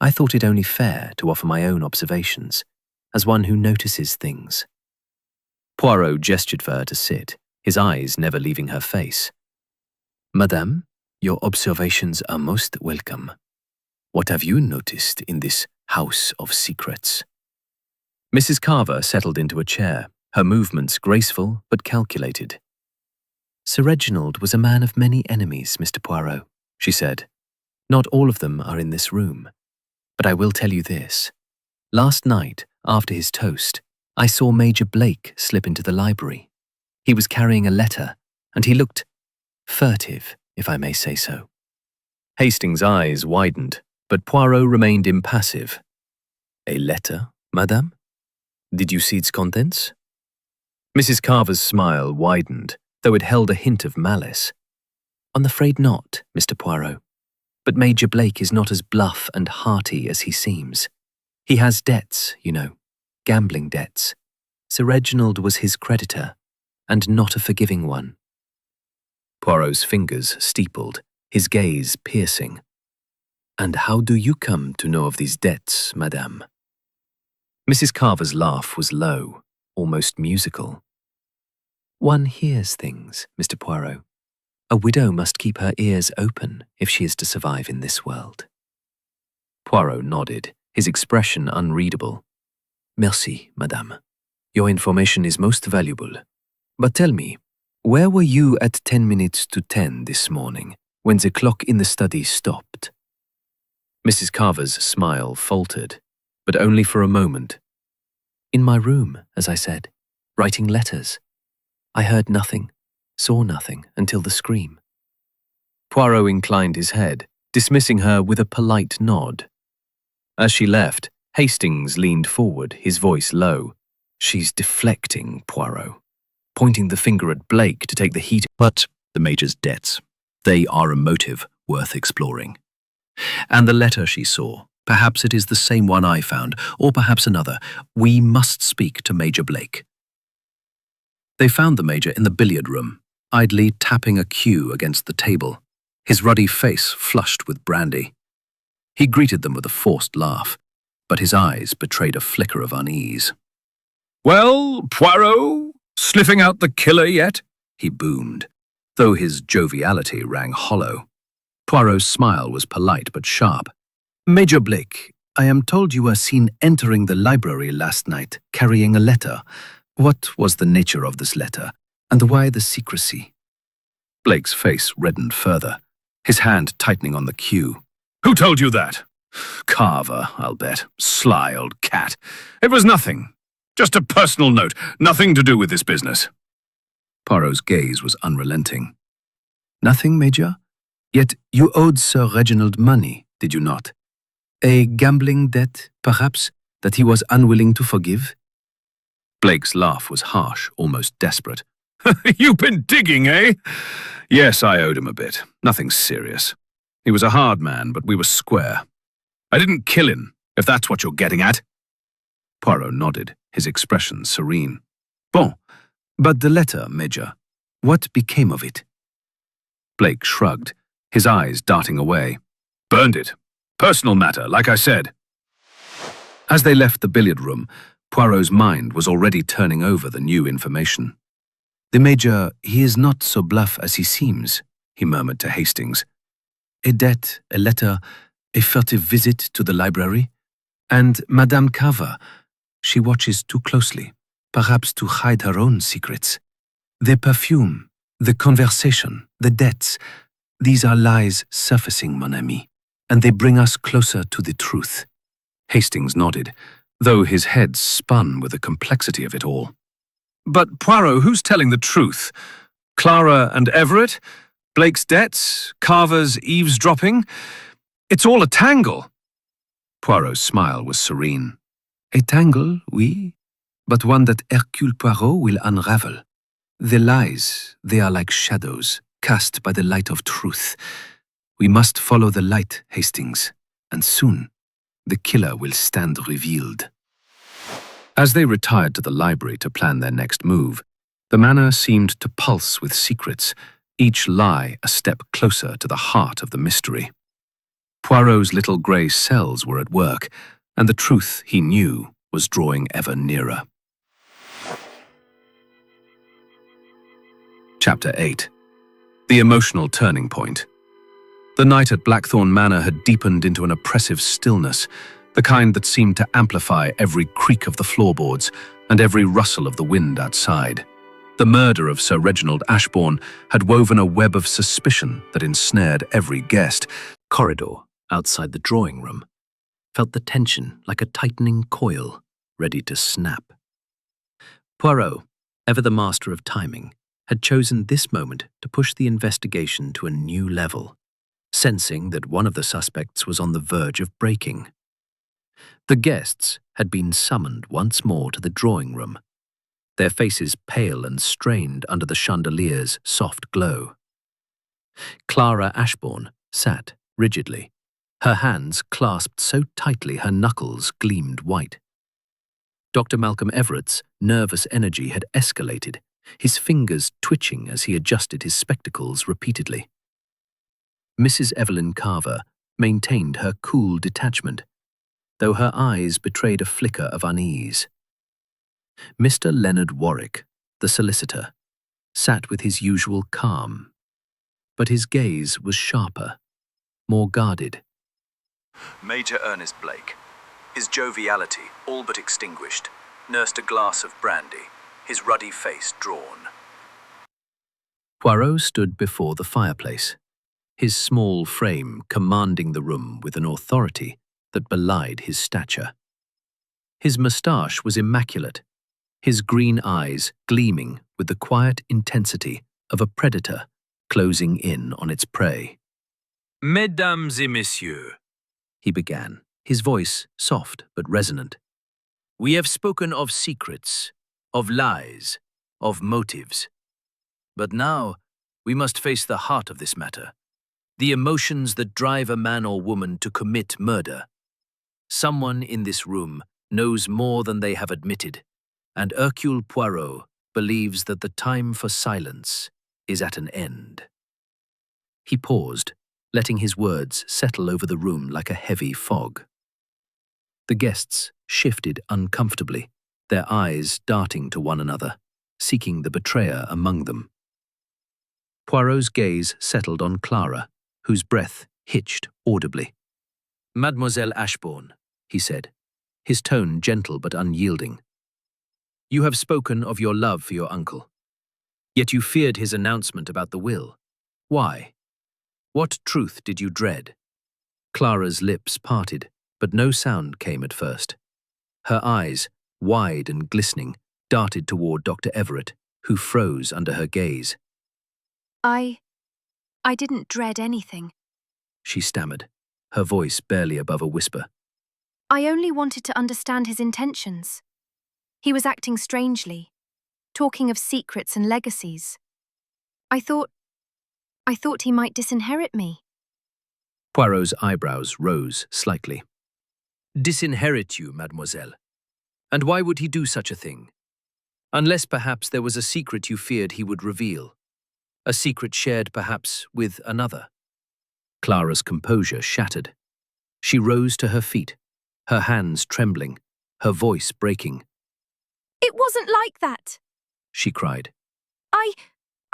I thought it only fair to offer my own observations, as one who notices things." Poirot gestured for her to sit, his eyes never leaving her face. "Madame, your observations are most welcome. What have you noticed in this house of secrets?" Mrs. Carver settled into a chair, her movements graceful but calculated. "Sir Reginald was a man of many enemies, Mr. Poirot," she said. "Not all of them are in this room. But I will tell you this. Last night, after his toast, I saw Major Blake slip into the library. He was carrying a letter, and he looked furtive, if I may say so." Hastings' eyes widened, but Poirot remained impassive. "A letter, madame? Did you see its contents?" Mrs. Carver's smile widened, though it held a hint of malice. "I'm afraid not, Mr. Poirot. But Major Blake is not as bluff and hearty as he seems. He has debts, you know, gambling debts. Sir Reginald was his creditor, and not a forgiving one." Poirot's fingers steepled, his gaze piercing. "And how do you come to know of these debts, madame?" Mrs. Carver's laugh was low, almost musical. "One hears things, Mr. Poirot. A widow must keep her ears open if she is to survive in this world." Poirot nodded, his expression unreadable. "Merci, madame. Your information is most valuable. But tell me, where were you at 10 minutes to 10 this morning, when the clock in the study stopped?" Mrs. Carver's smile faltered, but only for a moment. "In my room, as I said, writing letters. I heard nothing, saw nothing until the scream." Poirot inclined his head, dismissing her with a polite nod. As she left, Hastings leaned forward, his voice low. "She's deflecting, Poirot, pointing the finger at Blake to take the heat." But the Major's debts, they are a motive worth exploring. And the letter she saw, perhaps it is the same one I found, or perhaps another. We must speak to Major Blake. They found the Major in the billiard room, idly tapping a cue against the table, his ruddy face flushed with brandy. He greeted them with a forced laugh, but his eyes betrayed a flicker of unease. "Well, Poirot, sniffing out the killer yet?" He boomed, though his joviality rang hollow. Poirot's smile was polite but sharp. "Major Blake, I am told you were seen entering the library last night, carrying a letter. What was the nature of this letter, and why the secrecy?" Blake's face reddened further, his hand tightening on the cue. "Who told you that?" "Carver, I'll bet. Sly old cat." "It was nothing. Just a personal note. Nothing to do with this business." Poirot's gaze was unrelenting. "Nothing, Major? Yet you owed Sir Reginald money, did you not? A gambling debt, perhaps, that he was unwilling to forgive?" Blake's laugh was harsh, almost desperate. "You've been digging, eh?" "Yes, I owed him a bit. Nothing serious. He was a hard man, but we were square. I didn't kill him, if that's what you're getting at." Poirot nodded, his expression serene. "Bon, but the letter, Major, what became of it?" Blake shrugged, his eyes darting away. "Burned it. Personal matter, like I said." As they left the billiard room, Poirot's mind was already turning over the new information. "The Major, he is not so bluff as he seems," he murmured to Hastings. "A debt, a letter, a furtive visit to the library. And Madame Carver, she watches too closely, perhaps to hide her own secrets. The perfume, the conversation, the debts, these are lies surfacing, mon ami, and they bring us closer to the truth." Hastings nodded, though his head spun with the complexity of it all. "But Poirot, who's telling the truth? Clara and Everett? Blake's debts? Carver's eavesdropping? It's all a tangle." Poirot's smile was serene. "A tangle, oui, but one that Hercule Poirot will unravel. The lies, they are like shadows, cast by the light of truth. We must follow the light, Hastings, and soon the killer will stand revealed." As they retired to the library to plan their next move, the manor seemed to pulse with secrets, each lie a step closer to the heart of the mystery. Poirot's little grey cells were at work, and the truth he knew was drawing ever nearer. Chapter 8. The Emotional Turning Point. The night at Blackthorn Manor had deepened into an oppressive stillness, the kind that seemed to amplify every creak of the floorboards and every rustle of the wind outside. The murder of Sir Reginald Ashbourne had woven a web of suspicion that ensnared every guest. Corridor, outside the drawing room, felt the tension like a tightening coil, ready to snap. Poirot, ever the master of timing, had chosen this moment to push the investigation to a new level, sensing that one of the suspects was on the verge of breaking. The guests had been summoned once more to the drawing room. their faces pale and strained under the chandelier's soft glow. Clara Ashbourne sat rigidly, her hands clasped so tightly her knuckles gleamed white. Dr. Malcolm Everett's nervous energy had escalated, his fingers twitching as he adjusted his spectacles repeatedly. Mrs. Evelyn Carver maintained her cool detachment, though her eyes betrayed a flicker of unease. Mr. Leonard Warwick, the solicitor, sat with his usual calm, but his gaze was sharper, more guarded. Major Ernest Blake, his joviality all but extinguished, nursed a glass of brandy, his ruddy face drawn. Poirot stood before the fireplace, his small frame commanding the room with an authority that belied his stature. His moustache was immaculate, his green eyes gleaming with the quiet intensity of a predator closing in on its prey. Mesdames et messieurs, He began, his voice soft but resonant. we have spoken of secrets, of lies, of motives. But now we must face the heart of this matter, the emotions that drive a man or woman to commit murder. Someone in this room knows more than they have admitted, and Hercule Poirot believes that the time for silence is at an end. He paused, letting his words settle over the room like a heavy fog. The guests shifted uncomfortably, their eyes darting to one another, seeking the betrayer among them. Poirot's gaze settled on Clara, whose breath hitched audibly. Mademoiselle Ashbourne, he said, his tone gentle but unyielding. You have spoken of your love for your uncle. Yet you feared his announcement about the will. Why? What truth did you dread? Clara's lips parted, but no sound came at first. Her eyes, wide and glistening, darted toward Dr. Everett, who froze under her gaze. I didn't dread anything. She stammered, her voice barely above a whisper. I only wanted to understand his intentions. He was acting strangely, talking of secrets and legacies. I thought he might disinherit me. Poirot's eyebrows rose slightly. disinherit you, mademoiselle. And why would he do such a thing? Unless perhaps there was a secret you feared he would reveal. A secret shared perhaps with another. Clara's composure shattered. She rose to her feet, her hands trembling, her voice breaking. It wasn't like that, she cried.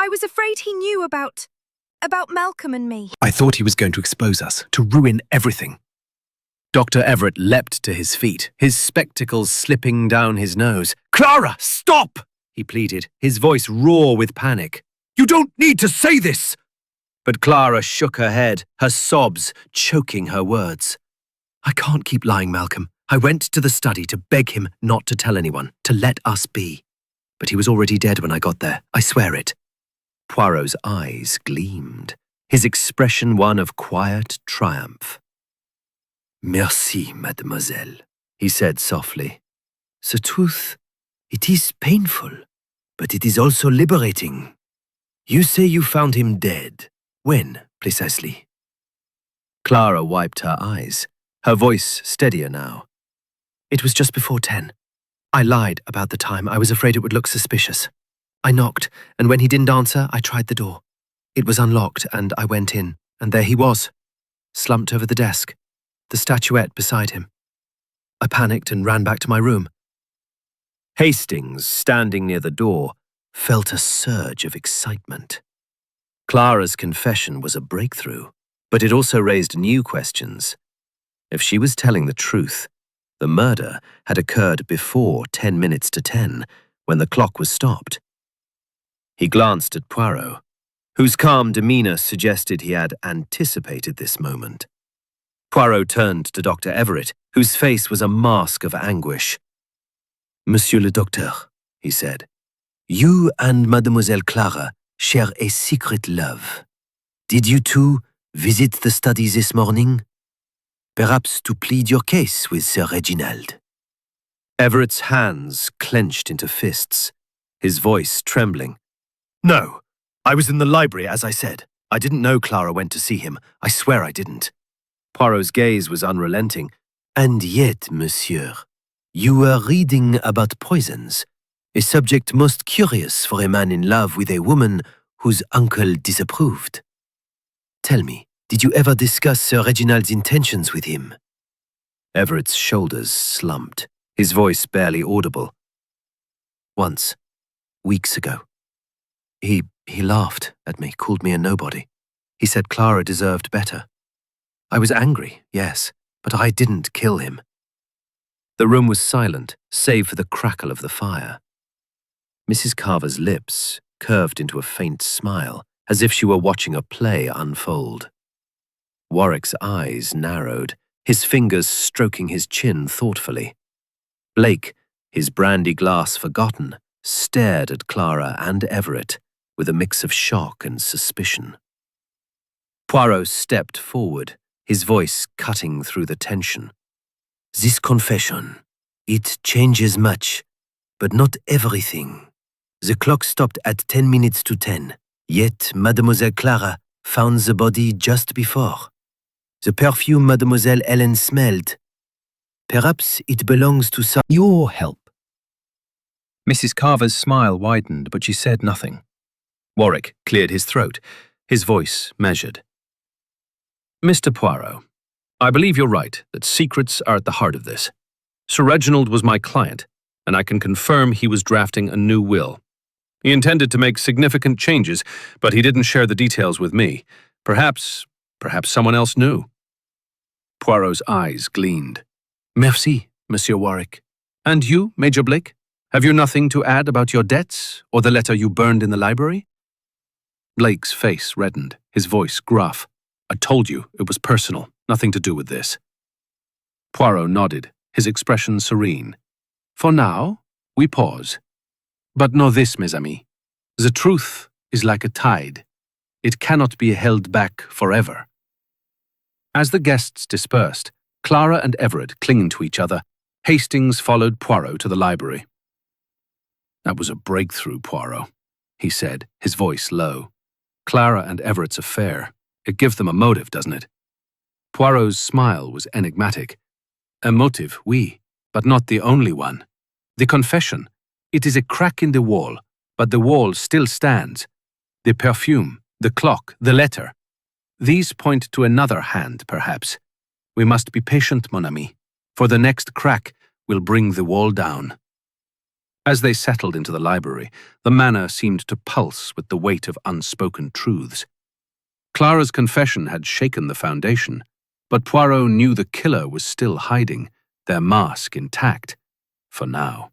I was afraid he knew about Malcolm and me. I thought he was going to expose us, to ruin everything. Dr. Everett leapt to his feet, his spectacles slipping down his nose. Clara, stop! He pleaded, his voice raw with panic. You don't need to say this! But Clara shook her head, her sobs choking her words. I can't keep lying, Malcolm. I went to the study to beg him not to tell anyone, to let us be. But he was already dead when I got there, I swear it. Poirot's eyes gleamed, his expression one of quiet triumph. Merci, mademoiselle, he said softly. The truth, it is painful, but it is also liberating. You say you found him dead. When, precisely? Clara wiped her eyes, her voice steadier now. It was just before 10. I lied about the time. I was afraid it would look suspicious. I knocked, and when he didn't answer, I tried the door. It was unlocked, and I went in, and there he was, slumped over the desk, the statuette beside him. I panicked and ran back to my room. Hastings, standing near the door, felt a surge of excitement. Clara's confession was a breakthrough, but it also raised new questions. If she was telling the truth, the murder had occurred before 10 minutes to 10, when the clock was stopped. He glanced at Poirot, whose calm demeanor suggested he had anticipated this moment. Poirot turned to Dr. Everett, whose face was a mask of anguish. Monsieur le Docteur, he said, you and Mademoiselle Clara share a secret love. Did you two visit the study this morning? Perhaps to plead your case with Sir Reginald. Everett's hands clenched into fists, his voice trembling. "No, I was in the library, as I said. I didn't know Clara went to see him. I swear I didn't." Poirot's gaze was unrelenting. "And yet, monsieur, you were reading about poisons, a subject most curious for a man in love with a woman whose uncle disapproved. Tell me, did you ever discuss Sir Reginald's intentions with him?" Everett's shoulders slumped, his voice barely audible. "Once, weeks ago. He laughed at me, called me a nobody. He said Clara deserved better. I was angry, yes, but I didn't kill him." The room was silent, save for the crackle of the fire. Mrs. Carver's lips curved into a faint smile, as if she were watching a play unfold. Warwick's eyes narrowed, his fingers stroking his chin thoughtfully. Blake, his brandy glass forgotten, stared at Clara and Everett with a mix of shock and suspicion. Poirot stepped forward, his voice cutting through the tension. "This confession, it changes much, but not everything. The clock stopped at 10 minutes to 10, yet Mademoiselle Clara found the body just before. The perfume Mademoiselle Ellen smelled. Perhaps it belongs to some... Your help." Mrs. Carver's smile widened, but she said nothing. Warwick cleared his throat, his voice measured. "Mr. Poirot, I believe you're right that secrets are at the heart of this. Sir Reginald was my client, and I can confirm he was drafting a new will. He intended to make significant changes, but he didn't share the details with me. Perhaps someone else knew." Poirot's eyes gleamed. "Merci, Monsieur Warwick. And you, Major Blake? Have you nothing to add about your debts or the letter you burned in the library?" Blake's face reddened, his voice gruff. "I told you it was personal, nothing to do with this." Poirot nodded, his expression serene. "For now, we pause. But know this, mes amis. The truth is like a tide. It cannot be held back forever." As the guests dispersed, Clara and Everett clinging to each other, Hastings followed Poirot to the library. "That was a breakthrough, Poirot," he said, his voice low. "Clara and Everett's affair. It gives them a motive, doesn't it?" Poirot's smile was enigmatic. "A motive, oui, but not the only one. The confession. It is a crack in the wall, but the wall still stands. The perfume, the clock, the letter. These point to another hand, perhaps. We must be patient, mon ami, for the next crack will bring the wall down." As they settled into the library, the manor seemed to pulse with the weight of unspoken truths. Clara's confession had shaken the foundation, but Poirot knew the killer was still hiding, their mask intact, for now.